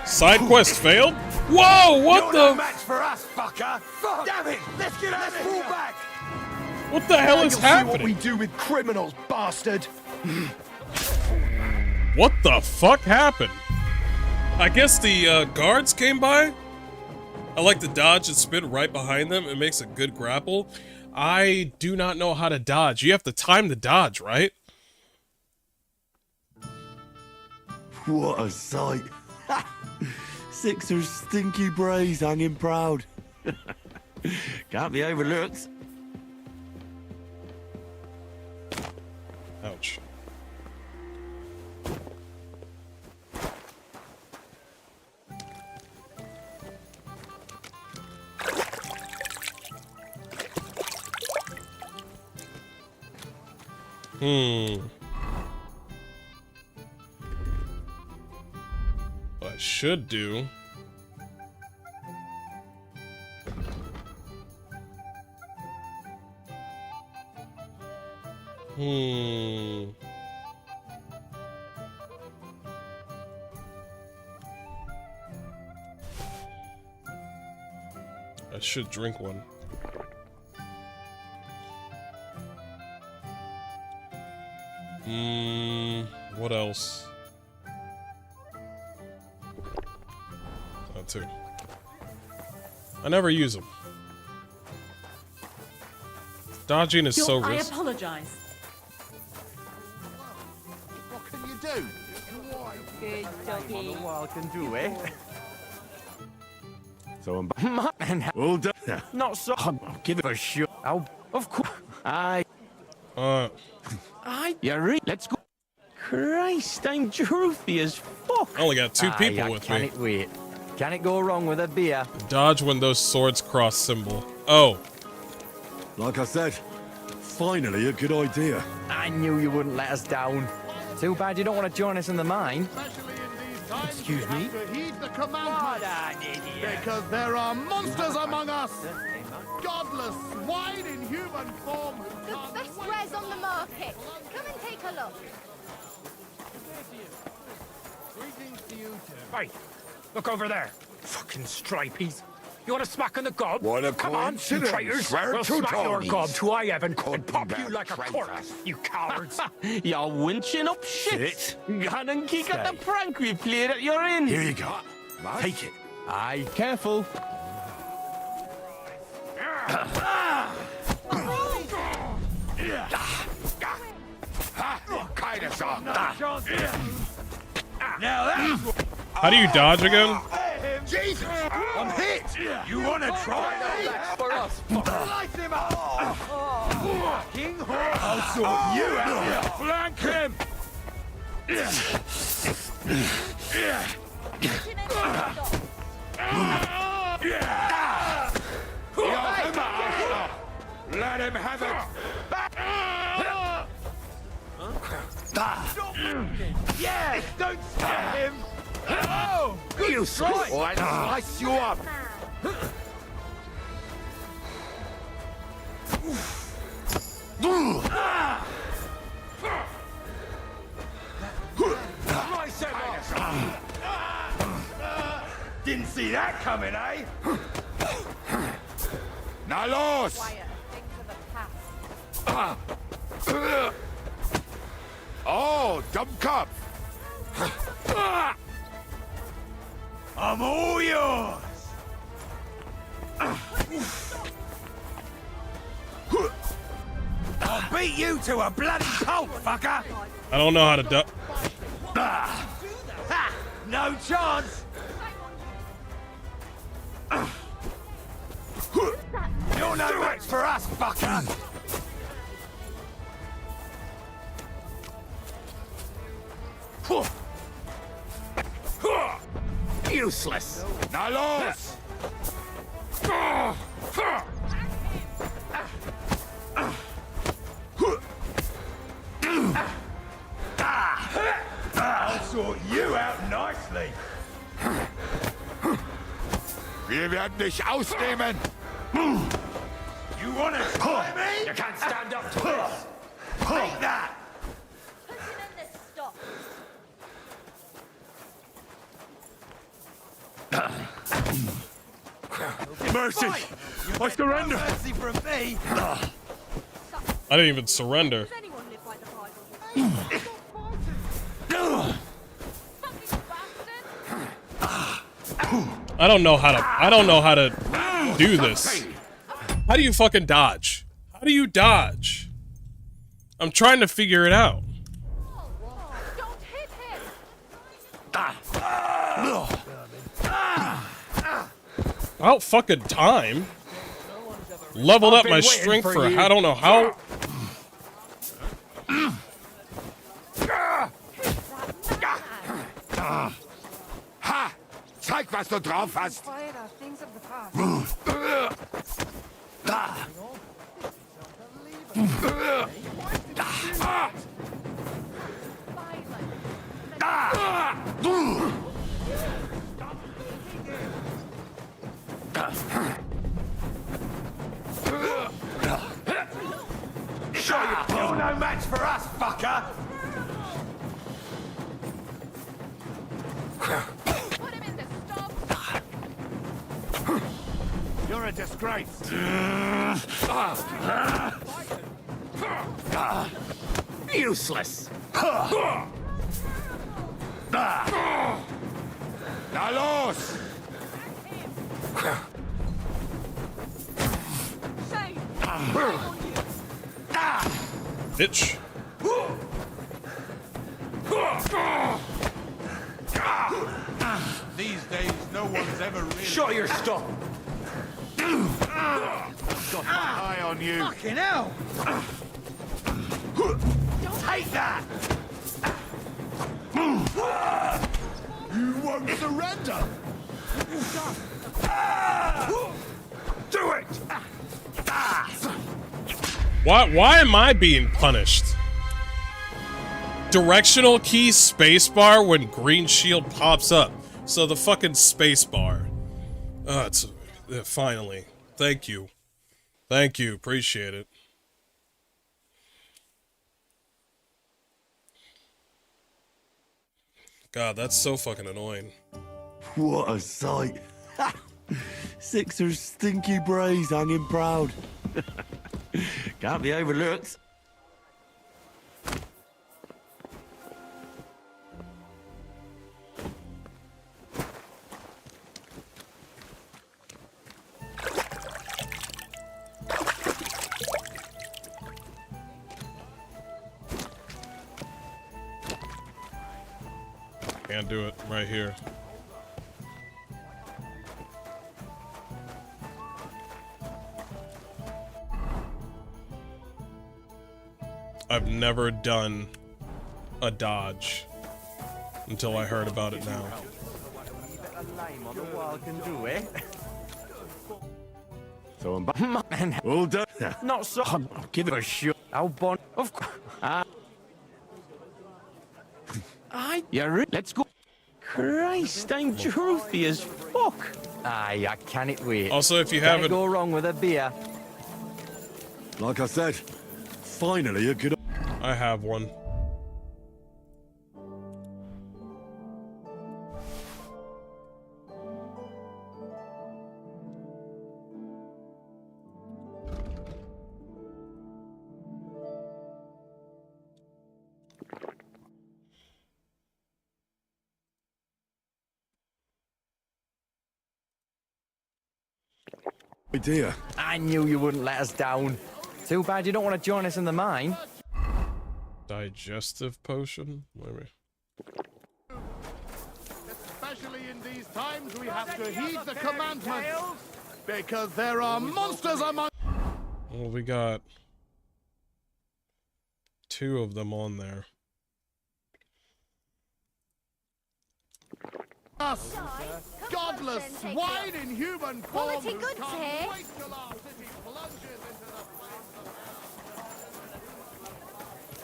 Side quest failed? Whoa, what You're no the? match for us, fucker! Fuck. Damn it! Let's get out of here! Fall back! What the hell is You'll see what happening? we do with criminals, bastard! What the fuck happened? I guess the guards came by? I like to dodge and spin right behind them. It makes a good grapple. I do not know how to dodge. You have to time the dodge, right? What a sight. Sixer's stinky brays hanging proud. Can't be overlooked. Ouch. What I should do. I should drink one. What else? That too. I never use them. Dodging is so I risky. apologize. What can you do? Good doggy. Well, can do, eh? So I'm Man, all done. not so. I'll give it a shot. Oh, of course. Aye. You're right. Let's go. Christ, I'm droopy as fuck. I only got two people I with can't me. Wait. Can it go wrong with a beer? Dodge when those swords cross symbol. Oh. Like I said, finally a good idea. I knew you wouldn't let us down. Too bad you don't want to join us in the mine. Excuse me? To heed the commandments, because there are monsters among us. godless swine in human form who The can't best wait wares on the market. Come and take a look. Greetings to you too. Hey, look over there. Fucking stripies. You want to smack on the gob? What a Come on, you coincidence. traitors. Swear We'll to smack your Tony's. gob to I heaven and Couldn't pop bear you like a traitors. corpse, you cowards. You're winching up shit. Gone and kick at the prank we played at your inn. Here you go. Take it. Aye. Careful. Kind of song. Now that's How do you dodge again? Jesus, I'm hit. You want to try? For us. Slice him up! Fucking horse! I'll sort you out! Flank him! Let him have it. Yes! Don't stab him! Oh! You slice. Slice you up. Slice him up! Didn't see that coming, eh? Na los. Quiet. Things of the past. Oh, dumb cop. I'm all yours! I'll beat you to a bloody pulp, fucker! I don't know how to do. Ha! No chance! You're no match for us, fucker! Useless. Na los. I'll sort you out nicely! Wir werden dich ausnehmen. You wanna try me? You can't stand up to this! Take that! Put him in the stock. Mercy. I surrender. Mercy from me! I didn't even surrender. Does anyone live by the Bible? Fucking bastard! I don't know how to do this. How do you fucking dodge? How do you dodge? I'm trying to figure it out. Don't hit him! About fucking time. Leveled up been my waiting strength for for you. I don't know how. Ha! Zeig, was du drauf hast. Quiet are things of the past. You're no match for us, fucker! Put him in the stock. You're a disgrace! Useless. Na los. Shame. Bitch. These days, no one's ever really... Shut your stop! Got my eye on you. Fucking hell! Take that! You won't surrender. Do it! Why am I being punished? Directional key spacebar when green shield pops up. So the fucking spacebar. It's finally. Thank you. Thank you. Appreciate it. God, that's so fucking annoying. What a sight. Sixer's stinky brains hanging proud. Can't be overlooked. Can't do it right here. I've never done a dodge until I heard about it now. So I'm back. All done. Not so. I'll give it a shot. How bon? Of course. Let's go. Christ, I'm truthy as fuck. Aye, I can't wait. Also, if you Can't haven't go wrong with a beer. Like I said, finally a good. I have one. Idea. I knew you wouldn't let us down. Too bad you don't want to join us in the mine. Digestive potion? Wait a minute. Especially in these times, we have to heed the commandments. Because there are monsters among... Well, we got 2 of them on there. us. Godless swine in human form. Quality goods here. Wait till our city plunges into the flames of...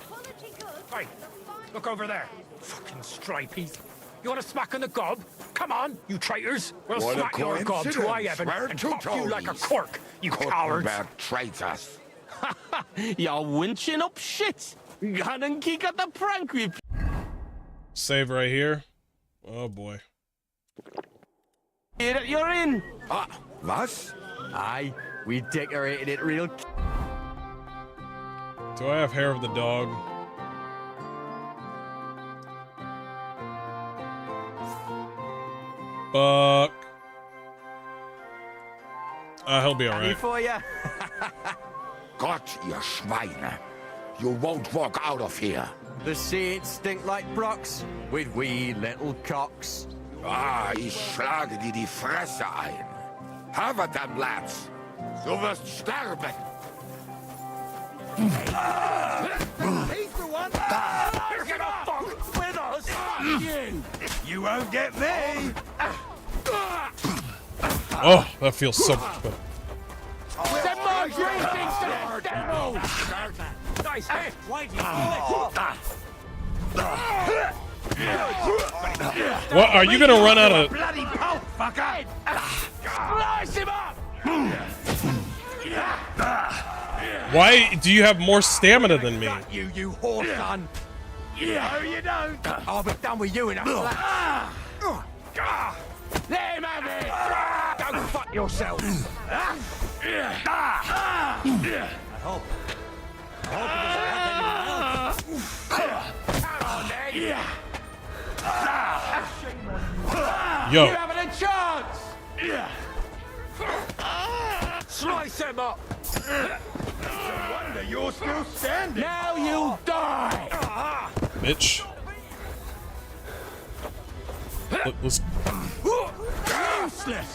Quality goods. Hey, look over there. Fucking stripies. You want to smack on the gob? Come on, you traitors. We'll What a smack your gob to I coincidence. heaven We're and two pop you like a Tonys. cork, you cowards. Gutenberg traitors. You're winching up shit. Gonna kick at the prank we... Save right here. Oh boy. You're in. Was? Aye, we decorated it real. Do I have hair of the dog? Buck. He'll be alright. For ya. Gott, ihr Schweine. You won't walk out of here. The saints stink like brocks with wee little cocks. Ich schlage dir die Fresse ein. Have them, lads. Du wirst sterben. He's the one. Get a fuck with us. You won't get me. Oh, that feels so much better. Send more greetings to the devil. Nice hit. What, are you gonna run out of... Bloody pulp, fucker. Slice him up. Why do you have more stamina than me? You horse son. No, you don't. I'll be done with you in a flash. Let him have it. Go fuck yourself. I hope Yo. You haven't a chance. Slice him up. It's a wonder you're still standing. Now you die. Bitch. Let's... Useless.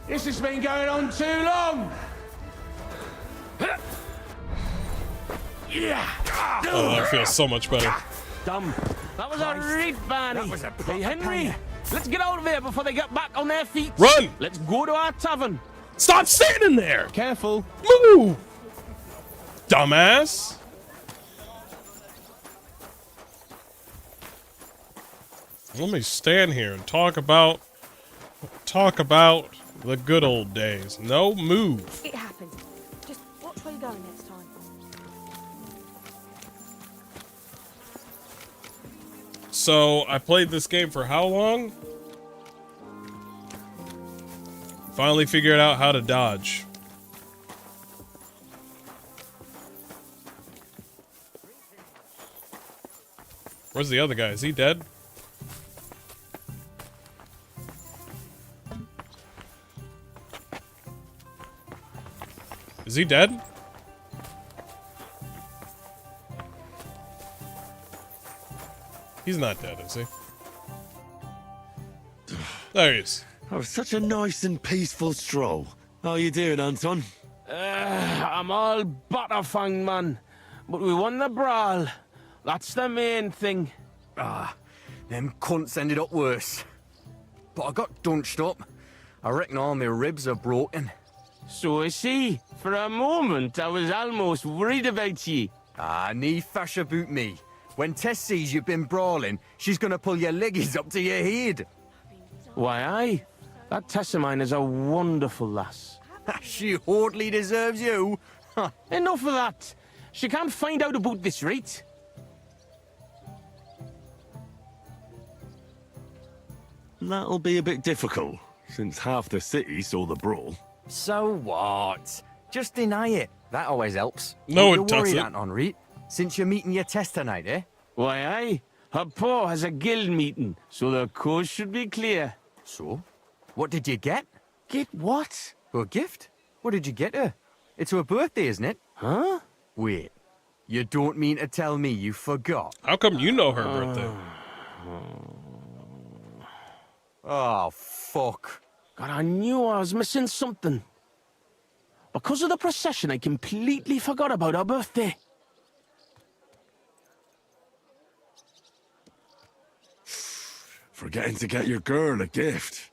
This has been going on too long. Oh, that feels so much better. Dumb. That was a reef, Barney. Hey, Henry, let's get out of here before they get back on their feet. Run! Let's go to our tavern. Stop standing there! Careful. Move! Dumbass! Let me stand here and talk about The good old days. No move. It happened. Just watch where you're going next time. So, I played this game for how long? Finally figured out how to dodge. Where's the other guy? Is he dead? Is he dead? He's not dead, is he? There he is. That was such a nice and peaceful stroll. How are you doing, Anton? I'm all butterfang, man. But we won the brawl. That's the main thing. Ah, them cunts ended up worse. But I got dunched up. I reckon all my ribs are broken. So I see. For a moment, I was almost worried about ye. Ah, nee fash about me. When Tess sees you've been brawling, she's gonna pull your leggies up to your head. Why, aye. That Tess of mine is a wonderful lass. She hardly deserves you. Enough of that. She can't find out about this, right? That'll be a bit difficult, since half the city saw the brawl. So what? Just deny it. That always helps. No, Don't it you worry, doesn't. Anton, Reed. Since you're meeting your Tess tonight, eh? Why, aye. Her pa has a guild meeting, so the coast should be clear. So? What did you get? Get what? A gift? What did you get her? It's her birthday, isn't it? Huh? Wait. You don't mean to tell me you forgot? How come you know her birthday? Oh, fuck. God, I knew I was missing something. Because of the procession, I completely forgot about her birthday. Forgetting to get your girl a gift.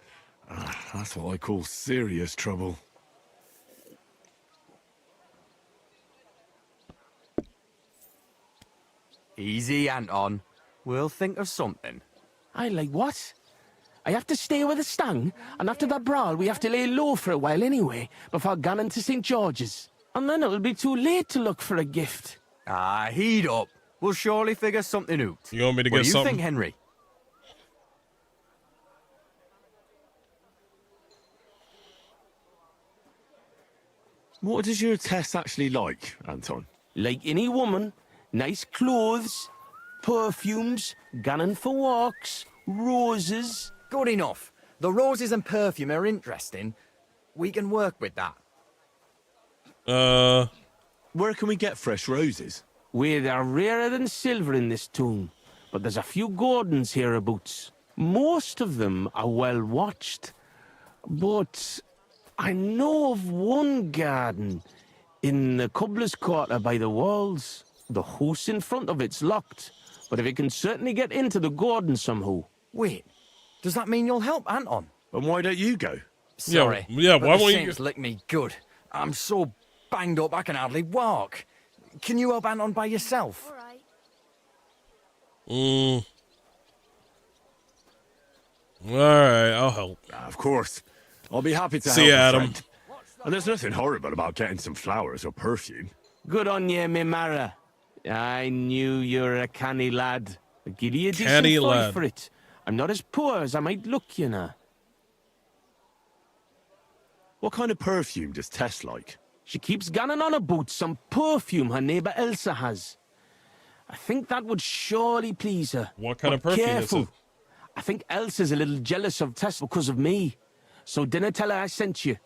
That's what I call serious trouble. Easy, Anton. We'll think of something. I like what? I have to stay with the stang, and after that brawl, we have to lay low for a while anyway, before going to St. George's. And then it'll be too late to look for a gift. Ah, heat up. We'll surely figure something out. You want me to What get do you something? think, Henry? What does your Tess actually like, Anton? Like any woman, nice clothes, perfumes, gunning for walks, roses. Good enough. The roses and perfume are interesting. We can work with that. Where can we get fresh roses? Where they're rarer than silver in this town, but there's a few gardens hereabouts. Most of them are well watched, but I know of one garden in the cobbler's quarter by the walls. The house in front of it's locked, but if you can certainly get into the garden somehow. Wait, does that mean you'll help Anton? And why don't you go? Sorry. Yeah, but why the won't you- Saints lick me good. I'm so banged up I can hardly walk. Can you help Anton by yourself? Alright, I'll help. Of course. I'll be happy to See help ya, a Adam. friend. And there's nothing horrible about getting some flowers or perfume. Good on ye, me Mara. I knew you were a canny lad. I'll give you a decent Canny fight lad. for it. I'm not as poor as I might look, you know. What kind of perfume does Tess like? She keeps gunning on about some perfume her neighbour Elsa has. I think that would surely please her. What kind of But perfume careful. is it? I think Elsa's a little jealous of Tess because of me. So dinna tell her I sent you.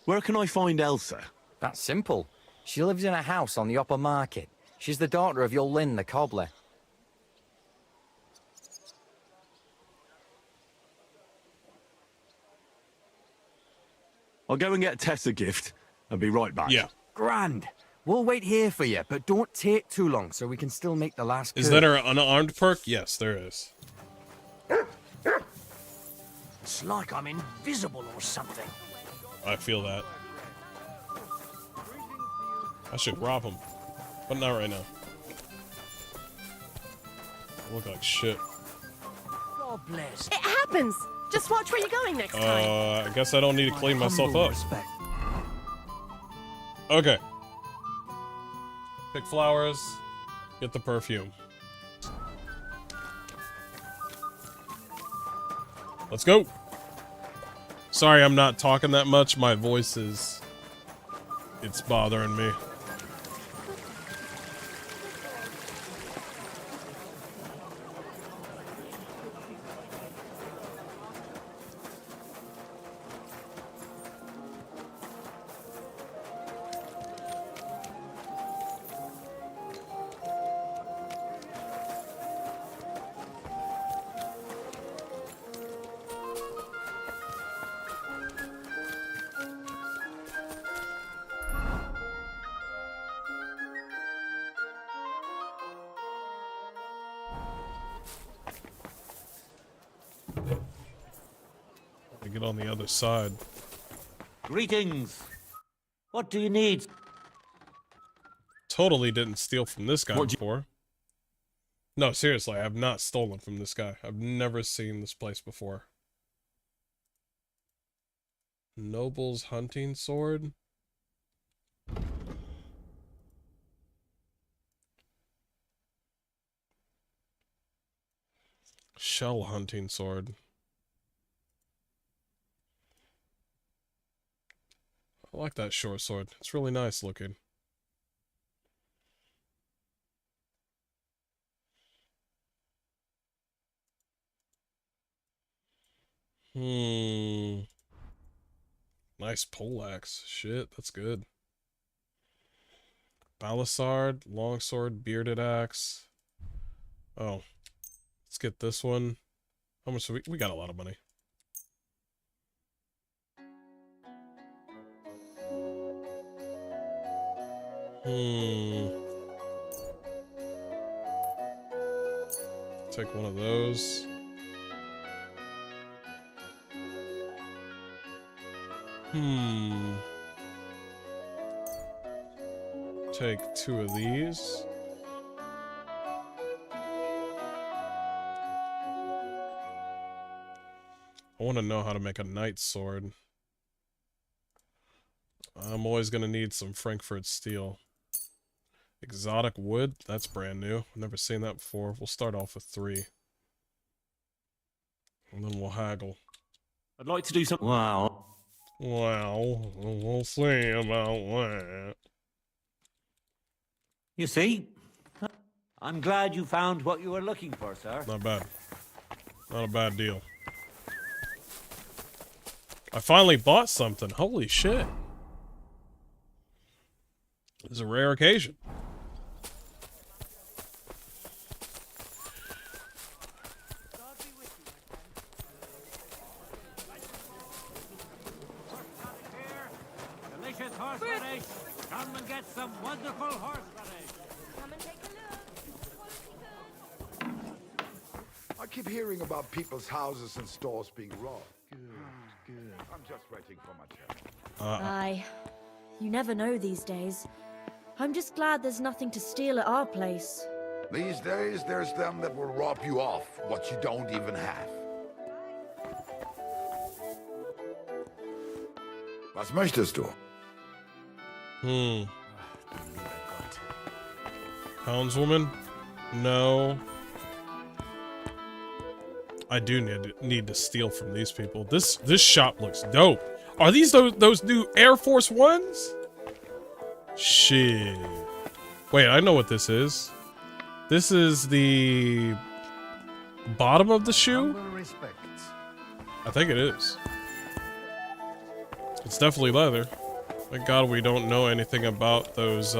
Where can I find Elsa? That's simple. She lives in a house on the upper market. She's the daughter of your Lynn, the cobbler. I'll go and get Tess a gift and be right back. Yeah. Grand. We'll wait here for you, but don't take too long so we can still make the last Is curve. that an unarmed perk? Yes, there is. It's like I'm invisible or something. I feel that. I should rob him, but not right now. Look like shit. God bless. It happens. Just watch where you're going next time. I guess I don't need to clean myself up. Okay. Pick flowers. Get the perfume. Let's go. Sorry, I'm not talking that much. My voice is... it's bothering me. Get on the other side. Greetings. What do you need? Totally didn't steal from this guy before. No, seriously, I have not stolen from this guy. I've never seen this place before. Noble's hunting sword. Shell hunting sword. I like that short sword. It's really nice looking. Nice poleaxe. Shit, that's good. Balisard, longsword, bearded axe. Oh. Let's get this one. How much do we got a lot of money. Take one of those. Take two of these. I want to know how to make a knight sword. I'm always going to need some Frankfurt steel. Exotic wood, that's brand new. I've never seen that before. We'll start off with 3. And then we'll haggle. I'd like to do something. Wow. Well, we'll see about that. You see? I'm glad you found what you were looking for, sir. Not bad. Not a bad deal. I finally bought something. Holy shit. It's a rare occasion. Delicious horseradish. Come and get some wonderful horseradish. Come and take a look. I keep hearing about people's houses and stores being robbed. Good. I'm just waiting for my turn. Aye. You never know these days. I'm just glad there's nothing to steal at our place. These days, there's them that will rob you off what you don't even have. Was möchtest du? Houndswoman? No. I do need to steal from these people. This shop looks dope. Are these those new Air Force Ones? Shit. Wait, I know what this is. This is the bottom of the shoe? I think it is. It's definitely leather. Thank God we don't know anything about those,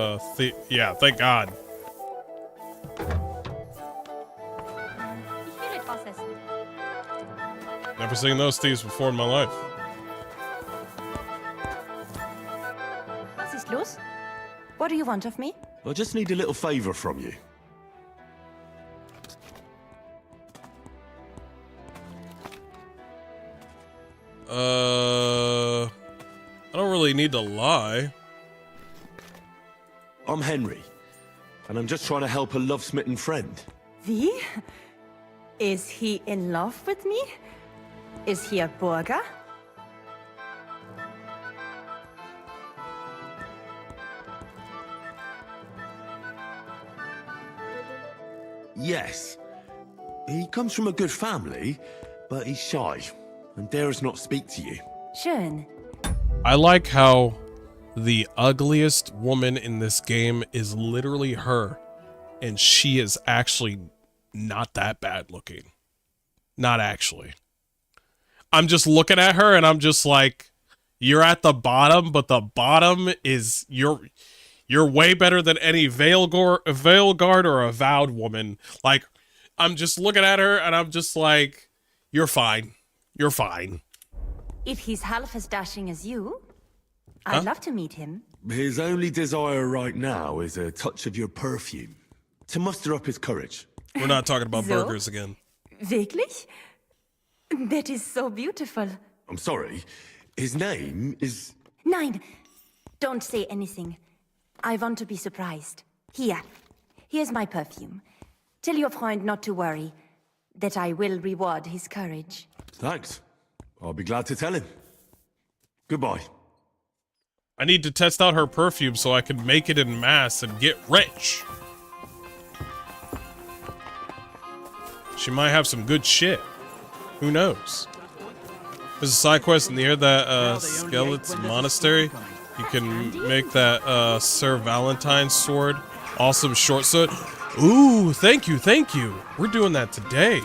yeah, thank God. Never seen those thieves before in my life. Was ist los? What do you want of me? I just need a little favor from you. I don't really need to lie. I'm Henry, and I'm just trying to help a love-smitten friend. Wie? Is he in love with me? Is he a burger? Yes. He comes from a good family, but he's shy and dares not speak to you. Schön. I like how the ugliest woman in this game is literally her, and she is actually not that bad looking. Not actually. I'm just looking at her and I'm just like, you're at the bottom, but the bottom is you're way better than any veil guard or avowed woman. Like, I'm just looking at her and I'm just like, you're fine. You're fine. If he's half as dashing as you, I'd love to meet him. His only desire right now is a touch of your perfume to muster up his courage. We're not talking about So? burgers again. Wirklich? That is so beautiful. I'm sorry. His name is... Nein, don't say anything. I want to be surprised. Here's my perfume. Tell your friend not to worry, that I will reward his courage. Thanks. I'll be glad to tell him. Goodbye. I need to test out her perfume so I can make it in mass and get rich. She might have some good shit. Who knows? There's a side quest near that skeleton monastery. You can make that Sir Valentine's sword. Awesome short sword. Ooh, thank you, thank you. We're doing that today.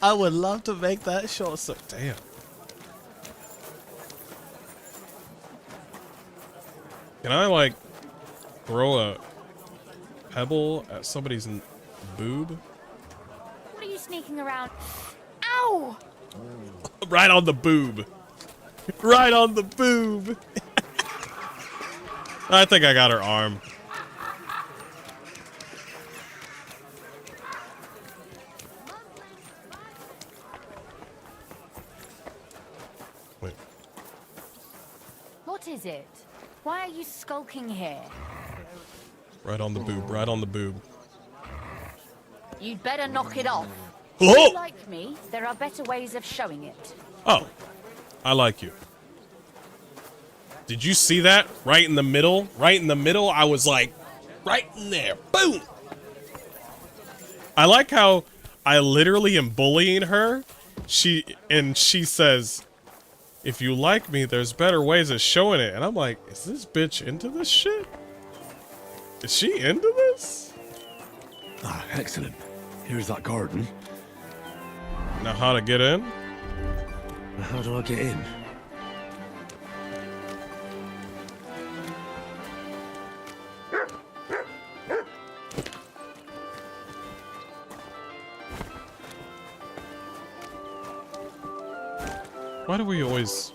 I would love to make that short sword. Damn. Can I, like, throw a pebble at somebody's boob? What are you sneaking around? Ow! Right on the boob. Right on the boob. I think I got her arm. Wait. What is it? Why are you skulking here? Right on the boob. Right on the boob. You'd better knock it off. Oh! If you like me, there are better ways of showing it. Oh. I like you. Did you see that? Right in the middle? Right in the middle, I was like, right in there. Boom! I like how I literally am bullying her. She says, if you like me, there's better ways of showing it. And I'm like, is this bitch into this shit? Is she into this? Ah, excellent. Here's that garden. Now how to get in? How do I get in? Why do we always...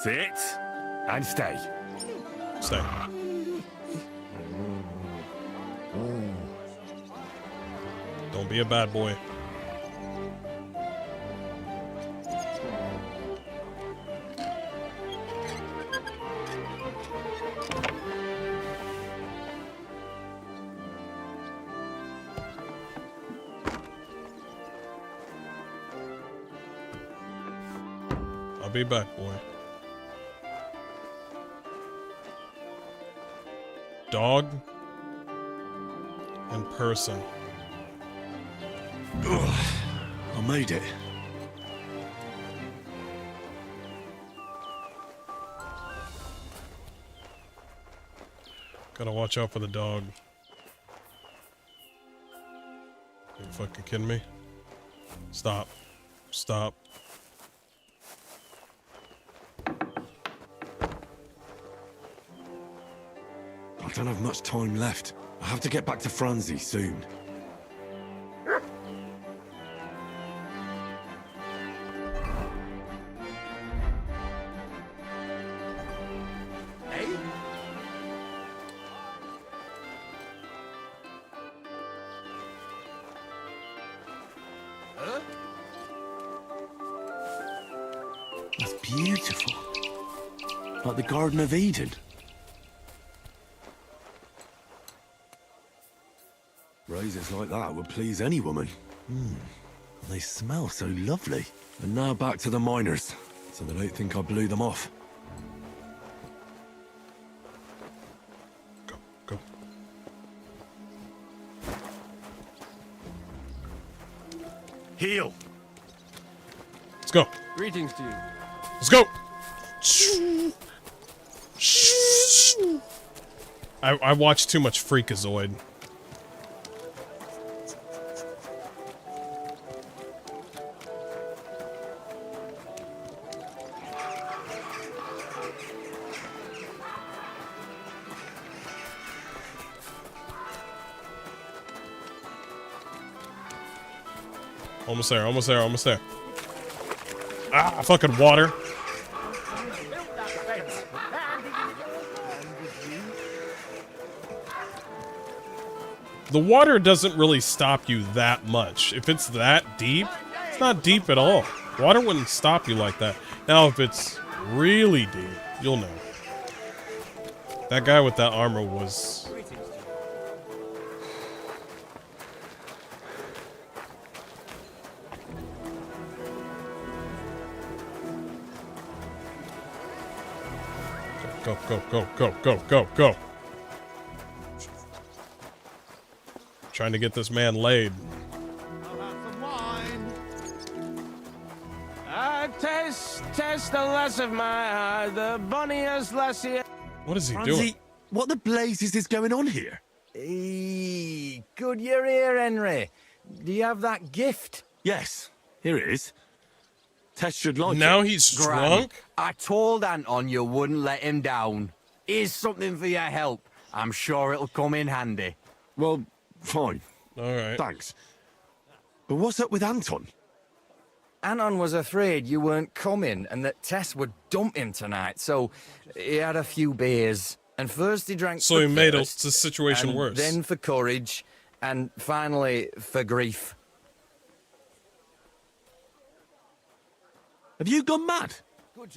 Sit and stay. Stay. Don't be a bad boy. I'll be back, boy. Dog and person. Ugh, I made it. Gotta watch out for the dog. You fucking kidding me? Stop. Stop. I don't have much time left. I have to get back to Franzi soon. beautiful. Like the Garden of Eden. Roses like that would please any woman. They smell so lovely. And now back to the miners, so they don't think I blew them off. Go. Heal. Let's go. Greetings to you. Let's go. I watched too much Freakazoid. Almost there, almost there, almost there. Ah, fucking water. The water doesn't really stop you that much. If it's that deep, it's not deep at all. Water wouldn't stop you like that. Now, if it's really deep, you'll know. That guy with that armor was... Go, go, go, go, go, go, go. Trying to get this man laid. Test the less of my heart, the bonniest lassie. What is he Ramsey, doing? what the blazes is going on here? Good you're here, Henry. Do you have that gift? Yes, here it is. Tess should like Now it. he's Gran, drunk? I told Anton you wouldn't let him down. Here's something for your help. I'm sure it'll come in handy. Well, fine. All right. Thanks. But what's up with Anton? Anton was afraid you weren't coming and that Tess would dump him tonight, so he had a few beers. And first he drank So for he made the thirst, situation and worse. then for courage, and finally for grief. Have you gone mad?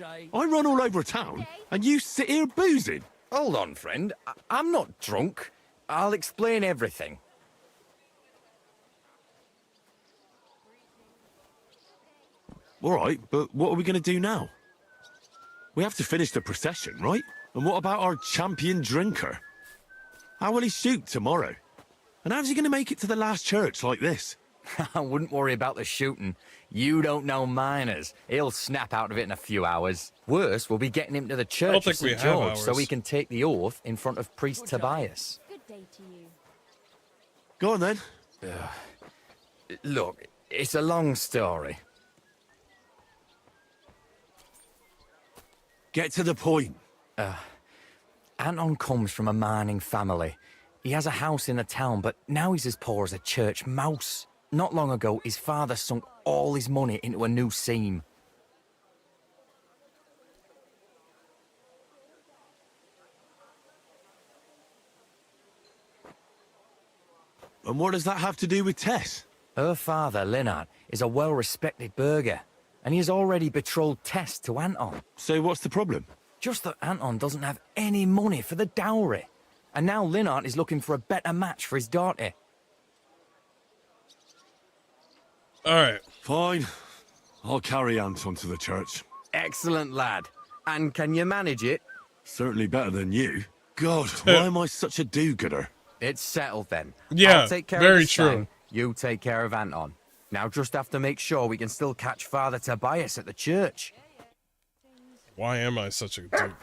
I run all over town, and you sit here boozing. Hold on, friend. I'm not drunk. I'll explain everything. All right, but what are we going to do now? We have to finish the procession, right? And what about our champion drinker? How will he shoot tomorrow? And how's he going to make it to the last church like this? I wouldn't worry about the shooting. You don't know miners. He'll snap out of it in a few hours. Worse, we'll be getting him to the church of St. George so he can take the oath in front of priest Tobias. Good day to you. Go on then. Look, it's a long story. Get to the point. Anton comes from a mining family. He has a house in the town, but now he's as poor as a church mouse. Not long ago, his father sunk all his money into a new seam. And what does that have to do with Tess? Her father, Lennart, is a well-respected burgher, and he has already betrothed Tess to Anton. So what's the problem? Just that Anton doesn't have any money for the dowry. And now Lennart is looking for a better match for his daughter. All right. Fine. I'll carry Anton to the church. Excellent, lad. And can you manage it? Certainly better than you. God, why am I such a do-gooder? It's settled then. Yeah, I'll take care very of the true. stag, you take care of Anton. Now just have to make sure we can still catch Father Tobias at the church. Why am I such a dude?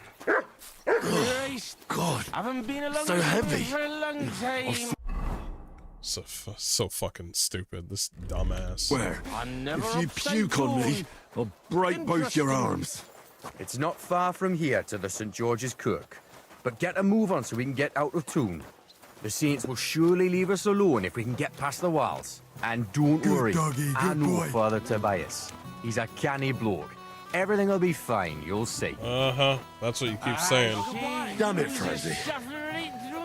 God, Haven't been along so heavy. for a long time. So fucking stupid. This dumbass. Where? I never If you puke on me, I'll break both your arms. It's not far from here to the St. George's Kirk. But get a move on so we can get out of tune. The saints will surely leave us alone if we can get past the walls. And don't worry, doggy, I good know boy. Father Tobias. He's a canny bloke. Everything will be fine, you'll see. Uh-huh. That's what you keep saying. Damn it, Frenzy.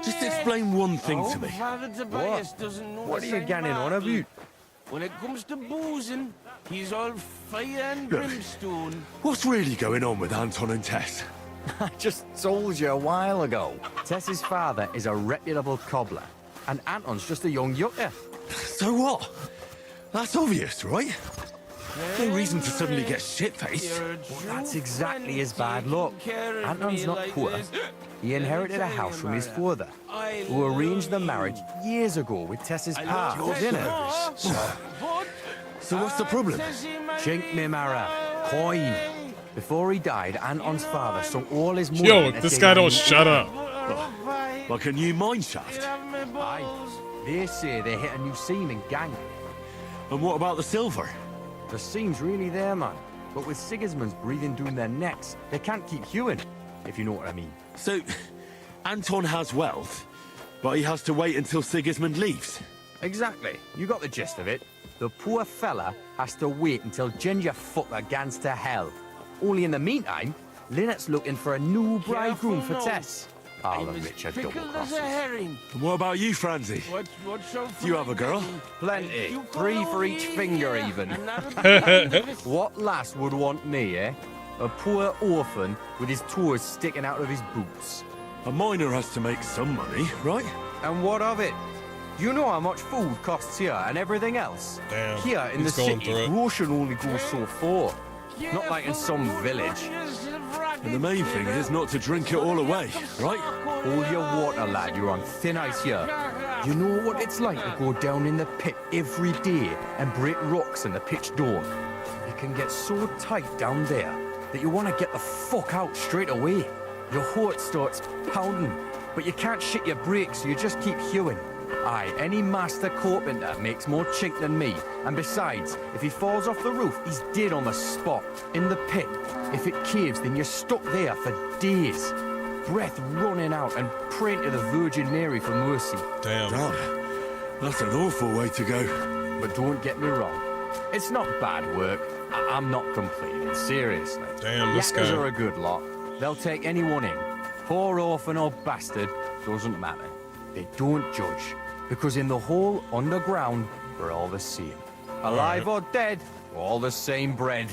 Just explain one thing to me. Father Tobias doesn't know What the are you same getting on battle. about? when it comes to boozing, he's all fire and brimstone. What's really going on with Anton and Tess? I just told you a while ago. Tess's father is a reputable cobbler, and Anton's just a young yucca. So what? That's obvious, right? No reason to suddenly get shit-faced. Well, that's exactly his bad luck. Anton's not poor. He inherited a house from his father, who arranged the marriage years ago with Tess's pa, didn't it? So what's the problem? Chink me mara, coin. Before he died, Anton's father sunk all his money. Yo, this guy don't shut up. Like a new mine shaft? Aye. They say they hit a new seam in Gang. And what about the silver? The seam's really there, man. But with Sigismund's breathing down their necks, they can't keep hewing, if you know what I mean. So, Anton has wealth, but he has to wait until Sigismund leaves? Exactly. You got the gist of it. The poor fella has to wait until Ginger fucker gans to hell. Only in the meantime, Lynette's looking for a new bridegroom for Tess. All the Richard double crosses. And what about you, Franzi? Do you have a girl? Plenty. 3 for each finger, even. What lass would want me, eh? A poor orphan with his toes sticking out of his boots. A miner has to make some money, right? And what of it? You know how much food costs here and everything else? Damn, here in the city, ration only goes so far. Not like in some village. And the main thing is not to drink it all away, right? Hold your water, lad. You're on thin ice here. You know what it's like to go down in the pit every day and break rocks in the pitch dawn? It can get so tight down there that you want to get the fuck out straight away. Your heart starts pounding, but you can't shit your brakes, so you just keep hewing. Aye, any master carpenter makes more chink than me, and besides, if he falls off the roof, he's dead on the spot, in the pit. If it caves, then you're stuck there for days. Breath running out and praying to the Virgin Mary for mercy. Damn. That's an awful way to go. But don't get me wrong, it's not bad work. I'm not complaining, seriously. Damn, this Yakkers guy. are a good lot. They'll take anyone in. Poor orphan or bastard, doesn't matter. They don't judge, because in the hole underground, we're all the same. Alive or dead, we're all the same bread.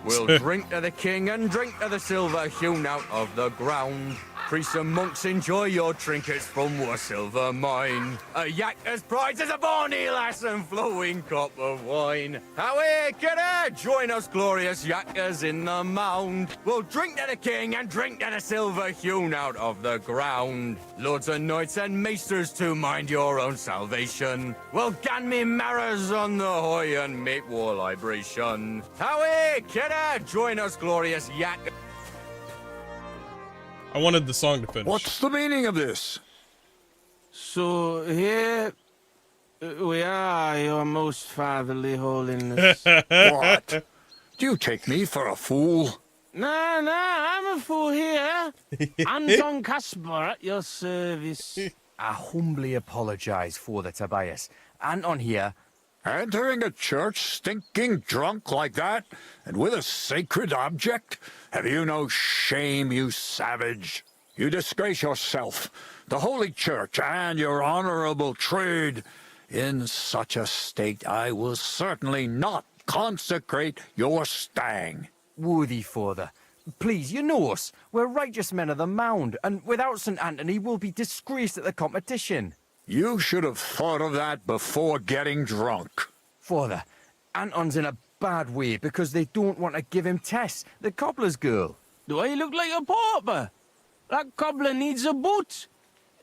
We'll drink to the king and drink to the silver hewn out of the ground. Priests and monks, enjoy your trinkets from our silver mine. A yakker's prize is a bonny lass and flowing cup of wine. Away, kidder, join us glorious yakkers in the mound. We'll drink to the king and drink to the silver hewn out of the ground. Lords and knights and maesters to mind your own salvation. We'll gan me marrows on the hoy and make war libration. Away, kidder, join us glorious yakkers. I wanted the song to finish. What's the meaning of this? So here we are, your most fatherly holiness. What? Do you take me for a fool? Nah, I'm a fool here. Anton Kasper at your service. I humbly apologize for the Tobias. Anton here. Entering a church stinking drunk like that, and with a sacred object? Have you no shame, you savage? You disgrace yourself, the holy church, and your honorable trade. In such a state, I will certainly not consecrate your stang. Worthy father, please, you know us. We're righteous men of the mound, and without St. Anthony, we'll be disgraced at the competition. You should have thought of that before getting drunk. Father, Anton's in a bad way because they don't want to give him Tess, the cobbler's girl. Do I look like a pauper? That cobbler needs a boot.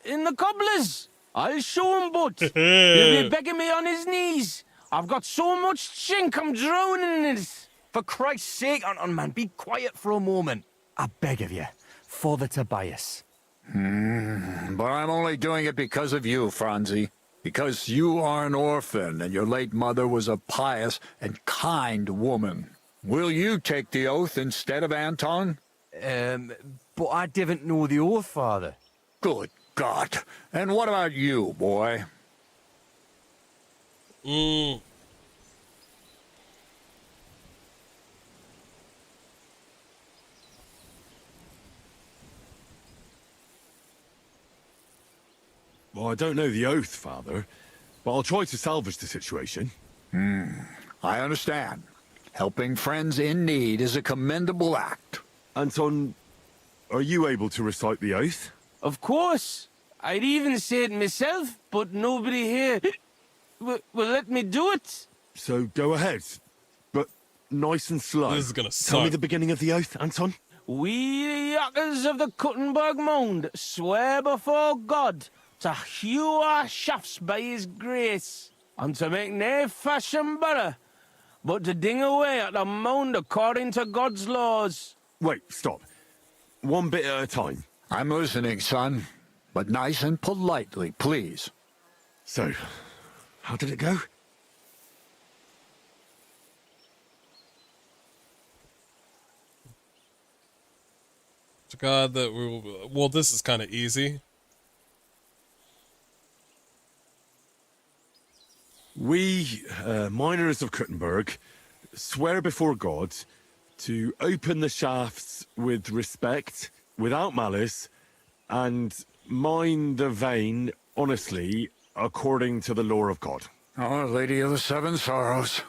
In the cobbler's. I'll show him boot. He'll be begging me on his knees. I've got so much chink, I'm drowning in it. For Christ's sake, Anton, man, be quiet for a moment. I beg of you, Father Tobias. But I'm only doing it because of you, Franzi. Because you are an orphan, and your late mother was a pious and kind woman. Will you take the oath instead of Anton? But I didn't know the oath, Father. Good God. And what about you, boy? Well, I don't know the oath, Father. but I'll try to salvage the situation. I understand. Helping friends in need is a commendable act. Anton, are you able to recite the oath? Of course. I'd even say it myself, but nobody here will let me do it. So go ahead, but nice and slow. This is gonna Tell me suck. the beginning of the oath, Anton. We, the Yakkers of the Kuttenberg Mound, swear before God to hew our shafts by his grace, and to make nae fashion better, but to ding away at the mound according to God's laws. Wait, stop. One bit at a time. I'm listening, son. But nice and politely, please. So, how did it go? To God that we will... Well, this is kind of easy. We, miners of Kuttenberg, swear before God to open the shafts with respect, without malice, and mine the vein honestly, according to the law of God. Oh, Lady of the Seven Sorrows.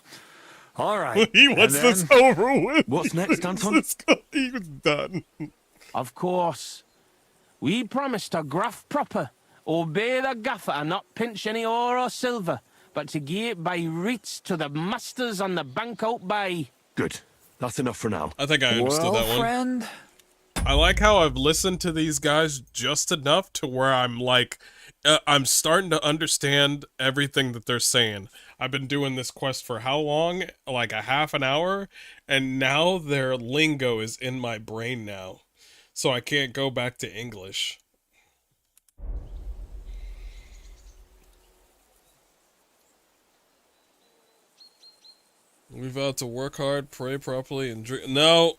All right. He wants and then... this over with. What's next, Anton? He was done. Of course. We promise to graft proper, obey the gaffer and not pinch any ore or silver, but to gie it by reets to the masters on the bank out by. Good. That's enough for now. I think I understood that one. Friend? I like how I've listened to these guys just enough to where I'm like, I'm starting to understand everything that they're saying. I've been doing this quest for how long? Like a half an hour? And now their lingo is in my brain now. So I can't go back to English. We vow to work hard, pray properly, and drink. No!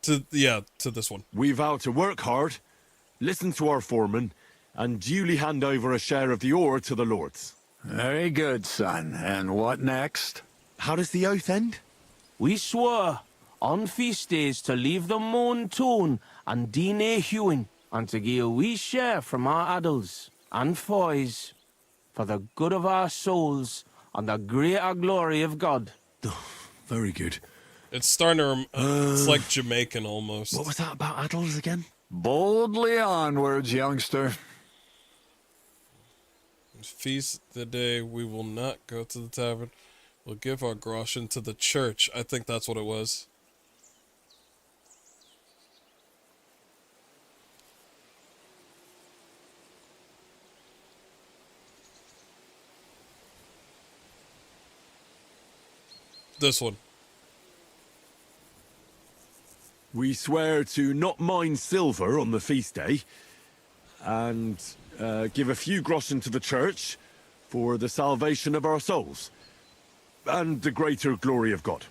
To this one. We vow to work hard, listen to our foreman, and duly hand over a share of the ore to the lords. Very good, son. And what next? How does the oath end? We swore on feast days to leave the moan tone and do nae hewing, and to gie a wee share from our addles and foys for the good of our souls and the greater glory of God. Very good. It's starting to... it's like Jamaican almost. What was that about addles again? Boldly onwards, youngster. Feast the day we will not go to the tavern. We'll give our groschen to the church. I think that's what it was. This one. We swear to not mine silver on the feast day, and give a few groschen to the church for the salvation of our souls, and the greater glory of God.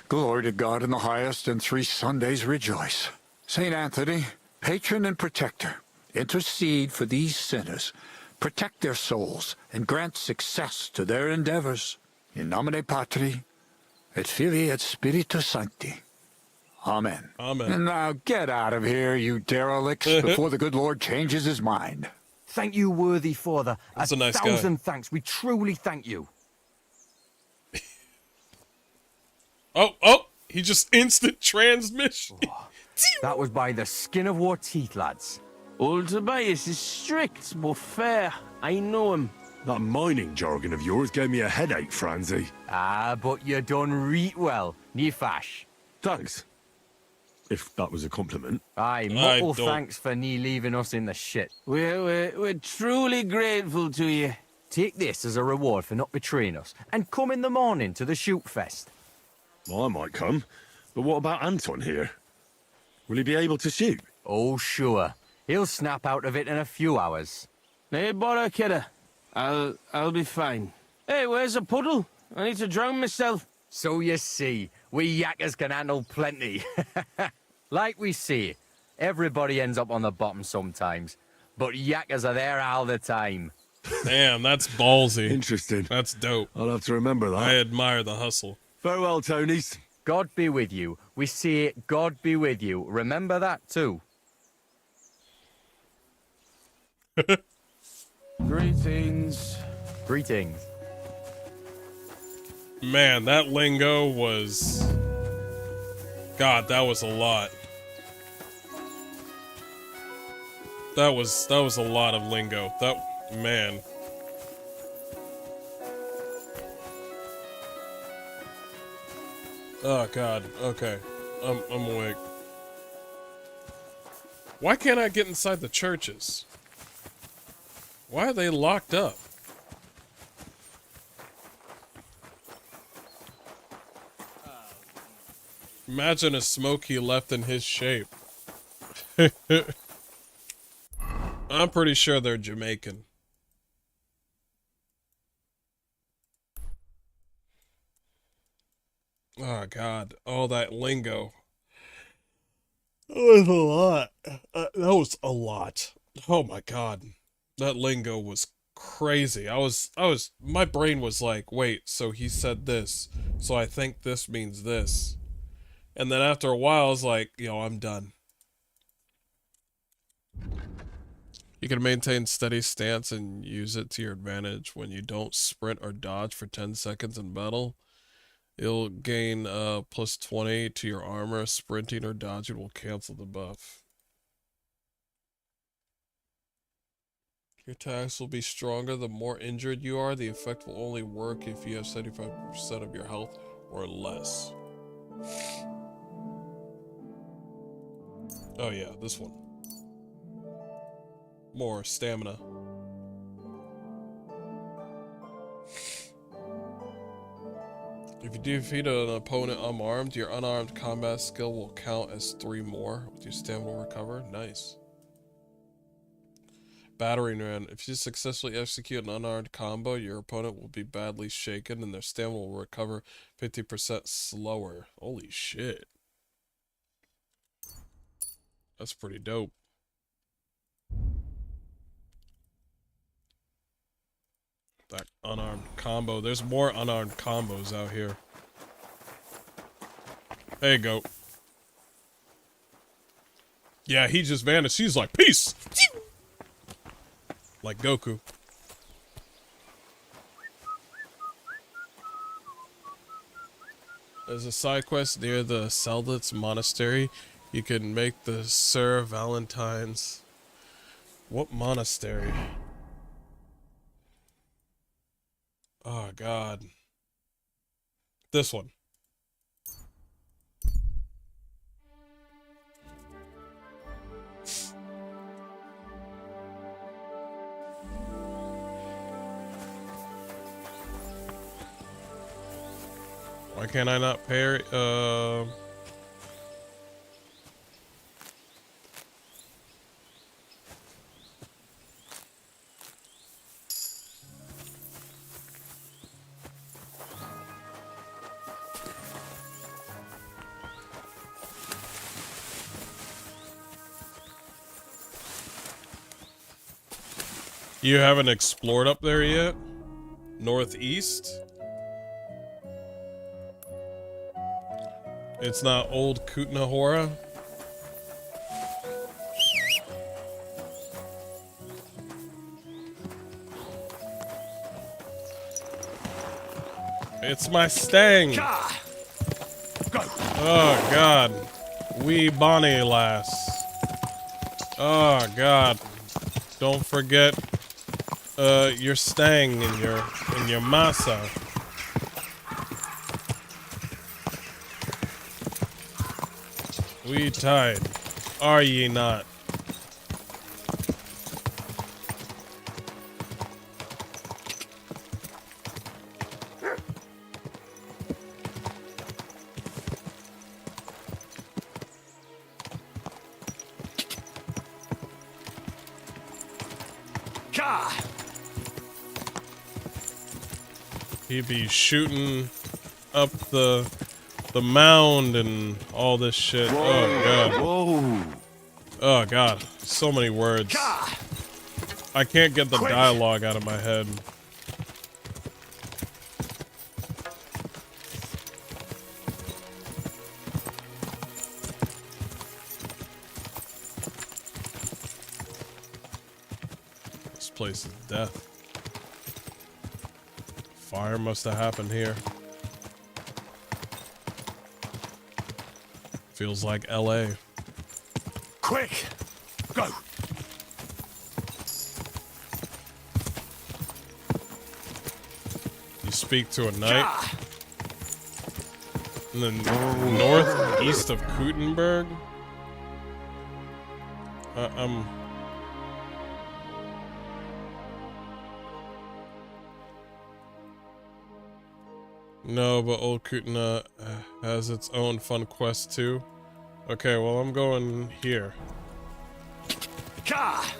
Glory to God in the highest, and 3 Sundays rejoice. St. Anthony, patron and protector, intercede for these sinners, protect their souls, and grant success to their endeavors. In nomine Patri, et Filii et Spiritus Sancti. Amen. Amen. And now get out of here, you derelicts, before the good Lord changes his mind. Thank you, worthy father. That's a nice guy. 1,000 thanks. We truly thank you. Oh, he just instant transmission. That was by the skin of our teeth, lads. Old Tobias is strict but fair. I know him. That mining jargon of yours gave me a headache, Franzi. Ah, but you done reet well. Ní fash. Thanks. If that was a compliment. Aye, muckle thanks for nie leaving us in the shit. We're truly grateful to you. Take this as a reward for not betraying us, and come in the morning to the shoot fest. Well, I might come, but what about Anton here? Will he be able to shoot? Oh, sure. He'll snap out of it in a few hours. Nay, bother, kidder. I'll be fine. Hey, where's the puddle? I need to drown myself. So you see, we yakkers can handle plenty. Like we say, everybody ends up on the bottom sometimes, but yakkers are there all the time. Damn, that's ballsy. Interesting. That's dope. I'll have to remember that. I admire the hustle. Farewell, Tonys. God be with you. We say God be with you. Remember that too. Greetings. Greetings. Man, that lingo was... God, that was a lot. That was a lot of lingo. Man. Oh God. Okay. I'm awake. Why can't I get inside the churches? Why are they locked up? Imagine a smoke he left in his shape. I'm pretty sure they're Jamaican. Oh God, all that lingo. That was a lot. That was a lot. Oh my God, that lingo was crazy. My brain was like, wait, so he said this, so I think this means this. And then after a while, I was like, yo, I'm done. You can maintain steady stance and use it to your advantage when you don't sprint or dodge for 10 seconds in battle. You'll gain plus 20 to your armor. Sprinting or dodging will cancel the buff. Your attacks will be stronger the more injured you are. The effect will only work if you have 75% of your health or less. Oh yeah, this one. More stamina. If you defeat an opponent unarmed, your unarmed combat skill will count as 3 more. With your stamina will recover. Nice. Battering ram. If you successfully execute an unarmed combo, your opponent will be badly shaken and their stamina will recover 50% slower. Holy shit. That's pretty dope. That unarmed combo. There's more unarmed combos out here. There you go. Yeah, he just vanished. He's like, peace! Like Goku. There's a side quest near the Selditz Monastery. You can make the Sir Valentine's. What monastery? Oh, God. This one. Why can't I not parry? You haven't explored up there yet? Northeast? It's not old Kutnahora? It's my stang! Oh god. Wee Bonnie lass. Oh god. Don't forget your stang in your masa. We tied, are ye not? He be shooting up the mound and all this shit. Whoa, oh god. Whoa. Oh god. So many words. I can't get the dialogue out of my head. place is death. Fire must have happened here. Feels like LA. Quick! Go! You speak to a knight. In the northeast of Gutenberg. No, but Old Kutna has its own fun quest too. Okay, well I'm going here. Ka!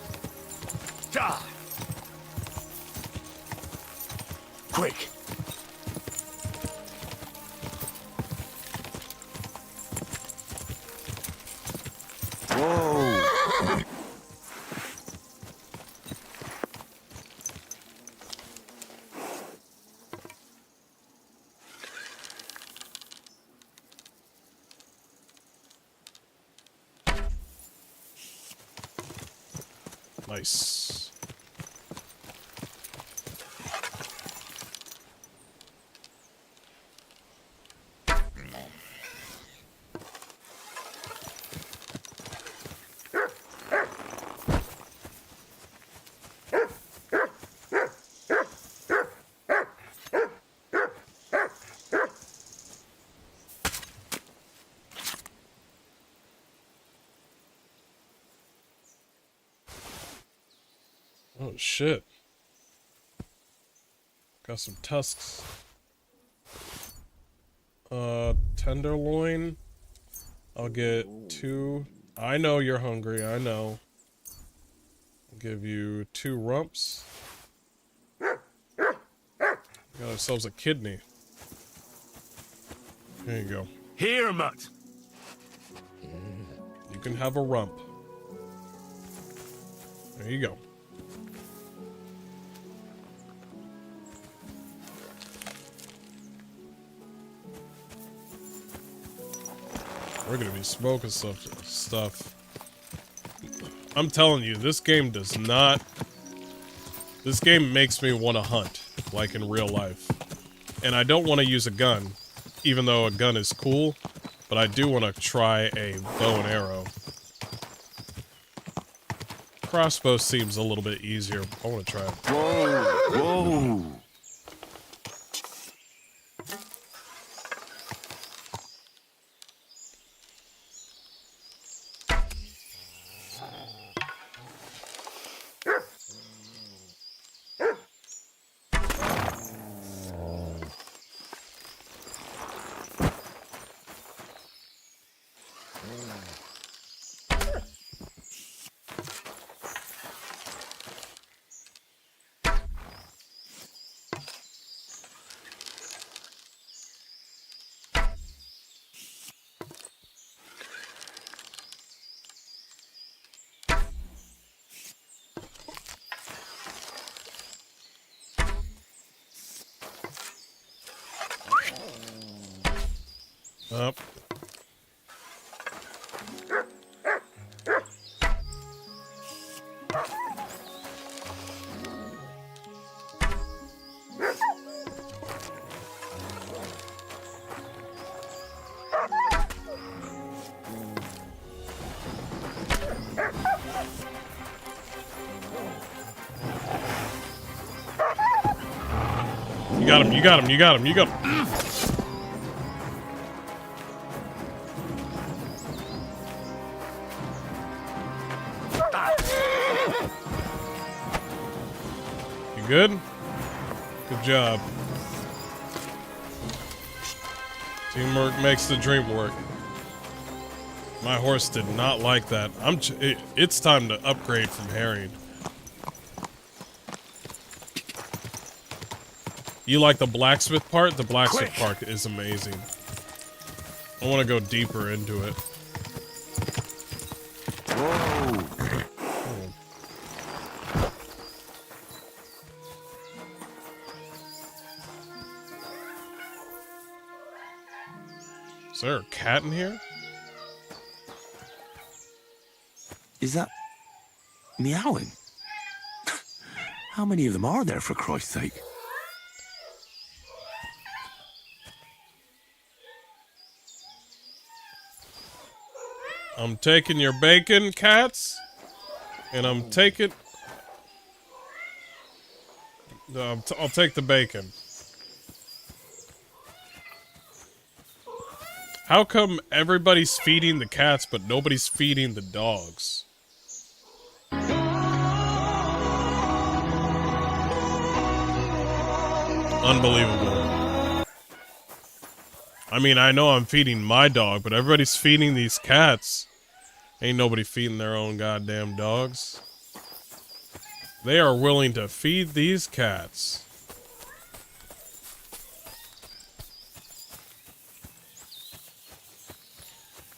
Ka! Quick! Whoa! Nice. Oh shit. Got some tusks. Tenderloin. I'll get 2. I know you're hungry, I know. I'll give you 2 rumps. Got ourselves a kidney. There you go. Here, mutt. You can have a rump. There you go. We're gonna be smoking some stuff. I'm telling you, this game does not... This game makes me want to hunt, like in real life. And I don't want to use a gun, even though a gun is cool, but I do want to try a bow and arrow. Crossbow seems a little bit easier. I want to try it. Whoa! Whoa! Up. You got him, you got him, you got him, you got him. You good? Good job. Teamwork makes the dream work. My horse did not like that. It's time to upgrade from herring. You like the blacksmith part? The blacksmith part is amazing. I want to go deeper into it. Whoa! Is there a cat in here? Is that meowing? How many of them are there, for Christ's sake? I'm taking your bacon, cats, and I'm taking... I'll take the bacon. How come everybody's feeding the cats, but nobody's feeding the dogs? Unbelievable. I mean, I know I'm feeding my dog, but everybody's feeding these cats. Ain't nobody feeding their own goddamn dogs. They are willing to feed these cats.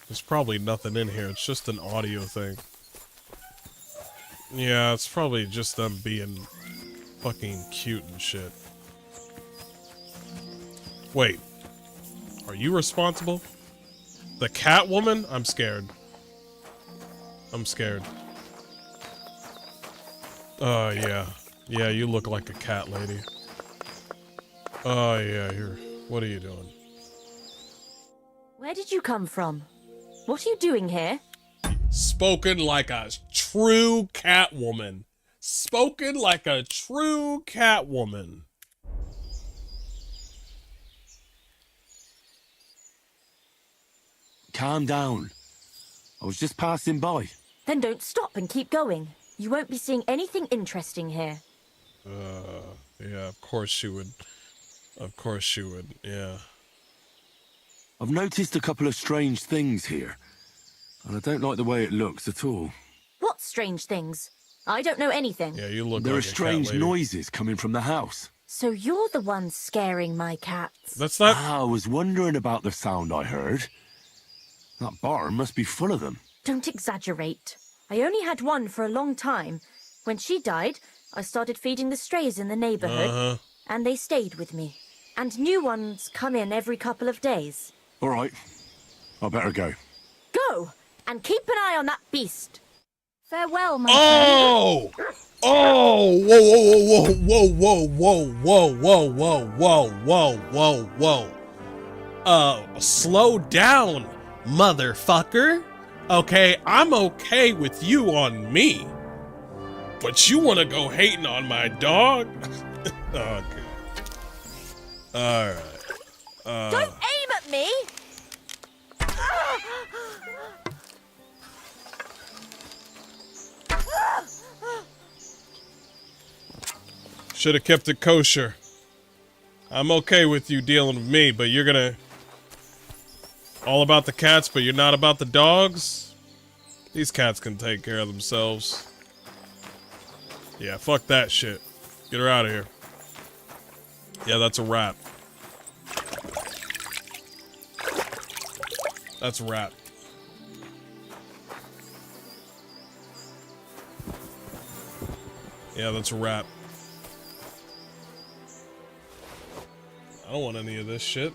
There's probably nothing in here. It's just an audio thing. Yeah, it's probably just them being fucking cute and shit. Wait. Are you responsible? The cat woman? I'm scared. I'm scared. Oh, yeah. Yeah, you look like a cat lady. Oh, yeah, what are you doing? Where did you come from? What are you doing here? Spoken like a true cat woman. Spoken like a true cat woman. Calm down. I was just passing by. Then don't stop and keep going. You won't be seeing anything interesting here. Yeah, of course she would. Of course she would, yeah. I've noticed a couple of strange things here, and I don't like the way it looks at all. What strange things? I don't know anything. Yeah, you look There like are a cat strange lady. noises coming from the house. So you're the one scaring my cats. That's not... I was wondering about the sound I heard. That barn must be full of them. Don't exaggerate. I only had one for a long time. When she died, I started feeding the strays in the neighborhood, and they stayed with me. And new ones come in every couple of days. All right, I better go. Go, and keep an eye on that beast. Farewell, my Oh! Oh! Whoa, whoa, whoa, whoa, whoa, whoa, whoa, whoa, whoa, whoa, whoa, whoa. Slow down, motherfucker. Okay, I'm okay with you on me. But you want to go hating on my dog? Okay. Alright. Don't aim at me! Should have kept it kosher. I'm okay with you dealing with me, but you're gonna... all about the cats, but you're not about the dogs? These cats can take care of themselves. Yeah, fuck that shit. Get her out of here. Yeah, that's a wrap. That's a wrap. Yeah, that's a wrap. I don't want any of this shit.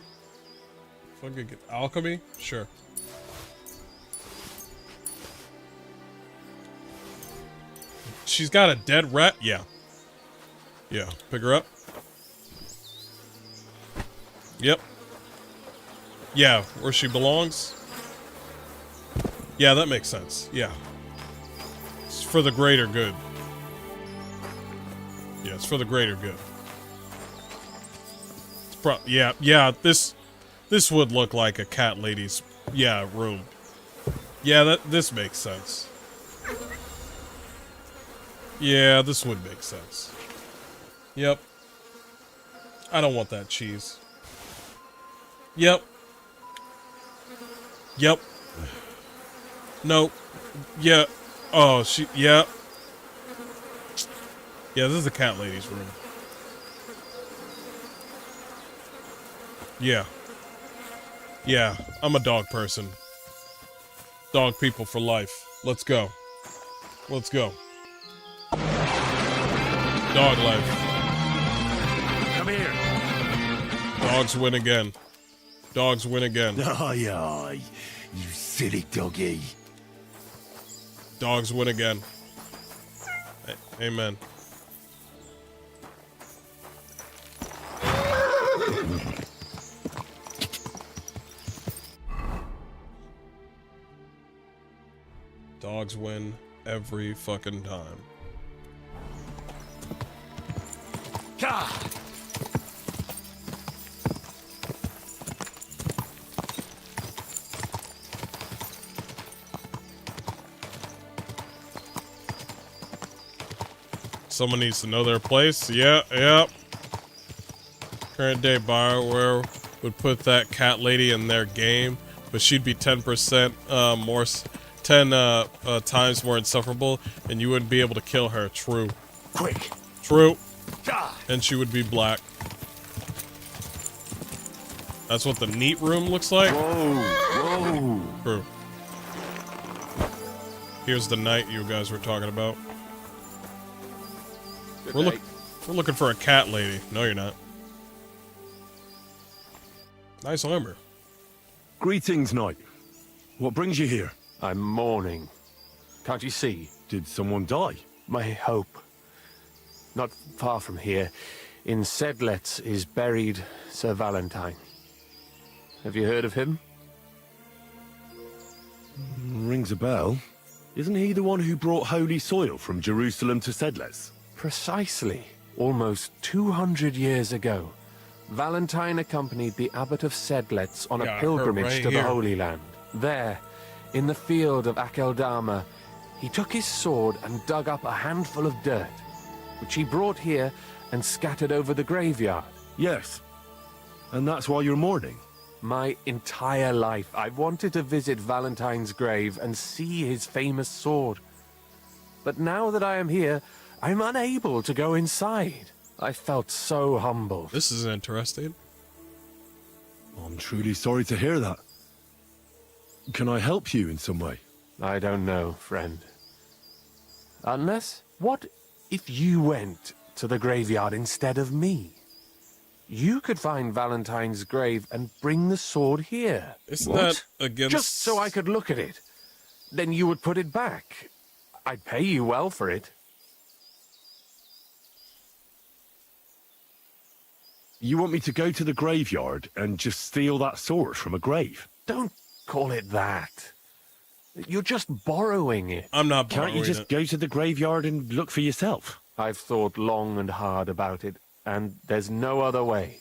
Fucking get alchemy? Sure. She's got a dead rat? Yeah. Yeah, pick her up. Yep. Yeah, where she belongs. Yeah, that makes sense. Yeah. It's for the greater good. Yeah, it's for the greater good. It's yeah, this would look like a cat lady's, room. Yeah, this makes sense. Yeah, this would make sense. Yep. I don't want that cheese. Yep. Yep. Nope. Yeah. Oh, yeah. Yeah, this is the cat lady's room. Yeah. Yeah, I'm a dog person. Dog people for life. Let's go. Let's go. Dog life. Come here. Dogs win again. Dogs win again. Aye, aye, you silly doggy. Dogs win again. Amen. Dogs win every fucking time. Someone needs to know their place. Yeah. Current day Bioware would put that cat lady in their game, but she'd be 10% more, 10 times more insufferable, and you wouldn't be able to kill her. True. Quick. True. And she would be black. That's what the neat room looks like. Whoa. True. Here's the night you guys were talking about. We're looking for a cat lady. No, you're not. Nice armor. Greetings, knight. What brings you here? I'm mourning. Can't you see? Did someone die? My hope. Not far from here, in Sedlets, is buried Sir Valentine. Have you heard of him? Rings a bell. Isn't he the one who brought holy soil from Jerusalem to Sedles? Precisely. Almost 200 years ago, Valentine accompanied the abbot of Sedlets on a pilgrimage to the Holy Land. There, in the field of Akeldama, he took his sword and dug up a handful of dirt, which he brought here and scattered over the graveyard. Yes. And that's why you're mourning? My entire life, I've wanted to visit Valentine's grave and see his famous sword. But now that I am here, I'm unable to go inside. I felt so humbled. This is interesting. I'm truly sorry to hear that. Can I help you in some way? I don't know, friend. Unless, what if you went to the graveyard instead of me? You could find Valentine's grave and bring the sword here. Isn't that against... Just so I could look at it. Then you would put it back. I'd pay you well for it. You want me to go to the graveyard and just steal that sword from a grave? Don't call it that. You're just borrowing it. I'm not borrowing it. Can't you just go to the graveyard and look for yourself? I've thought long and hard about it, and there's no other way.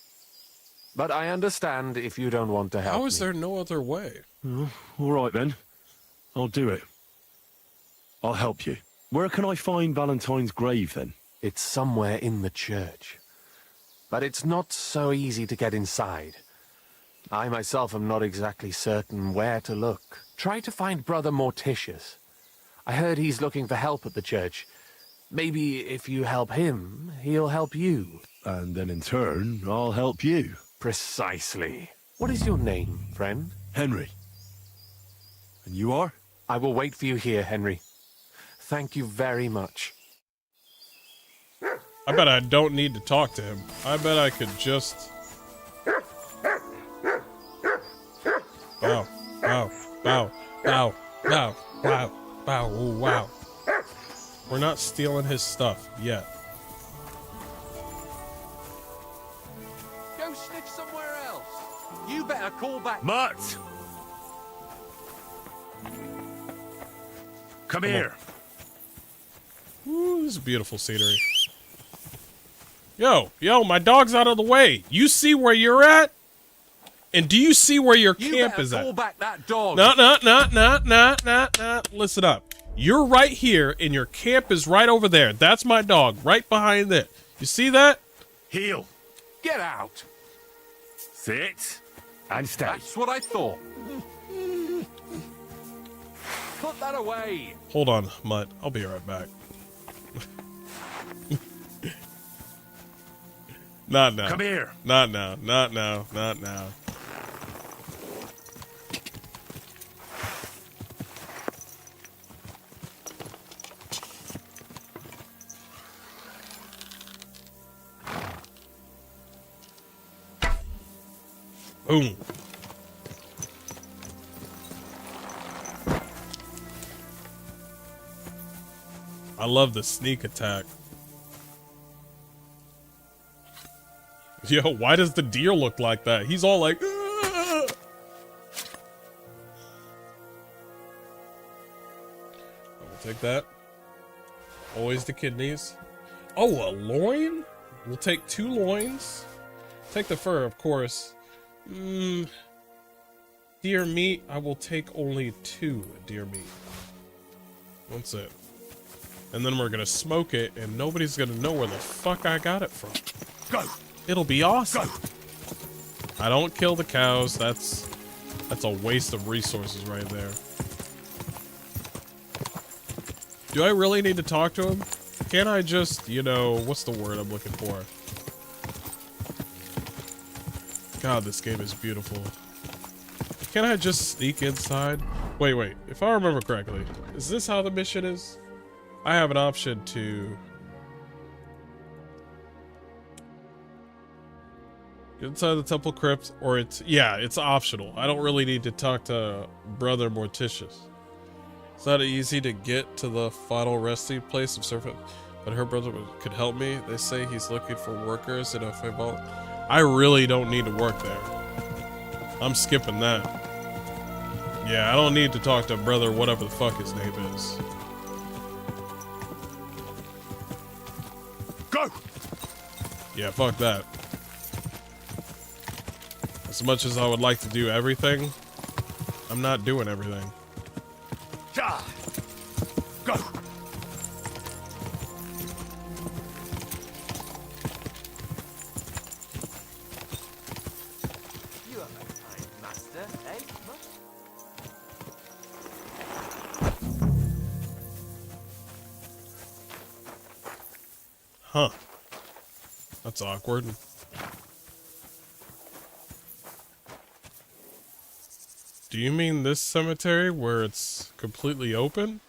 But I understand if you don't want to help me. How is there no other way? Oh, all right then. I'll do it. I'll help you. Where can I find Valentine's grave then? It's somewhere in the church. But it's not so easy to get inside. I myself am not exactly certain where to look. Try to find Brother Morticius. I heard he's looking for help at the church. Maybe if you help him, he'll help you. And then in turn, I'll help you. Precisely. What is your name, friend? Henry. And you are? I will wait for you here, Henry. Thank you very much. I bet I don't need to talk to him. I bet I could just... Bow, bow, bow, bow, bow, bow, bow, ooh, wow. We're not stealing his stuff yet. Go sniff somewhere else. You better call back. Mutt! Come here. Ooh, this is beautiful scenery. Yo, my dog's out of the way. You see where you're at? And do you see where your camp is at? Call back that dog. No. Listen up. You're right here, and your camp is right over there. That's my dog, right behind it. You see that? Heel. Get out. Sit. And stay. That's what I thought. Put that away. Hold on, Mutt. I'll be right back. Not now. Come here. Not now. Not now. Not now. Boom. I love the sneak attack. Yo, why does the deer look like that? He's all like, "Ah!" We'll take that. Always the kidneys. Oh, a loin? We'll take 2 loins. Take the fur, of course. Deer meat, I will take only 2 deer meat. That's it. And then we're gonna smoke it, and nobody's gonna know where the fuck I got it from. Go! It'll be awesome. Go! I don't kill the cows. That's a waste of resources right there. Do I really need to talk to him? Can't I just, you know, what's the word I'm looking for? God, this game is beautiful. Can't I just sneak inside? Wait. If I remember correctly, is this how the mission is? I have an option to get inside the temple crypt, or it's optional. I don't really need to talk to Brother Morticius. It's not easy to get to the final resting place of Serpent, but her brother could help me. They say he's looking for workers in a vault. I really don't need to work there. I'm skipping that. Yeah, I don't need to talk to Brother whatever the fuck his name is. Go! Yeah, fuck that. As much as I would like to do everything, I'm not doing everything. Ja! Go! You are my kind master, eh? Huh. That's awkward. Do you mean this cemetery where it's completely open?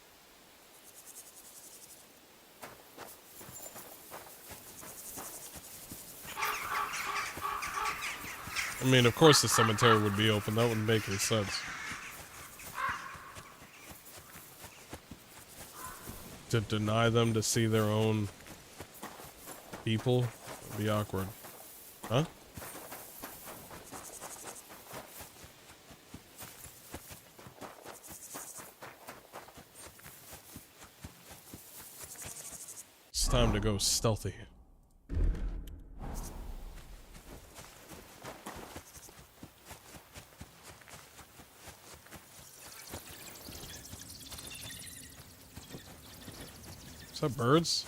I mean, of course the cemetery would be open. That wouldn't make any sense. To deny them to see their own people would be awkward. Huh? It's time to go stealthy. Is that birds?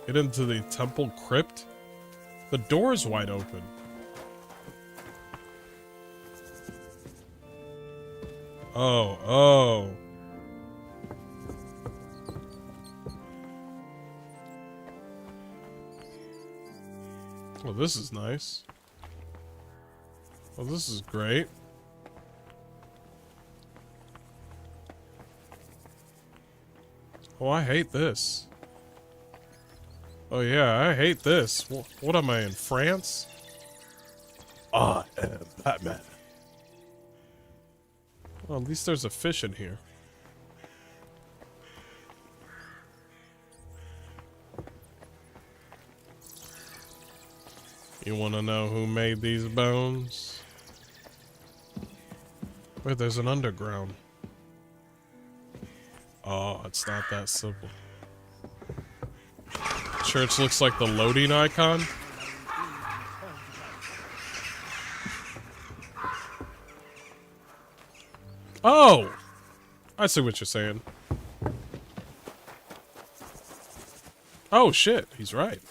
Get into the temple crypt? The door's wide open. Oh. Well, this is nice. Well, this is great. Oh, I hate this. Oh yeah, I hate this. What am I, in France? I am Batman. Well, at least there's a fish in here. You want to know who made these bones? Wait, there's an underground. Oh, it's not that simple. Church looks like the loading icon. Oh! I see what you're saying. Oh shit, he's right.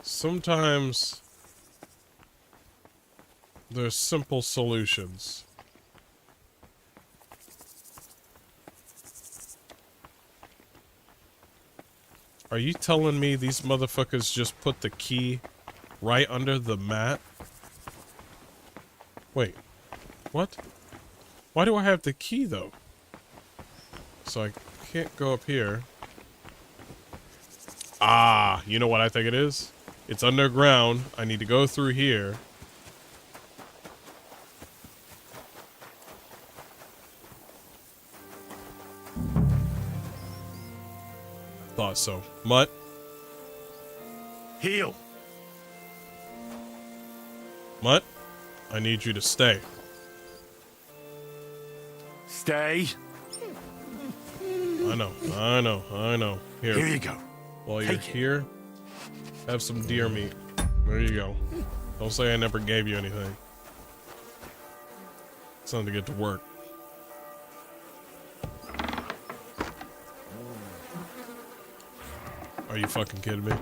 Sometimes there's simple solutions. Are you telling me these motherfuckers just put the key right under the mat. Wait, what? Why do I have the key though? So I can't go up here. Ah, you know what I think it is? It's underground. I need to go through here. Thought so. Mutt. Heal. Mutt, I need you to stay. Stay. I know. Here you go. While you're here, have some deer meat. There you go. Don't say I never gave you anything. It's time to get to work. Are you fucking kidding me?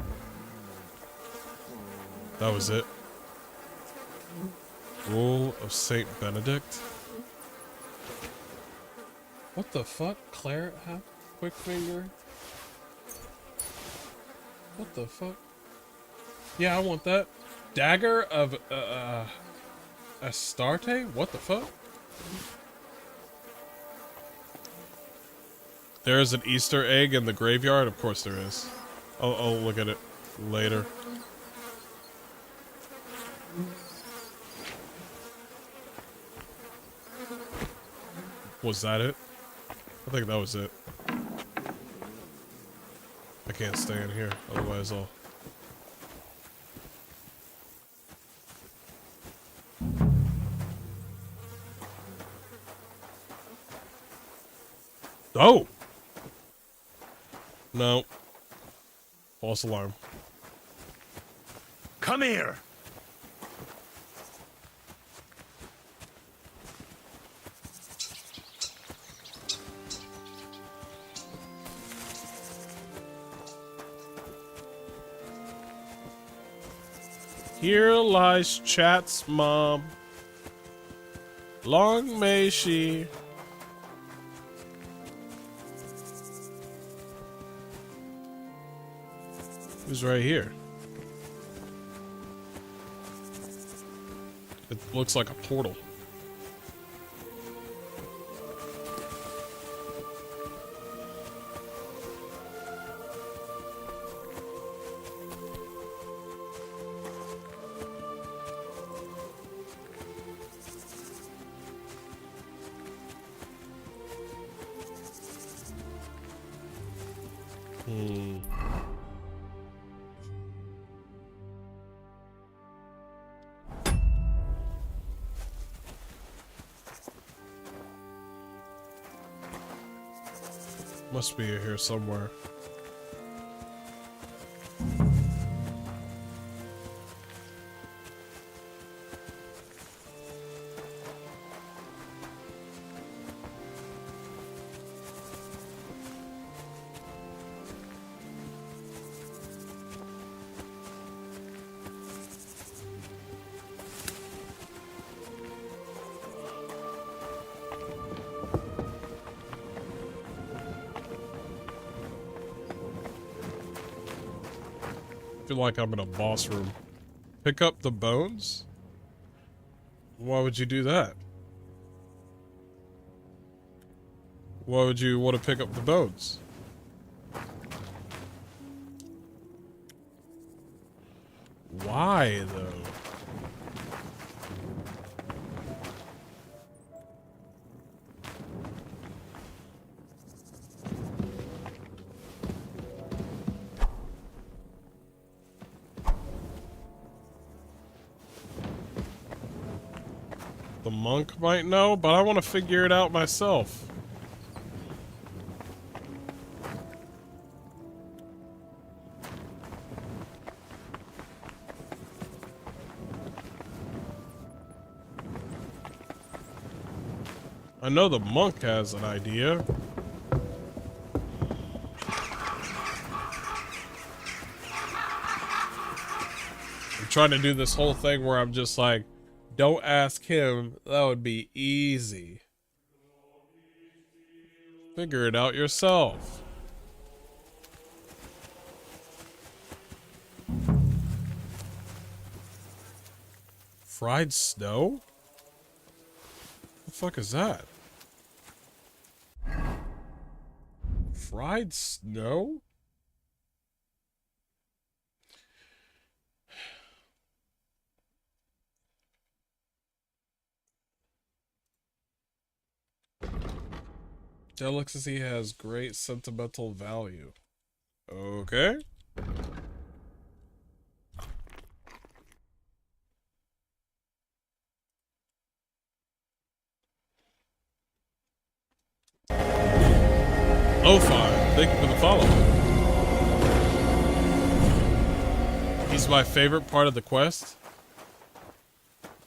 That was it. Rule of Saint Benedict. What the fuck? Claret have quick finger? What the fuck? Yeah, I want that. Dagger of Astarte? What the fuck? There is an Easter egg in the graveyard? Of course there is. I'll look at it later. Was that it? I think that was it. I can't stay in here, otherwise I'll... Oh! No. False alarm. Come here. Here lies Chat's mom. Long may she... Who's right here? It looks like a portal. Must be here somewhere. I feel like I'm in a boss room. Pick up the bones? Why would you do that? Why would you want to pick up the bones? Why, though? The monk might know, but I want to figure it out myself. I know the monk has an idea. I'm trying to do this whole thing where I'm just like, don't ask him, that would be easy. Figure it out yourself. Fried snow? The fuck is that? Fried snow? Delicacy has great sentimental value. Okay. Oh, fine. Thank you for the follow. He's my favorite part of the quest.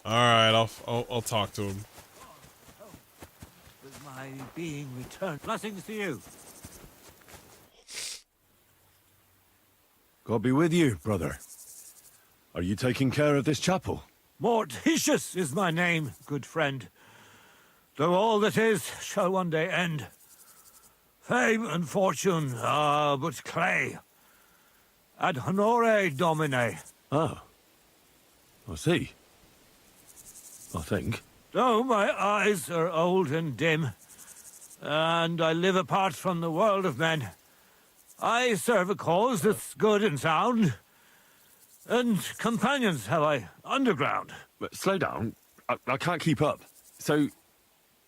All right, I'll talk to him. With my being returned. Blessings to you. God be with you, brother. Are you taking care of this chapel? Mortitius is my name, good friend. Though all that is shall one day end. Fame and fortune are but clay. Ad honore domine. Oh. I see. I think. Though my eyes are old and dim, and I live apart from the world of men, I serve a cause that's good and sound, and companions have I underground. But slow down. I can't keep up. So,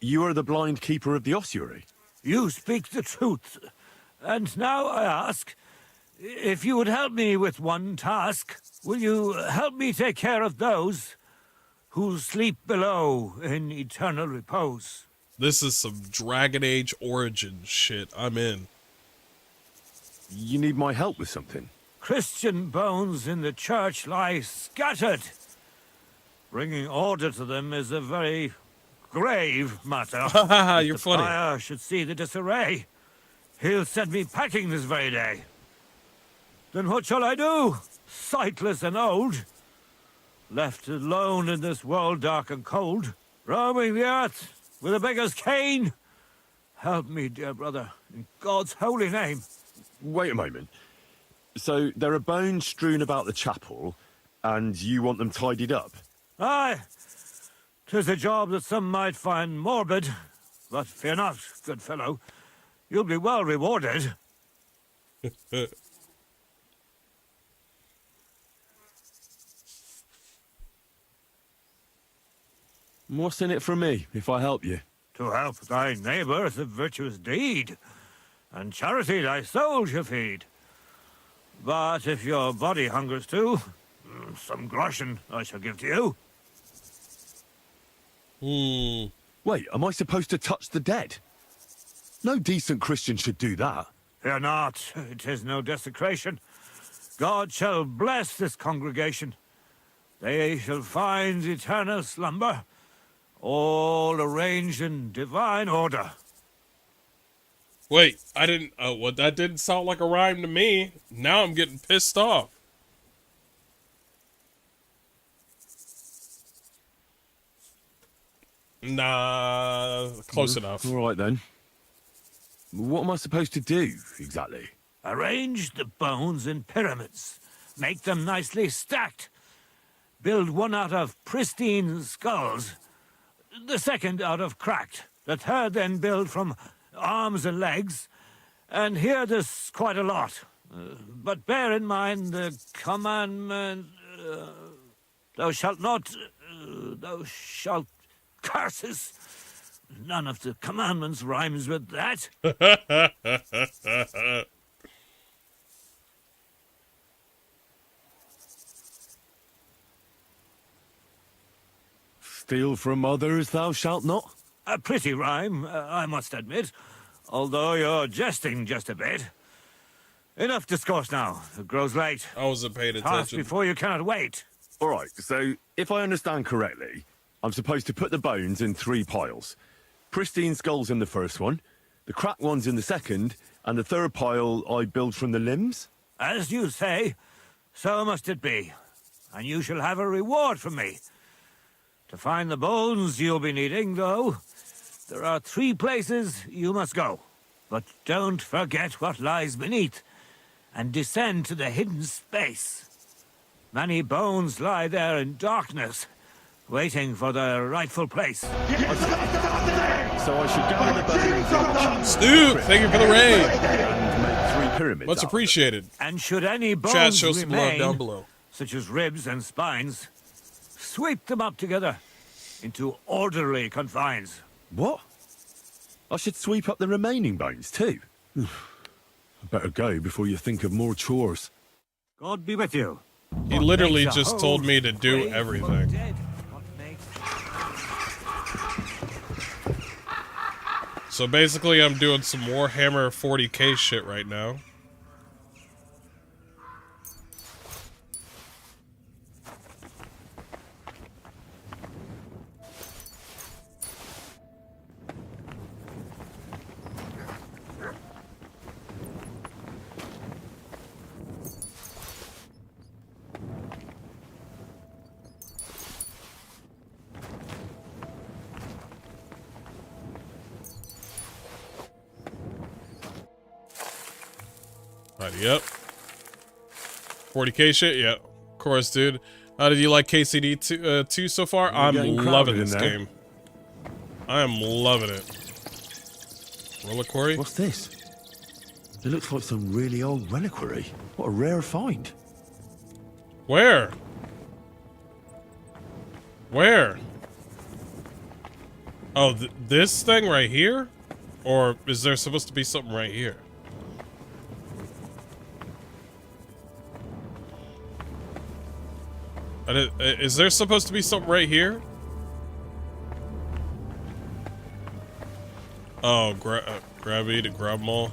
you are the blind keeper of the ossuary? You speak the truth. And now I ask, if you would help me with one task, will you help me take care of those who sleep below in eternal repose? This is some Dragon Age origin shit. I'm in. You need my help with something? Christian bones in the church lie scattered. Bringing order to them is a very grave matter. You're funny. The prior should see the disarray. He'll send me packing this very day. Then what shall I do? Sightless and old, left alone in this world dark and cold, roaming the earth with a beggar's cane. Help me, dear brother, in God's holy name. Wait a moment. So, there are bones strewn about the chapel, and you want them tidied up? Aye. 'Tis a job that some might find morbid, but fear not, good fellow. You'll be well rewarded. What's in it for me, if I help you? To help thy neighbour is a virtuous deed, and charity thy soul shall feed. But if your body hungers too, some groschen I shall give to you. Wait, am I supposed to touch the dead? No decent Christian should do that. Fear not, it is no desecration. God shall bless this congregation. They shall find eternal slumber, all arranged in divine order. Wait, I didn't. Well, that didn't sound like a rhyme to me. Now I'm getting pissed off. Nah, close enough. All right then. What am I supposed to do exactly? Arrange the bones in pyramids. Make them nicely stacked. Build one out of pristine skulls, the second out of cracked. The third then build from arms and legs. And here there's quite a lot. But bear in mind the commandment, thou shalt not, thou shalt curses. None of the commandments rhymes with that. Steal from others thou shalt not? A pretty rhyme, I must admit, although you're jesting just a bit. Enough discourse now. It grows late. I wasn't paying Task attention. before you cannot wait. All right, so if I understand correctly, I'm supposed to put the bones in 3 piles. Pristine skulls in the first one, the cracked ones in the second, and the third pile I build from the limbs? As you say, so must it be. And you shall have a reward from me. To find the bones you'll be needing, though, there are 3 places you must go. But don't forget what lies beneath, and descend to the hidden space. Many bones lie there in darkness, waiting for the rightful place. So I should go in the boat. Stu, thank you for the raid. And make 3 pyramids. Much appreciated. And should any Chat, bones show some love remain, down below. such as ribs and spines, sweep them up together into orderly confines. What? I should sweep up the remaining bones too. I better go before you think of more chores. God be with you. He literally just told me to do everything. So basically, I'm doing some Warhammer 40k shit right now. Yep. 40k shit? Yeah. Of course, dude. How did you like KCD 2 so far? I'm loving this game. I am loving it. Reliquary? What's this? It looks like some really old reliquary. What a rare find. Where? Where? Oh, this thing right here? Or is there supposed to be something right here? Is there supposed to be something right here? Oh, grab E to grab them all.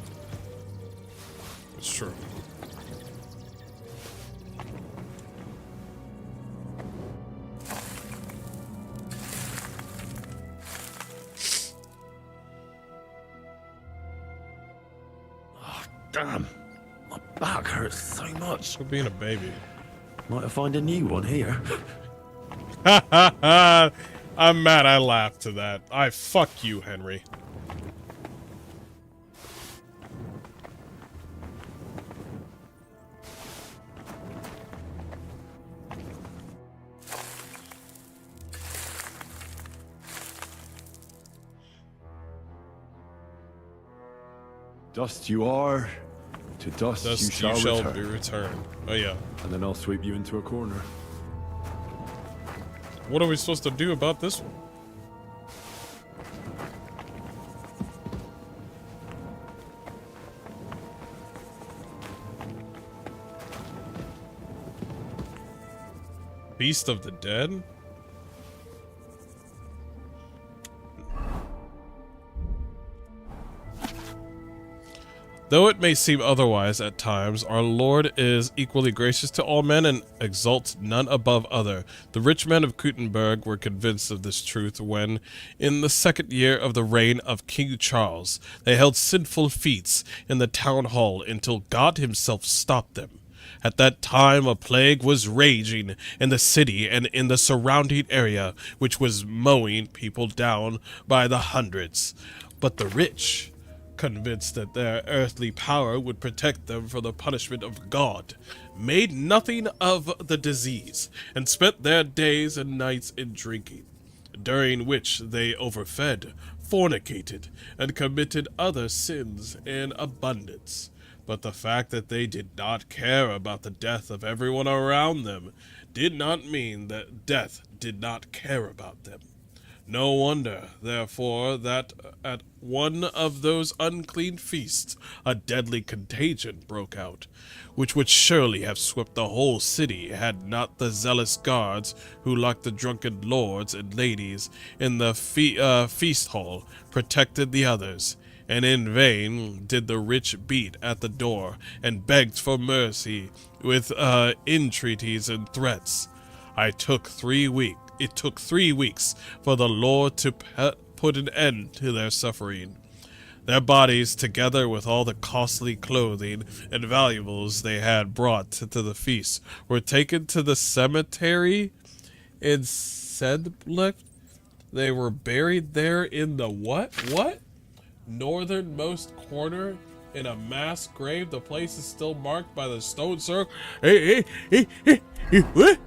It's true. Oh, damn. My back hurts so much. For being a baby. Might I find a new one here? Ha ha ha! I'm mad I laughed to that. I fuck you, Henry. Dust you are, to dust you shall be returned. Oh yeah. And then I'll sweep you into a corner. What are we supposed to do about this one? Beast of the Dead? Though it may seem otherwise at times, our Lord is equally gracious to all men and exalts none above other. The rich men of Kuttenberg were convinced of this truth when, in the second year of the reign of King Charles, they held sinful feasts in the town hall until God himself stopped them. At that time a plague was raging in the city and in the surrounding area, which was mowing people down by the hundreds. But the rich, convinced that their earthly power would protect them from the punishment of God, made nothing of the disease, and spent their days and nights in drinking, during which they overfed, fornicated, and committed other sins in abundance. But the fact that they did not care about the death of everyone around them did not mean that death did not care about them. No wonder, therefore, that at one of those unclean feasts a deadly contagion broke out, which would surely have swept the whole city had not the zealous guards who locked the drunken lords and ladies in the feast hall protected the others. And in vain did the rich beat at the door and begged for mercy with entreaties and threats. It took 3 weeks for the Lord to put an end to their suffering. Their bodies, together with all the costly clothing and valuables they had brought to the feast, were taken to the cemetery in Sedlec. They were buried there in the what? Northernmost corner in a mass grave. The place is still marked by the stone circle. What?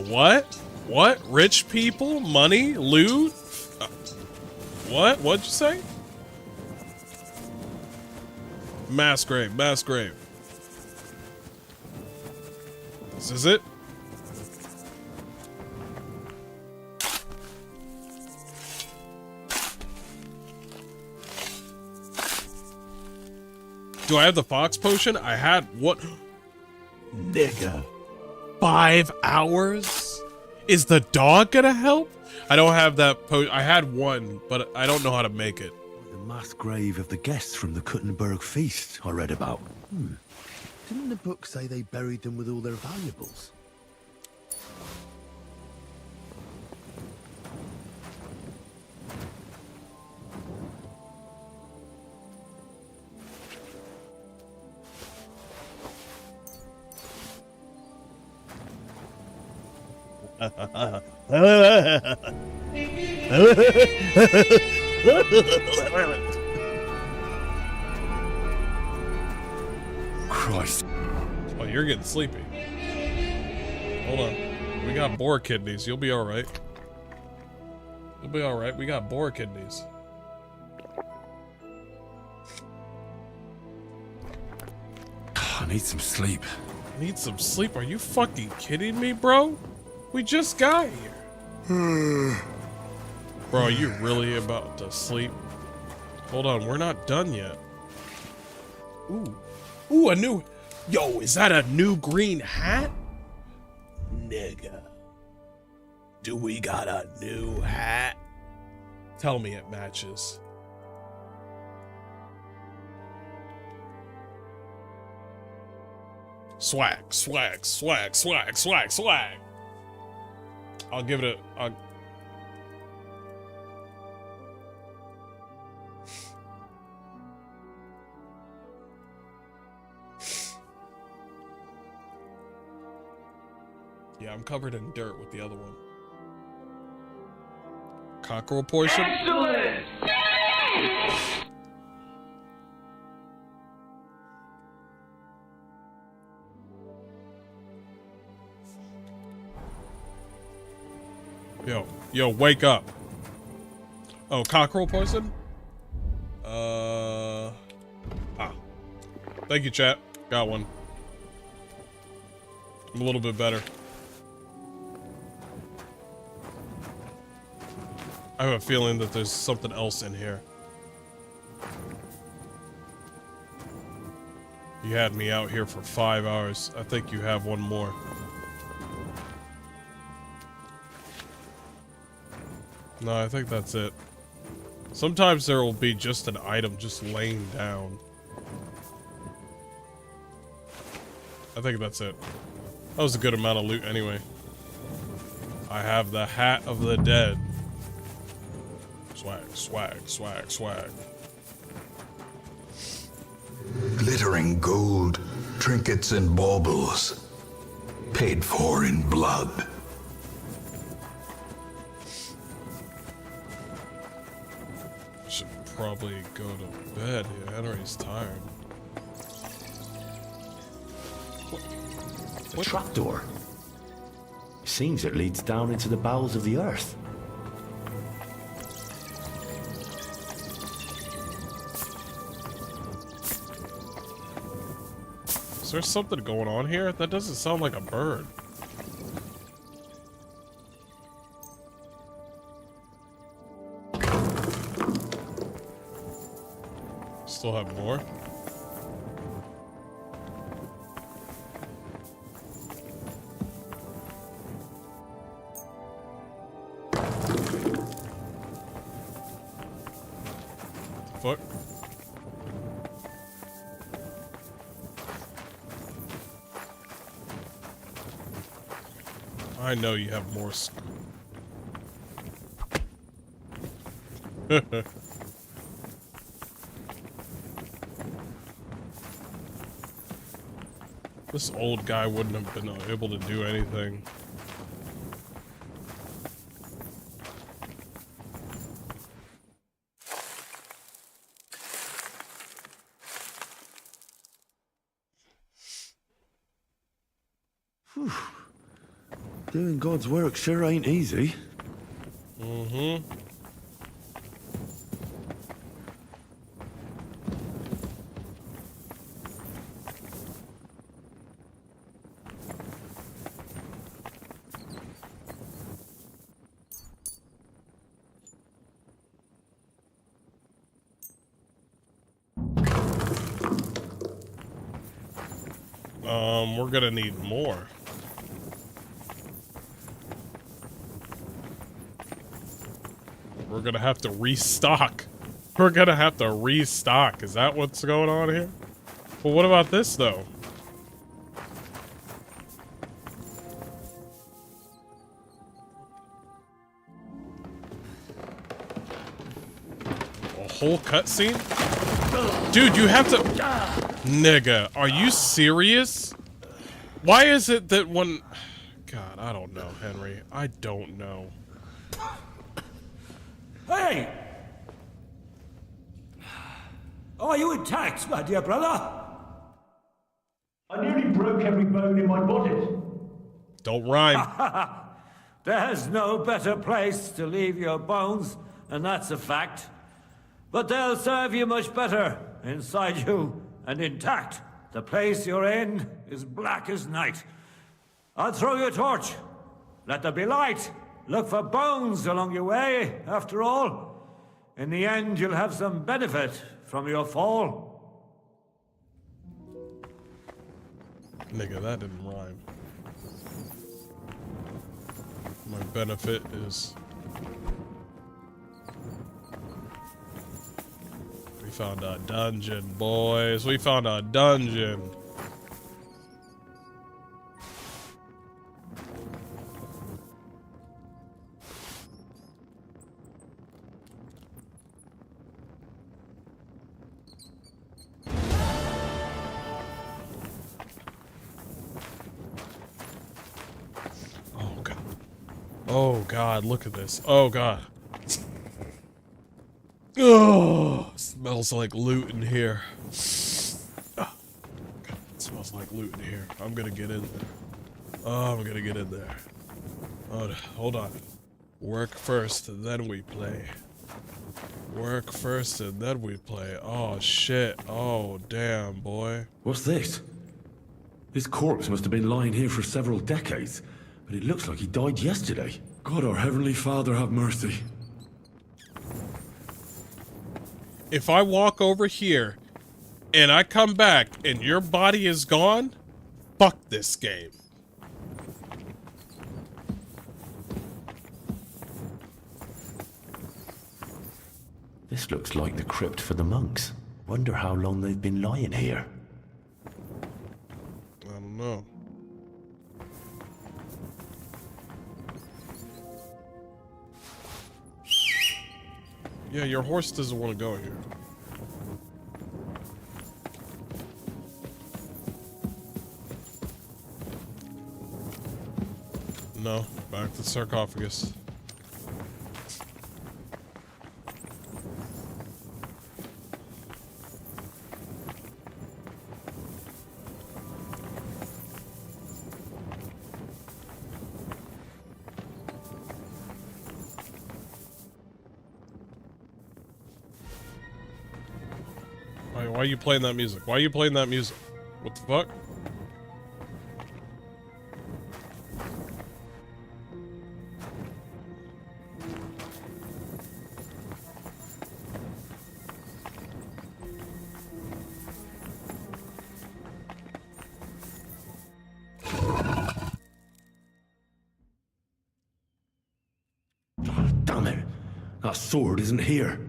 What? What? Rich people? Money? Loot? What? What'd you say? Mass grave. Mass grave. This is it? Do I have the fox potion? I had what? Nigga. 5 hours? Is the dog gonna help? I don't have that potion. I had one, but I don't know how to make it. The mass grave of the guests from the Kuttenberg feast I read about. Didn't the book say they buried them with all their valuables? Christ. Oh, you're getting sleepy. Hold on. We got boar kidneys. You'll be alright. You'll be alright. We got boar kidneys. I need some sleep. Need some sleep? Are you fucking kidding me, bro? We just got here. Bro, are you really about to sleep? Hold on, we're not done yet. Ooh. Ooh, a new... Yo, is that a new green hat? Nigga. Do we got a new hat? Tell me it matches. Swag, swag, swag, swag, swag, swag. I'll give it a... Yeah, I'm covered in dirt with the other one. Cockerel poison? Excellent! Yo, wake up. Oh, cockerel poison? Thank you, chat. Got one. I'm a little bit better. I have a feeling that there's something else in here. You had me out here for 5 hours. I think you have one more. No, I think that's it. Sometimes there will be just an item just laying down. I think that's it. That was a good amount of loot anyway. I have the hat of the dead. Swag, swag, swag, swag. Glittering gold, trinkets and baubles, paid for in blood. Should probably go to bed. Yeah, Henry's tired. A trapdoor. Seems it leads down into the bowels of the earth. Is there something going on here? That doesn't sound like a bird. Still have more? Fuck. I know you have more. This old guy wouldn't have been able to do anything. Doing God's work sure ain't easy. Mm-hmm. We're gonna need more. We're gonna have to restock. We're gonna have to restock. Is that what's going on here? Well, what about this, though? A whole cutscene? Dude, you have to... Nigga, are you serious? Why is it that when... God, I don't know, Henry. I don't know. Hey! Are you intact, my dear brother? I nearly broke every bone in my body. Don't rhyme. There's no better place to leave your bones, and that's a fact. But they'll serve you much better inside you and intact. The place you're in is black as night. I'll throw you a torch. Let there be light. Look for bones along your way, after all. In the end, you'll have some benefit from your fall. Nigga, that didn't rhyme. My benefit is... We found a dungeon, boys. We found a dungeon. Oh, God. Oh, God, look at this. Oh, God. Oh, smells like loot in here. Oh, God, it smells like loot in here. I'm gonna get in there. Oh, I'm gonna get in there. Oh, hold on. Work first, then we play. Work first, and then we play. Oh, shit. Oh, damn, boy. What's this? This corpse must have been lying here for several decades, but it looks like he died yesterday. God, our Heavenly Father, have mercy. If I walk over here and I come back and your body is gone, fuck this game. This looks like the crypt for the monks. Wonder how long they've been lying here. I don't know. Yeah, your horse doesn't want to go here. No, back to the sarcophagus. Why are you playing that music? Why are you playing that music? What the fuck? Damn it! That sword isn't here.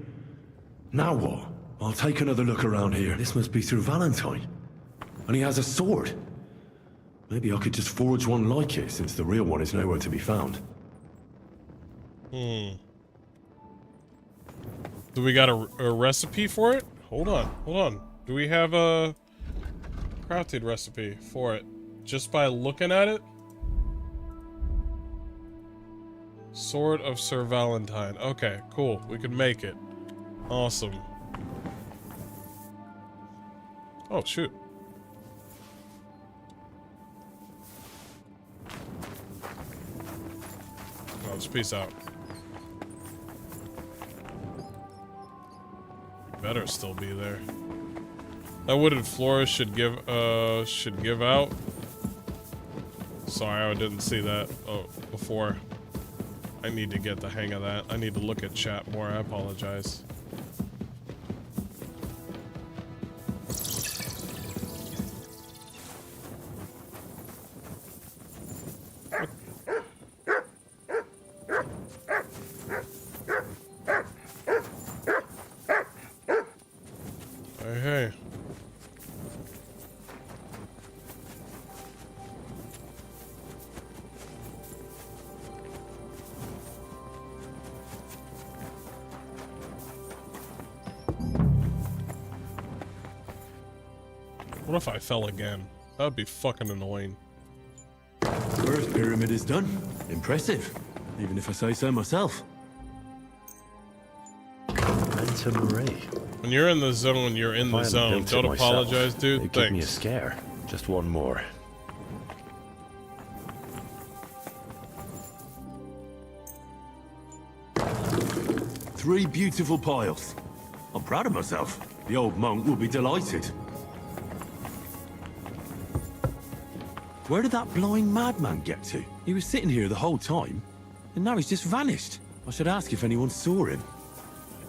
Now what? I'll take another look around here. This must be Sir Valentine. And he has a sword. Maybe I could just forge one like it, since the real one is nowhere to be found. Do we got a recipe for it? Hold on, hold on. Do we have a crafted recipe for it? Just by looking at it? Sword of Sir Valentine. Okay, cool. We can make it. Awesome. Oh, shoot. goes. Peace out. Better still be there. That wooded floor should give out. Sorry, I didn't see that before. I need to get the hang of that. I need to look at chat more. I apologize. Hey. What if I fell again? That would be fucking annoying. First pyramid is done. Impressive, even if I say so myself. When you're in the zone, you're in the zone. Don't apologize, dude. It gave me a scare. Just one more. Three beautiful piles. I'm proud of myself. The old monk will be delighted. Where did that blind madman get to? He was sitting here the whole time, and now he's just vanished. I should ask if anyone saw him.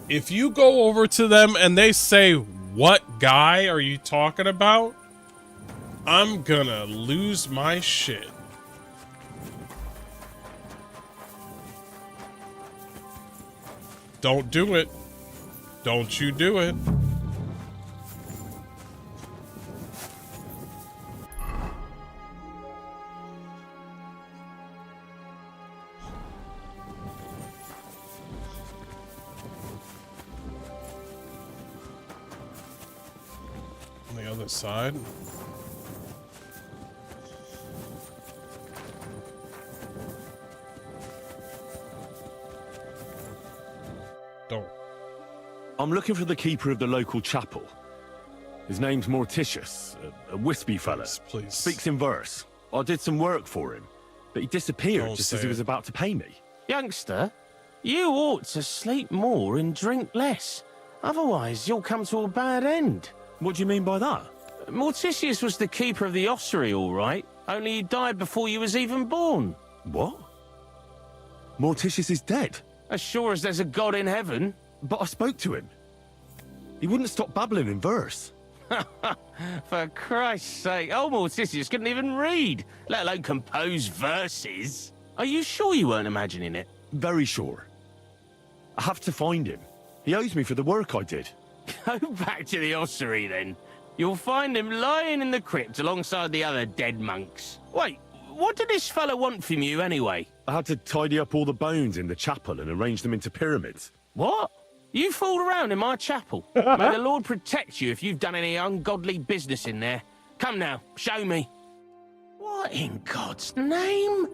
If you go over to them and they say, "What guy are you talking about?" I'm gonna lose my shit. Don't do it. Don't you do it. On the other side. Don't. I'm looking for the keeper of the local chapel. His name's Morticius, a wispy fella. Please. Speaks in verse. I did some work for him, but he disappeared Don't just say as he was it. about to pay me. Youngster, you ought to sleep more and drink less. Otherwise, you'll come to a bad end. What do you mean by that? Morticius was the keeper of the ossuary, all right. Only he died before you was even born. What? Morticius is dead? As sure as there's a God in heaven. But I spoke to him. He wouldn't stop babbling in verse. For Christ's sake, old Morticius couldn't even read, let alone compose verses. Are you sure you weren't imagining it? Very sure. I have to find him. He owes me for the work I did. Go back to the ossuary, then. You'll find him lying in the crypt alongside the other dead monks. Wait, what did this fella want from you, anyway? I had to tidy up all the bones in the chapel and arrange them into pyramids. What? You fooled around in my chapel. May the Lord protect you if you've done any ungodly business in there. Come now, show me. What in God's name?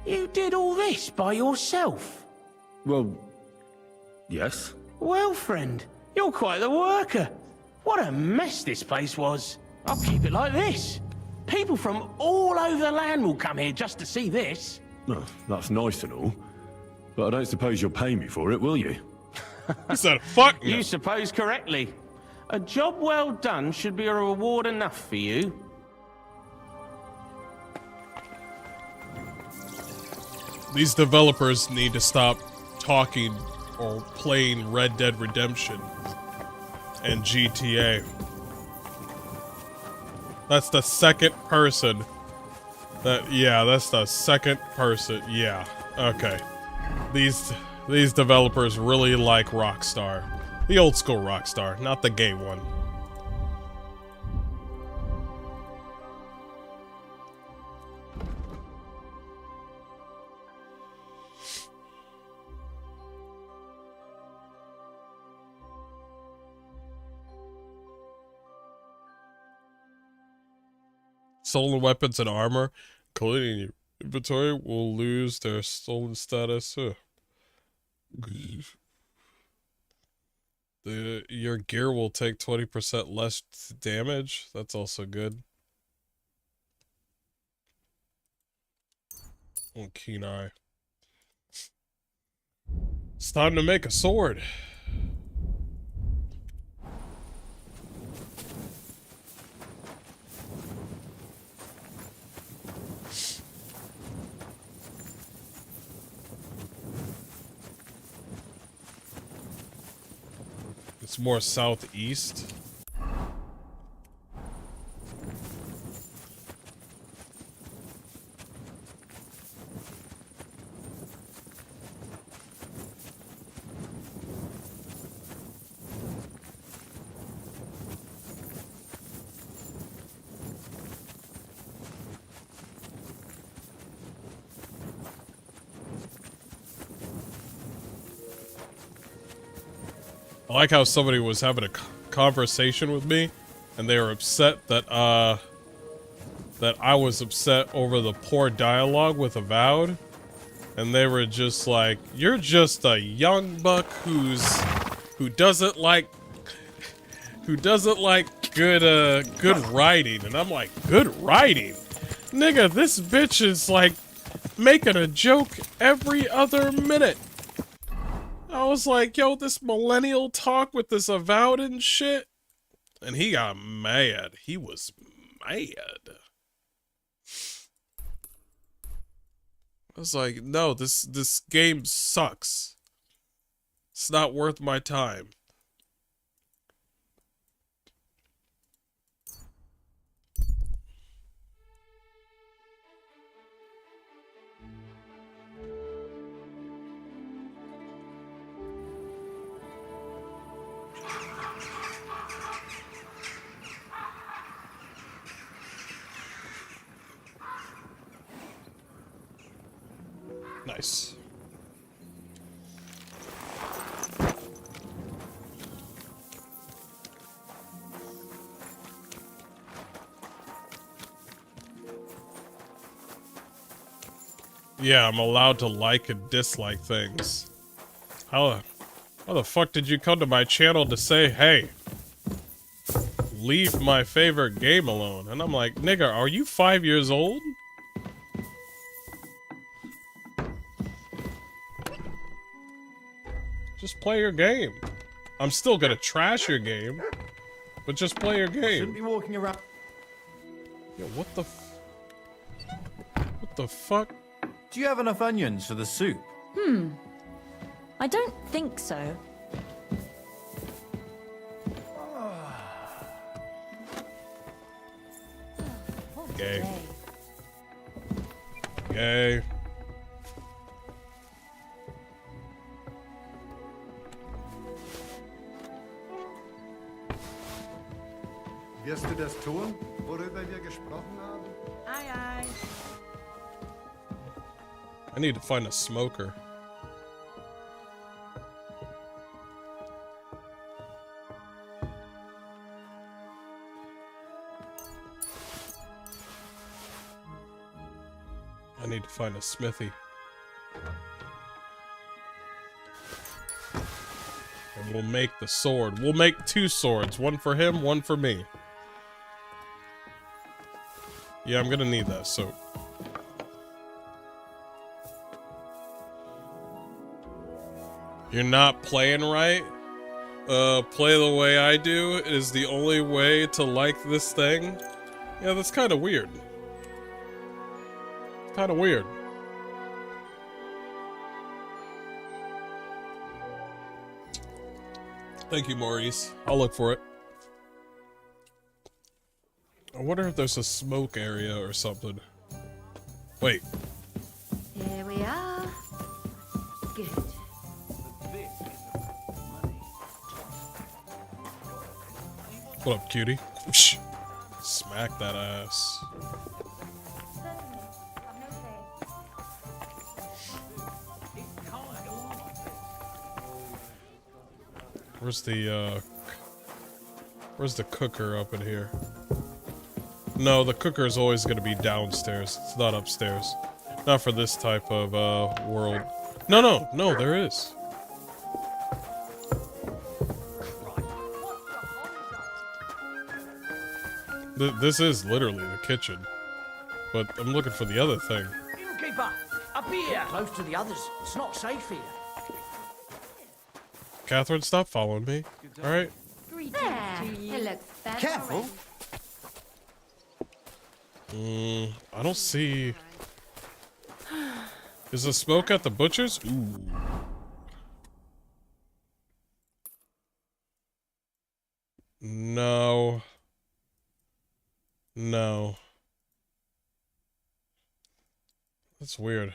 You did all this by yourself? Well, yes. Well, friend, you're quite the worker. What a mess this place was. I'll keep it like this. People from all over the land will come here just to see this. Oh, that's nice and all. But I don't suppose you'll pay me for it, will you? He said, fuck no. You suppose correctly. A job well done should be a reward enough for you. These developers need to stop talking or playing Red Dead Redemption and GTA. That's the second person that's the second person. Yeah. Okay. These developers really like Rockstar. The old school Rockstar, not the gay one. Stolen weapons and armor, including your inventory, will lose their stolen status. Your gear will take 20% less damage. That's also good. Oh, keen eye. It's time to make a sword. It's more southeast. I like how somebody was having a conversation with me, and they were upset that that I was upset over the poor dialogue with Avowed, and they were just like, "You're just a young buck who doesn't like good writing," and I'm like, "Good writing, nigga? This bitch is like making a joke every other minute." I was like, yo, this millennial talk with this Avowed and shit. And he got mad. He was mad. I was like, no, this game sucks. It's not worth my time. Nice. Yeah, I'm allowed to like and dislike things. How the fuck did you come to my channel to say, hey, leave my favorite game alone? And I'm like, nigga, are you 5 years old? Just play your game. I'm still gonna trash your game, but just play your game. Shouldn't be walking around. Yo, what the fuck? Do you have enough onions for the soup? I don't think so. Gay. Gay. Wirst du das tun, worüber wir gesprochen haben? Aye, aye. I need to find a smoker. I need to find a smithy. And we'll make the sword. We'll make 2 swords. One for him, one for me. Yeah, I'm gonna need that, so... You're not playing right? Play the way I do is the only way to like this thing? Yeah, that's kind of weird. Kind of weird. Thank you, Maurice. I'll look for it. I wonder if there's a smoke area or something. Wait. Here we are. Good. What up, cutie? Whoosh. Smack that ass. Where's the cooker up in here? No, the cooker is always going to be downstairs. It's not upstairs. Not for this type of world. No, there is. This is literally the kitchen. But I'm looking for the other thing. Innkeeper, Up here! Close to the others. It's not safe here. Catherine, stop following me. All right. It looks better. Careful. I don't see. Is the smoke at the butcher's? Ooh. No. No. That's weird.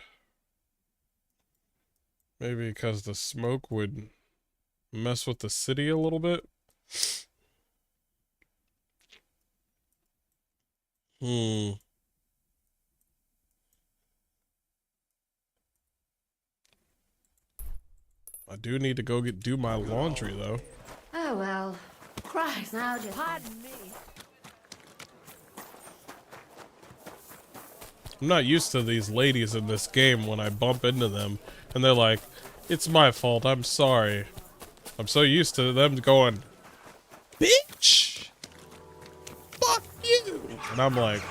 Maybe because the smoke would mess with the city a little bit. I do need to go do my laundry though. Oh well. Christ, now just pardon me. I'm not used to these ladies in this game when I bump into them and they're like, "It's my fault, I'm sorry." I'm so used to them going, "Bitch! Fuck you!" And I'm like,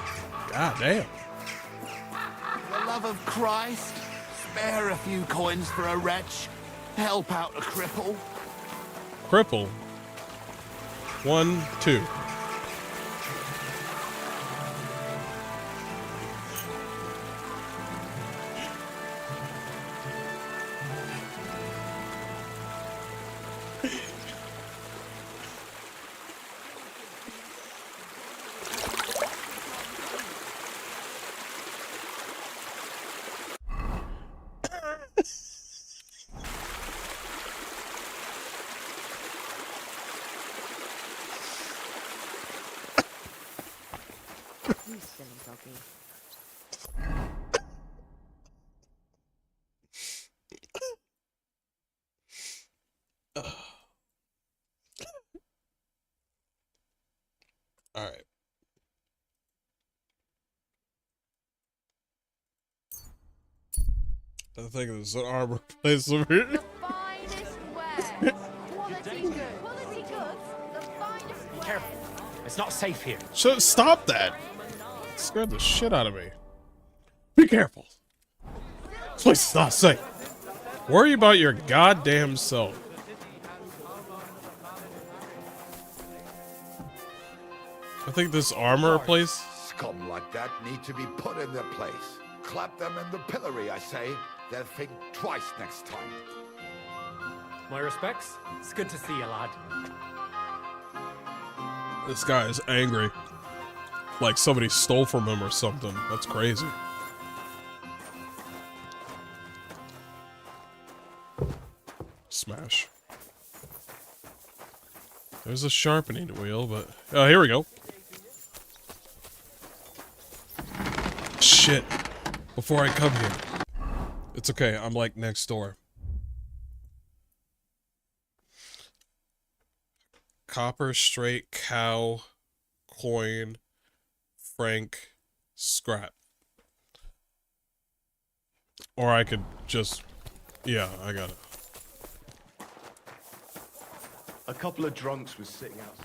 God damn. For the love of Christ, spare a few coins for a wretch. Help out a cripple. Cripple. 1, 2. You silly doggy. All right. I think there's an armor place over here. The finest wares. Quality goods. Quality goods. The finest wares. Careful. It's not safe here. Stop that. It scared the shit out of me. Be careful. This place is not safe. Worry about your goddamn self. I think this armor place. Scum like that need to be put in their place. Clap them in the pillory, I say. They'll think twice next time. My respects. It's good to see you, lad. This guy is angry. Like somebody stole from him or something. That's crazy. Smash. There's a sharpening wheel, but... Oh, here we go. Shit. Before I come here. It's okay, I'm like next door. Copper, straight, cow, coin, franc, scrap. Or I could just... Yeah, I got it. A couple of drunks was sitting outside.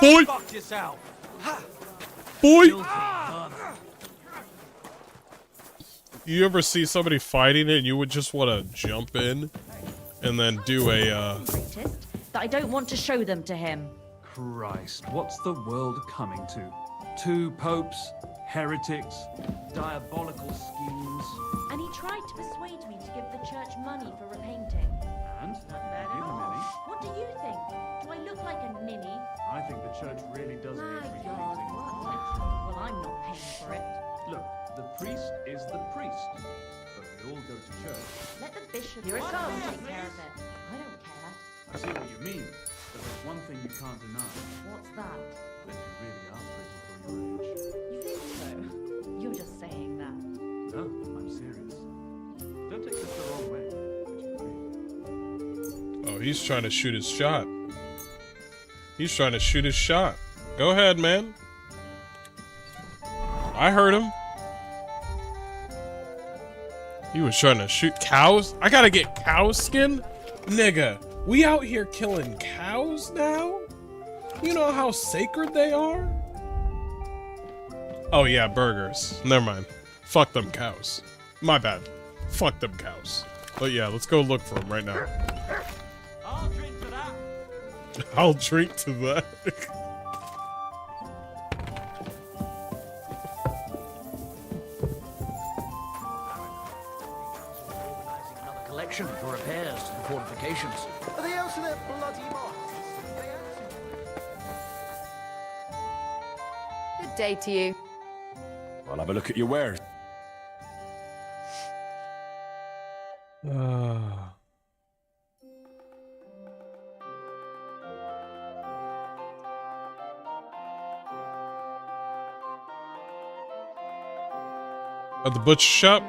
Boy! Fuck yourself. Boy! You ever see somebody fighting and you would just want to jump in and then do a, that I don't want to show them to him. Christ, what's the world coming to? 2 popes, heretics, diabolical schemes. And he tried to persuade me to give the church money for repainting. And? Not bad at all. What do you think? Do I look like a ninny? I think the church really does need repainting. Well, I'm not paying for it. Look, the priest is the priest, but we all go to church. Let the bishop here it comes take care of it. I don't care. I see what you mean, but there's one thing you can't deny. What's that? That you really are pretty for your age. You think so? You're just saying that. No, I'm serious. Don't take this the wrong way. Oh, he's trying to shoot his shot. He's trying to shoot his shot. Go ahead, man. I heard him. He was trying to shoot cows. I gotta get cow skin? Nigga, we out here killing cows now? You know how sacred they are? Oh yeah, burgers. Never mind. Fuck them cows. My bad. Fuck them cows. But yeah, let's go look for them right now. I'll drink to that. I'll drink to that. Collection for repairs to the fortifications. Are they out of their bloody minds? Good day to you. I'll have a look at your wares. At the butcher shop?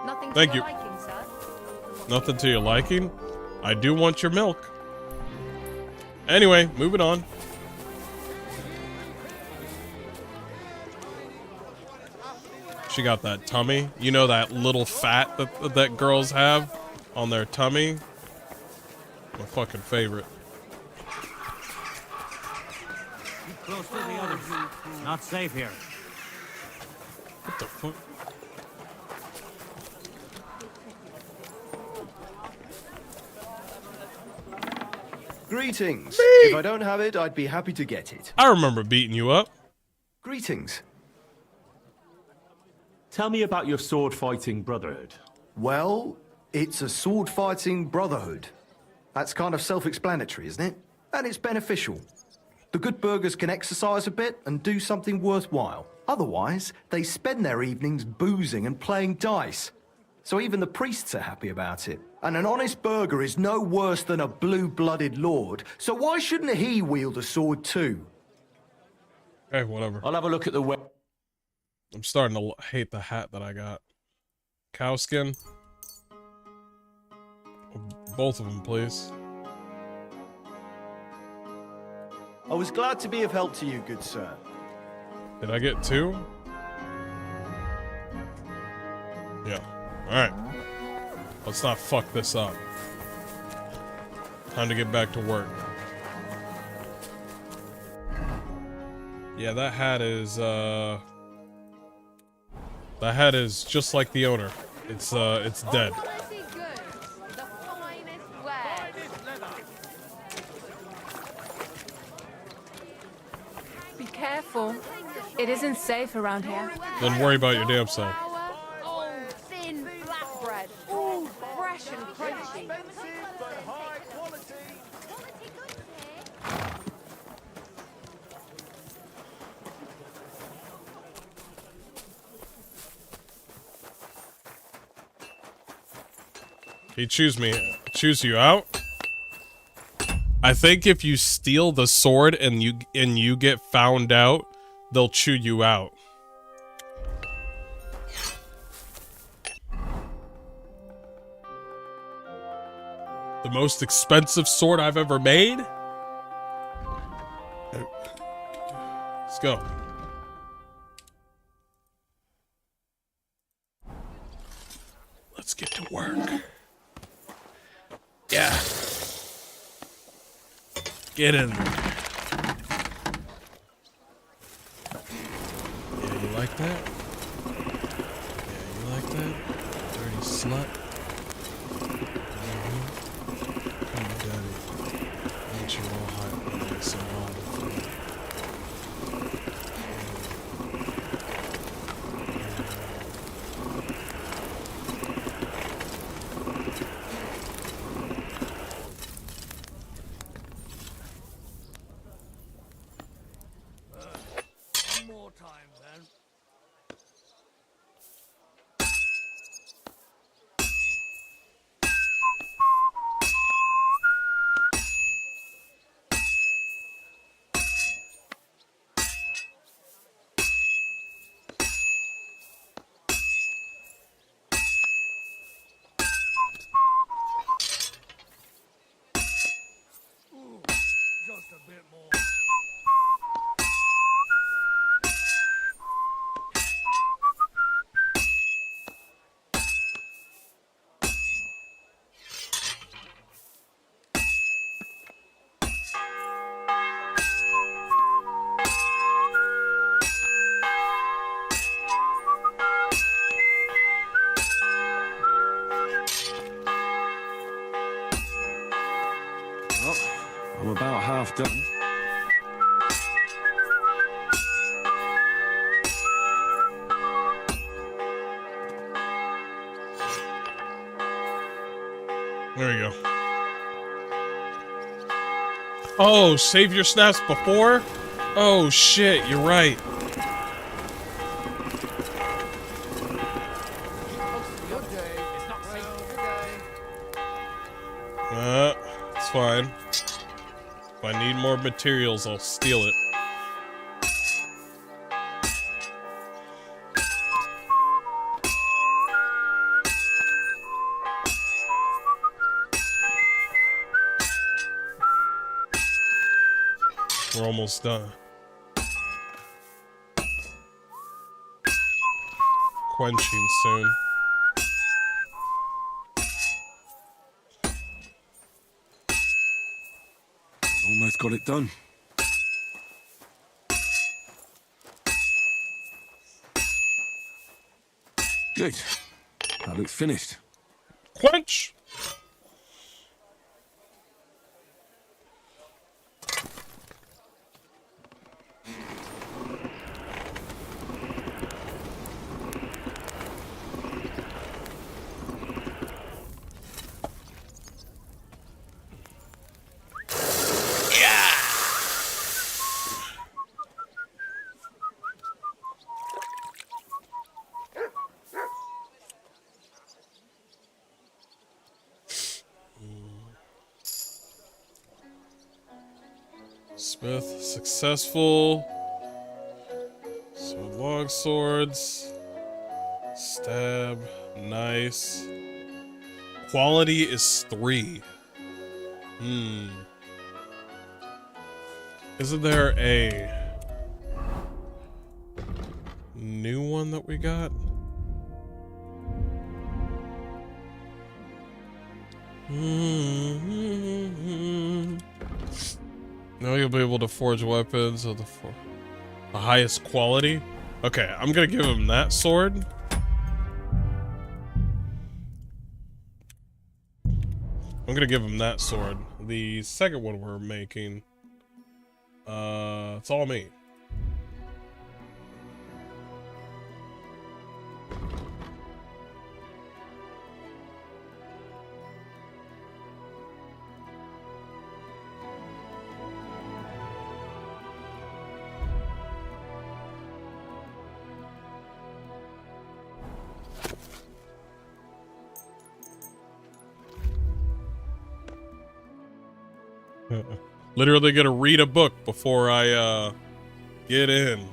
Nothing to Thank your you. liking, sir. Nothing to your liking? I do want your milk. Anyway, moving on. She got that tummy. You know that little fat that girls have on their tummy? My fucking favorite. Keep close to the others. Not safe here. What the fuck? Greetings. If I don't have it, I'd be happy to get it. I remember beating you up. Greetings. Tell me about your sword-fighting brotherhood. Well, it's a sword-fighting brotherhood. That's kind of self-explanatory, isn't it? And it's beneficial. The good burgers can exercise a bit and do something worthwhile. Otherwise, they spend their evenings boozing and playing dice. So even the priests are happy about it. And an honest burger is no worse than a blue-blooded lord, so why shouldn't he wield a sword too? Hey, whatever. I'll have a look at the web. I'm starting to hate the hat that I got. Cow skin. Both of them, please. I was glad to be of help to you, good sir. Did I get two? Yeah. Alright. Let's not fuck this up. Time to get back to work. Yeah, that hat is, that hat is just like the owner. It's dead. Quality goods, the finest wares. Be careful. It isn't safe around here. Then worry about your damn self. Oh, thin black bread. Ooh, fresh and crunchy. He choose you out? I think if you steal the sword and you get found out, they'll chew you out. The most expensive sword I've ever made? Let's go. Let's get to work. Yeah. Get in there. Yeah, you like that? Yeah, you like that? Dirty slut. Come on, daddy. I want you all hot and nice and warm. Just a bit more. I'm about half done. There we go. Oh, save your snaps before? Oh shit, you're right. It's fine. If I need more materials, I'll steal it. We're almost done. Quenching soon. Almost got it done. Good. That looks finished. Quench! Smith, successful. So long swords. Stab, nice. Quality is 3. Isn't there a new one that we got? Now you'll be able to forge weapons of the highest quality. Okay, I'm gonna give him that sword. I'm gonna give him that sword. The second one we're making, it's all me. Literally gonna read a book before I get in.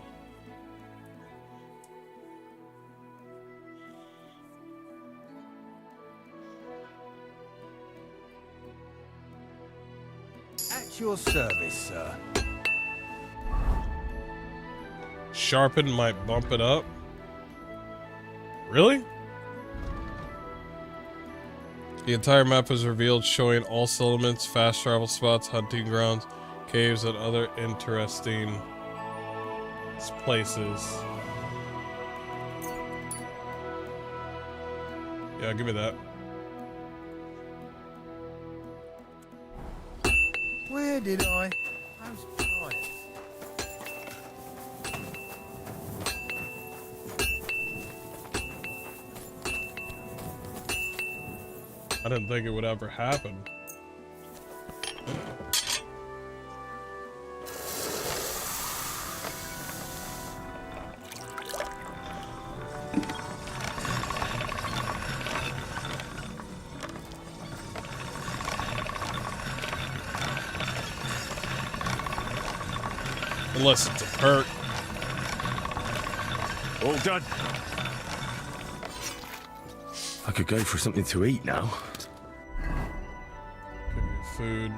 At your service, sir. Sharpen might bump it up. Really? The entire map is revealed, showing all settlements, fast travel spots, hunting grounds, caves, and other interesting places. Yeah, give me that. Where did I? Those fires. I didn't think it would ever happen. Unless it's a perk. All done. I could go for something to eat now. Give me food.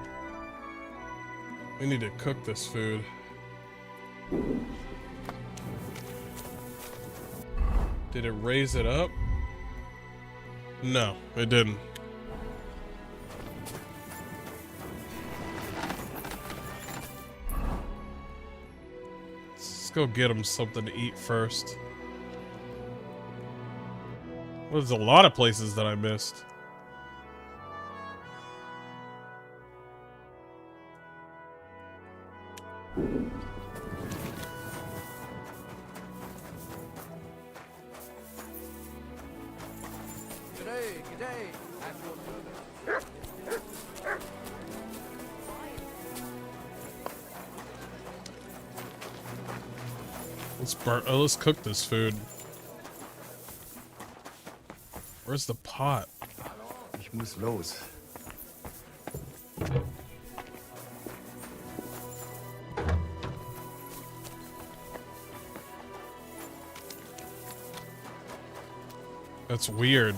We need to cook this food. Did it raise it up? No, it didn't. Let's go get him something to eat first. Well, there's a lot of places that I missed. G'day, g'day. Let's cook this food. Where's the pot? Ich muss los. That's weird.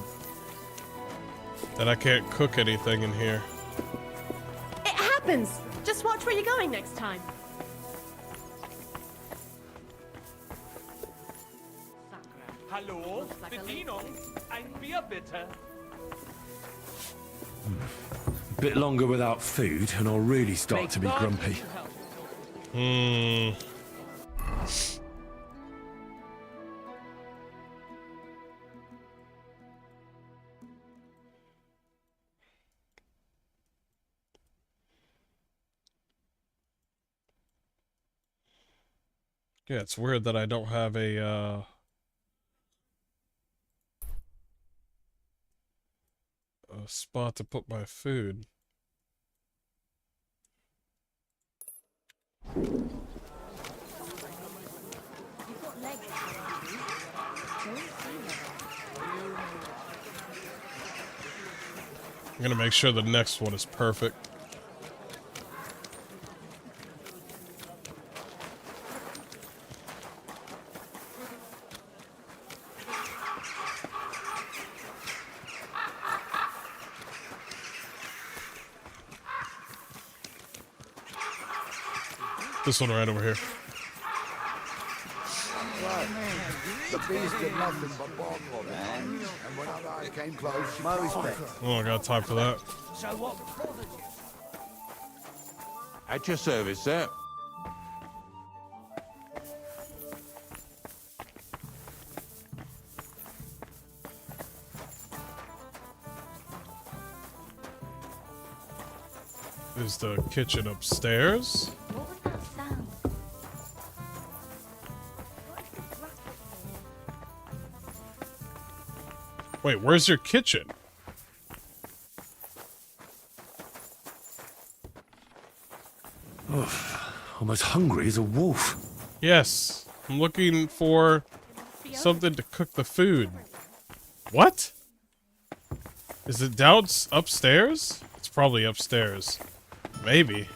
That I can't cook anything in here. It happens. Just watch where you're going next time. Hallo, Bedienung, ein Bier bitte. Bit longer without food, and I'll really start to be grumpy. Yeah, it's weird that I don't have a spot to put my food. I'm gonna make sure the next one is perfect. This one right over here. The bees did nothing but bark on it. And when our eyes came close, my respect. Oh, I got time for that. So what bothers you? At your service, sir. Is the kitchen upstairs? What was that sound? Wait, where's your kitchen? I'm as hungry as a wolf. Yes, I'm looking for something to cook the food. What? Is it down upstairs? It's probably upstairs. Maybe.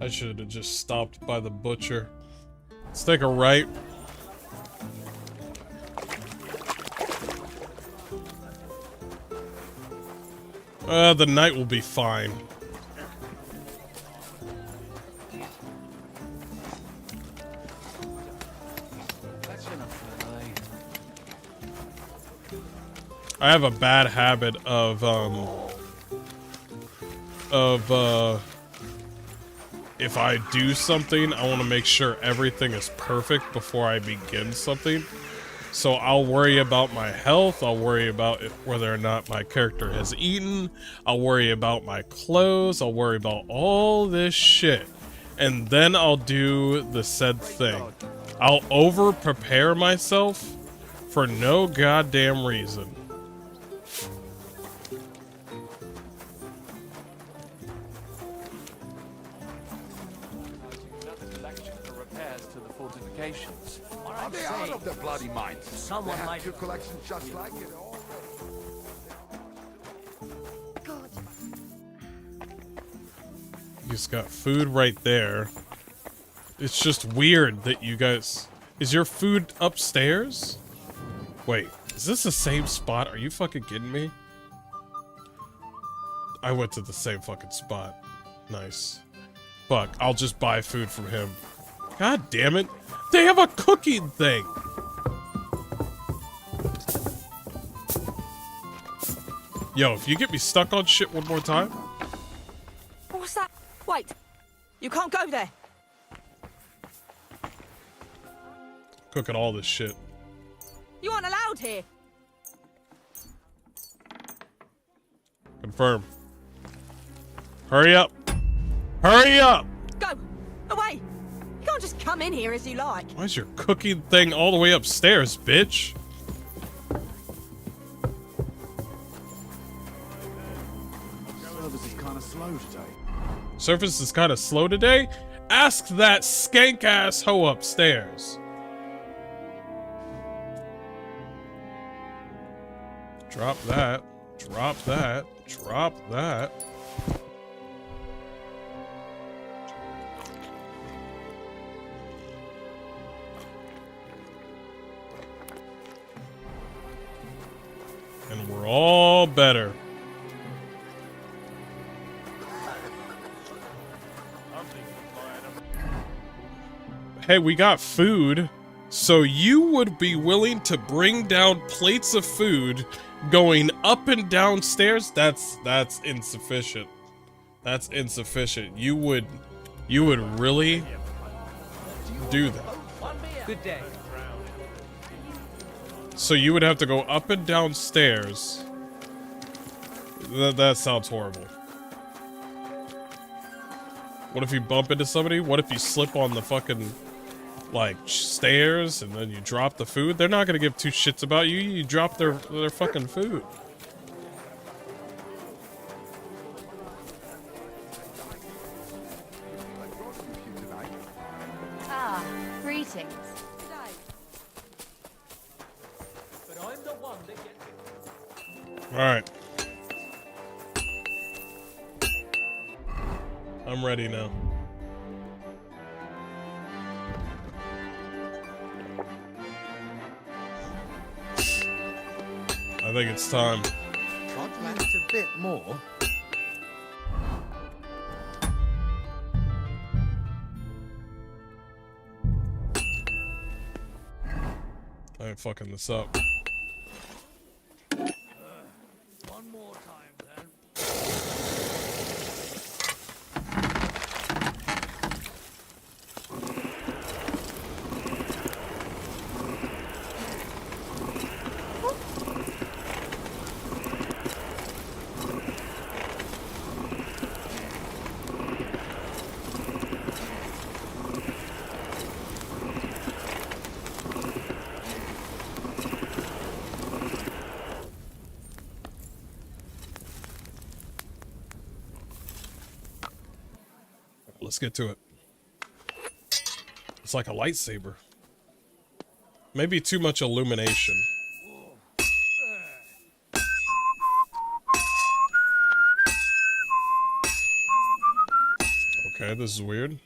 I should have just stopped by the butcher. Let's take a right. The night will be fine. I have a bad habit of if I do something, I want to make sure everything is perfect before I begin something. So I'll worry about my health, I'll worry about whether or not my character has eaten, I'll worry about my clothes, I'll worry about all this shit. And then I'll do the said thing. I'll over-prepare myself for no goddamn reason. Are they out of their bloody minds? Someone they have might two collections just like it all. God. You just got food right there. It's just weird that you guys... Is your food upstairs? Wait, is this the same spot? Are you fucking kidding me? I went to the same fucking spot. Nice. Fuck, I'll just buy food from him. God damn it. They have a cooking thing. Yo, if you get me stuck on shit one more time. What's that? Wait. You can't go there. Cooking all this shit. You aren't allowed here. Confirm. Hurry up. Hurry up. Go. Away. You can't just come in here as you like. Why is your cooking thing all the way upstairs, bitch? Service is kind of slow today. Service is kind of slow today? Ask that skank-ass hoe upstairs. Drop that. Drop that. Drop that. And we're all better. Hey, we got food. So you would be willing to bring down plates of food going up and down stairs? That's insufficient. That's insufficient. You would really do that. Good day. So you would have to go up and down stairs. That sounds horrible. What if you bump into somebody? What if you slip on the fucking, like, stairs and then you drop the food? They're not gonna give two shits about you. You drop their fucking food. Ah, greetings. But I'm the one that gets it. Alright. I'm ready now. I think it's time. Hardrant a bit more. I ain't fucking this up. One more time, then. Let's get to it. It's like a lightsaber. Maybe too much illumination. Okay, this is weird.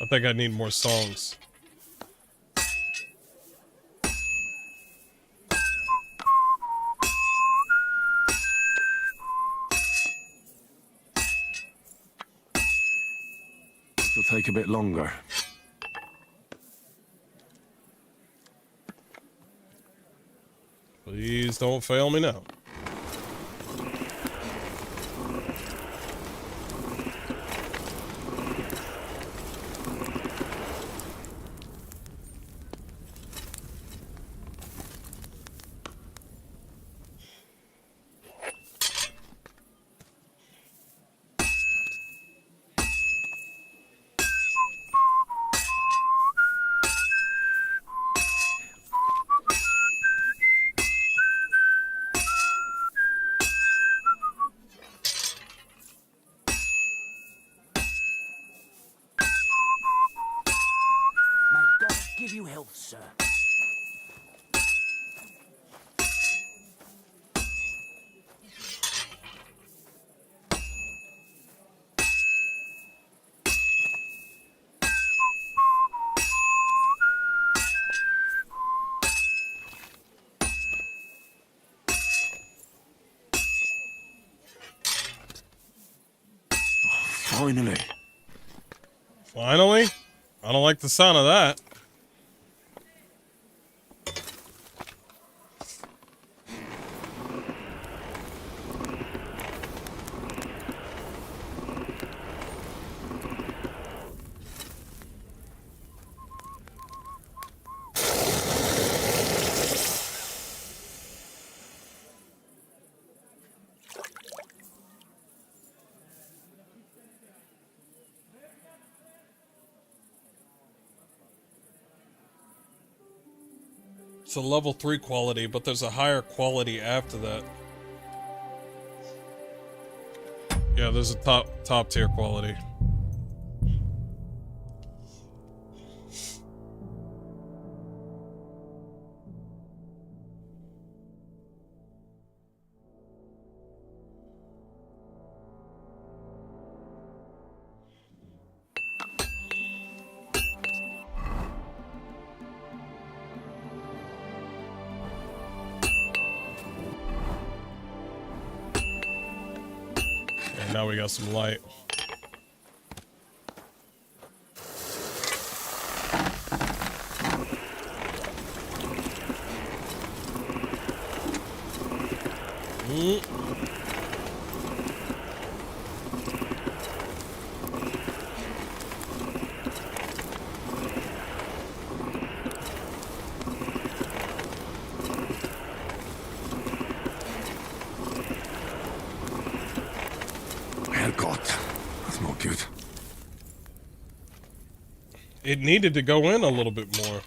I think I need more songs. It'll take a bit longer. Please don't fail me now. May God give you health, sir. Finally. Finally? I don't like the sound of that. It's a level 3 quality, but there's a higher quality after that. Yeah, there's a top tier quality. And now we got some light. Herrgott, that's not good. It needed to go in a little bit more.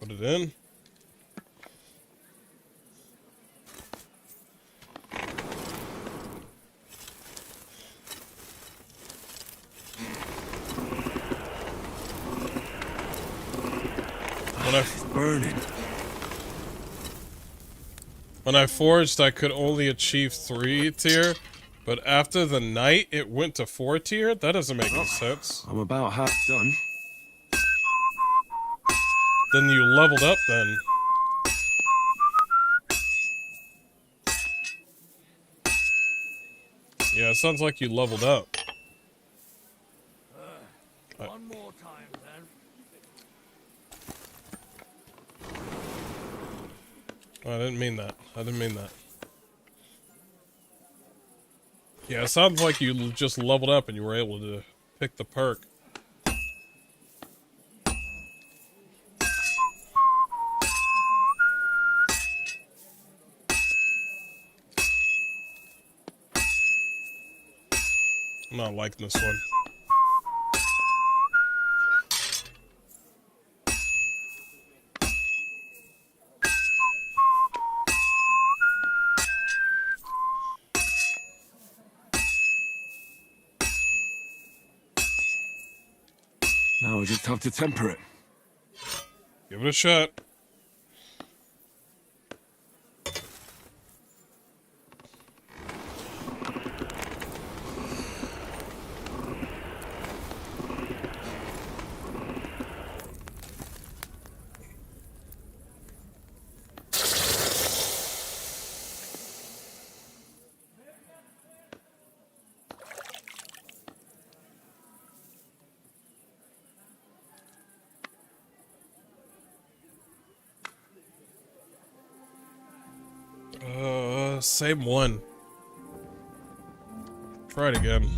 Put it in. Burning. When I forged, I could only achieve 3 tier, but after the night, it went to 4 tier? That doesn't make any sense. I'm about half done. Then you leveled up then. Yeah, it sounds like you leveled up. One more time, then. I didn't mean that. I didn't mean that. Yeah, it sounds like you just leveled up and you were able to pick the perk. I'm not liking this one. Now we just have to temper it. Give it a shot. Same one. Try it again.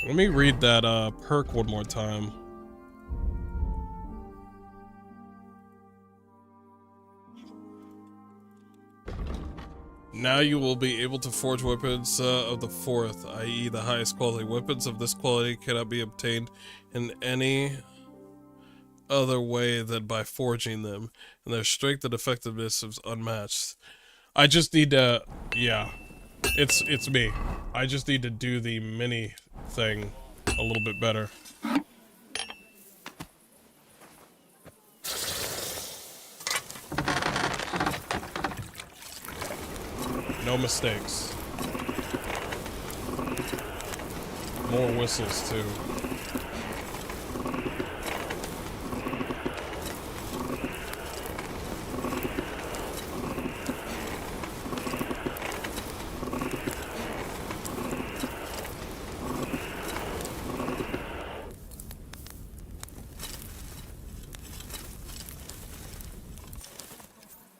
Let me read that perk one more time. Now you will be able to forge weapons of the fourth, i.e. the highest quality. Weapons of this quality cannot be obtained in any other way than by forging them, and their strength and effectiveness is unmatched. I just need to, yeah, it's me. I just need to do the mini thing a little bit better. No mistakes. More whistles too.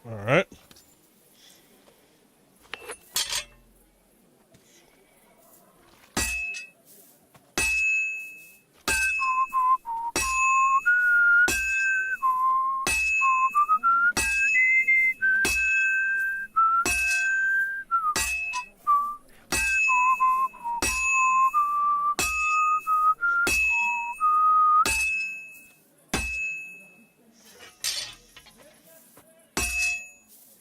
All right.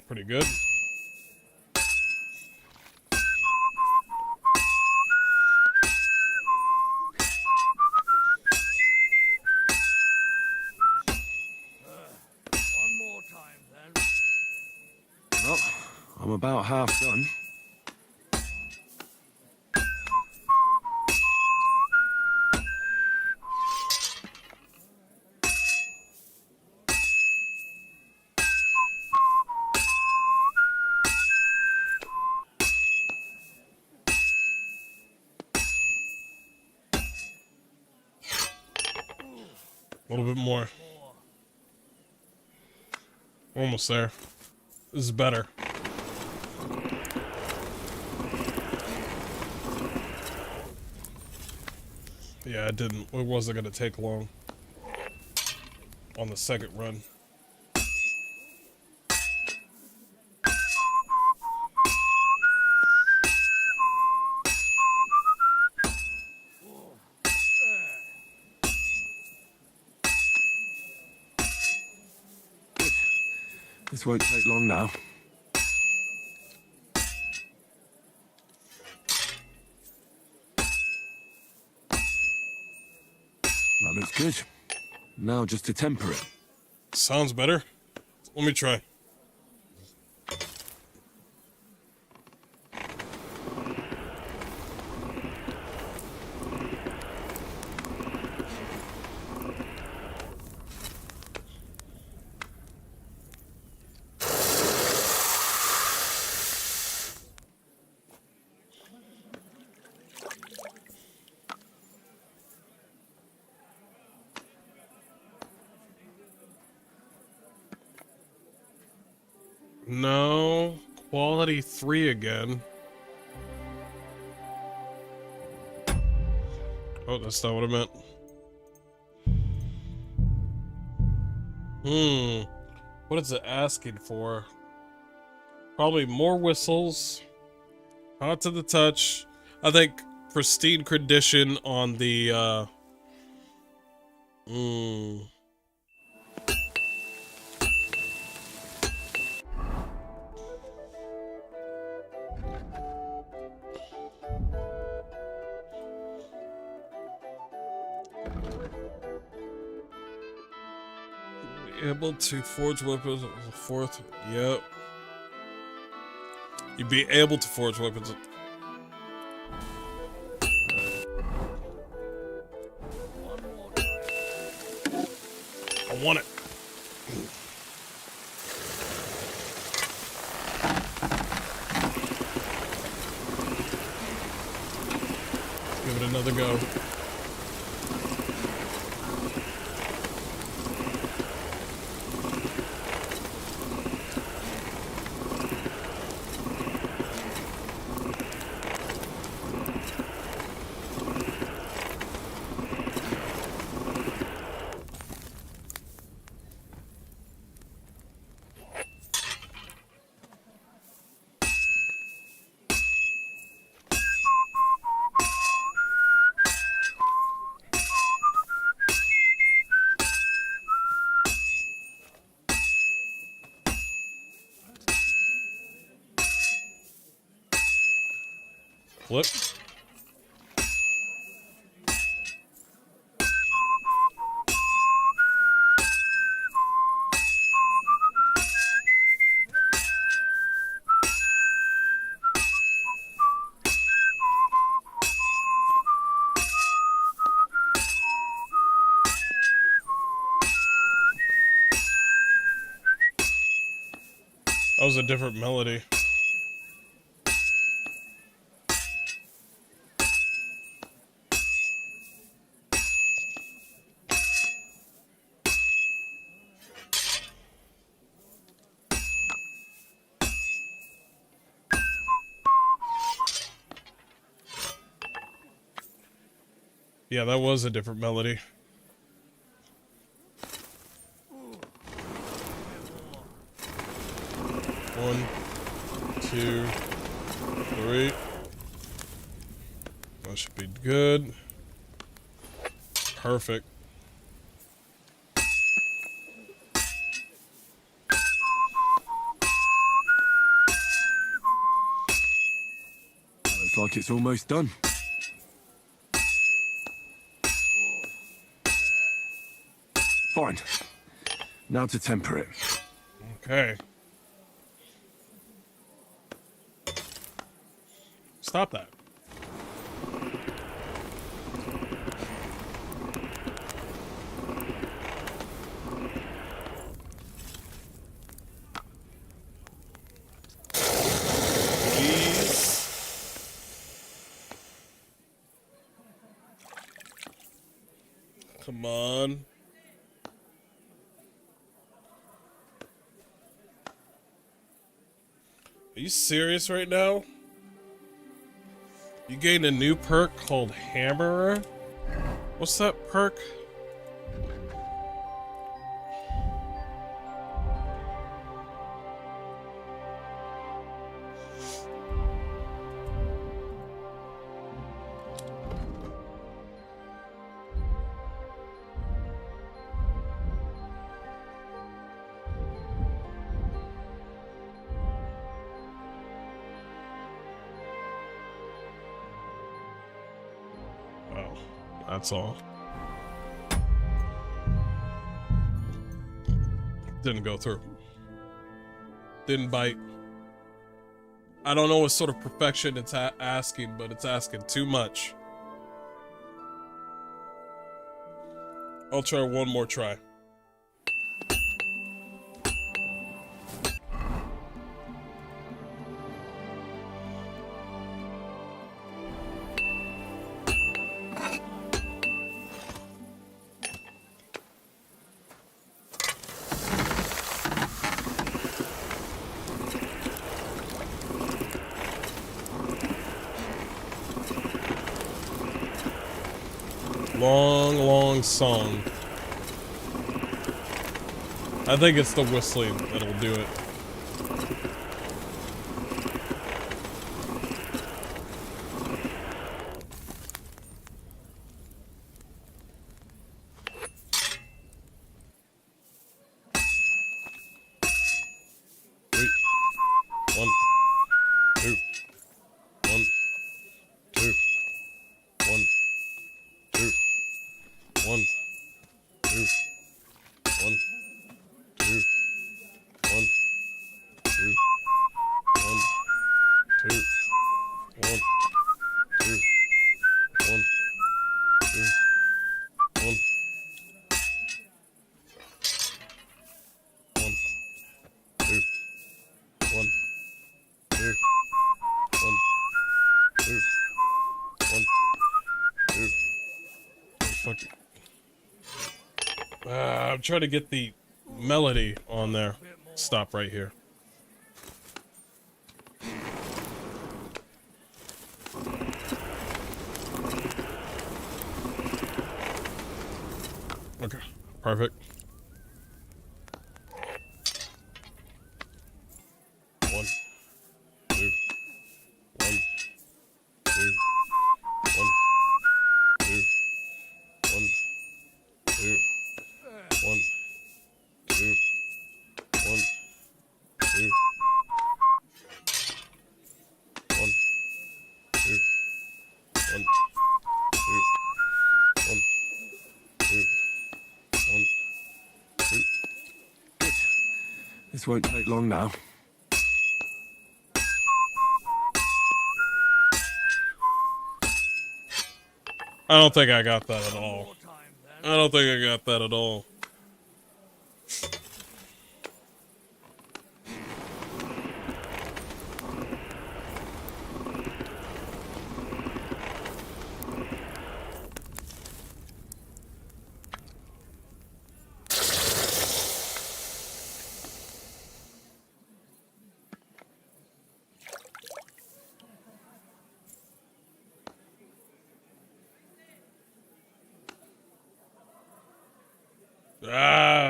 Pretty good. One more time, then. Well, I'm about half done. A little bit more. Almost there. This is better. Yeah, it didn't. It wasn't gonna take long on the second run. This won't take long now. That looks good. Now just to temper it. Sounds better. Let me try. No, quality 3 again. Oh, that's not what I meant. What is it asking for? Probably more whistles. Hot to the touch. I think pristine condition on the, able to forge weapons of the fourth. Yep. You'd be able to forge weapons. I want it. Give it another go. Flip. That was a different melody. Yeah, that was a different melody. One, two, three. That should be good. Perfect. Looks like it's almost done. Fine. Now to temper it. Okay. Stop that. Come on. Are you serious right now? You gained a new perk called Hammerer? What's that perk? Oh, that's all. Didn't go through. Didn't bite. I don't know what sort of perfection it's asking, but it's asking too much. I'll try one more try. Long, long song. I think it's the whistling that'll do it. Wait. 1, 2. 1, 2. 1, 2. 1, 2. 1, 2. 1, 2. 1, 2. 1, 2. 1, 2. 1. 1, 2. 1, 2. 1, 2. 1, 2. Fuck it. I'm trying to get the melody on there. Stop right here. Okay, perfect. 1, 2. 1, 2. 1, 2. 1, 2. 1, 2. 1, 2. 1, 2. This won't take long now. I don't think I got that at all. I don't think I got that at all.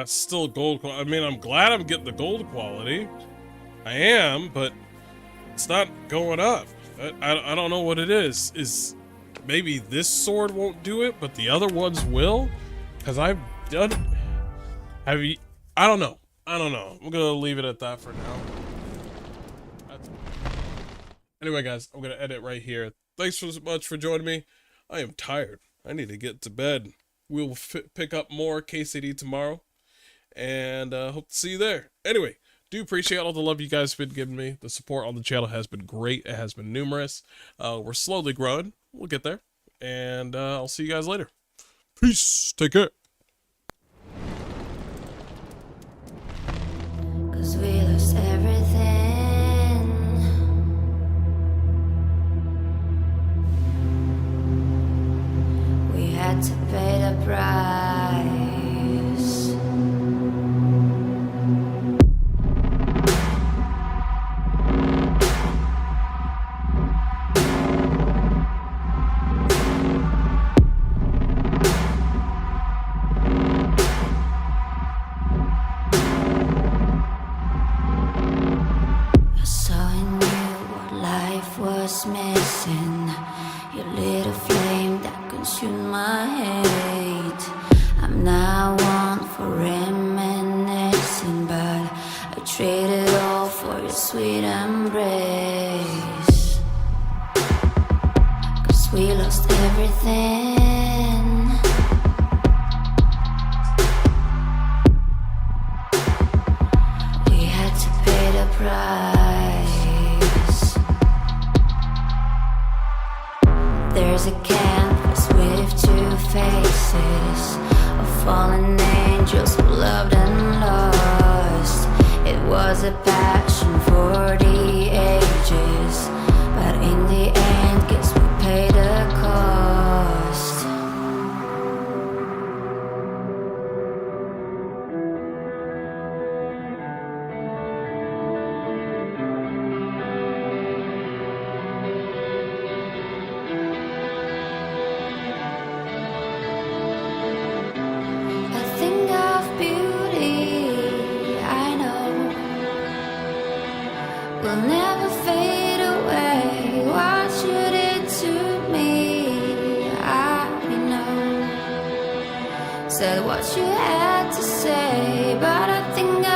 Still gold. I mean, I'm glad I'm getting the gold quality. I am, but it's not going up. I don't know what it is. Is maybe this sword won't do it, but the other ones will? Because I've done... Have you... I don't know. I don't know. I'm gonna leave it at that for now. Anyway, guys, I'm gonna edit right here. Thanks so much for joining me. I am tired. I need to get to bed. We'll pick up more KCD tomorrow. And hope to see you there. Anyway, do appreciate all the love you guys have been giving me. The support on the channel has been great. It has been numerous. We're slowly growing. We'll get there. And I'll see you guys later. Peace. Take care. 'Cause we lost everything. We had to pay the price. Missing your little flame that consumed my hate. I'm not one for reminiscing, but I traded all for your sweet embrace. 'Cause we lost everything. We had to pay the price. There's a canvas with two faces of fallen angels who loved and lost. It was a passion for the ages, but in the end, guess we paid the cost. Will never fade away. What you did to me, I know. Said what you had to say, but I think I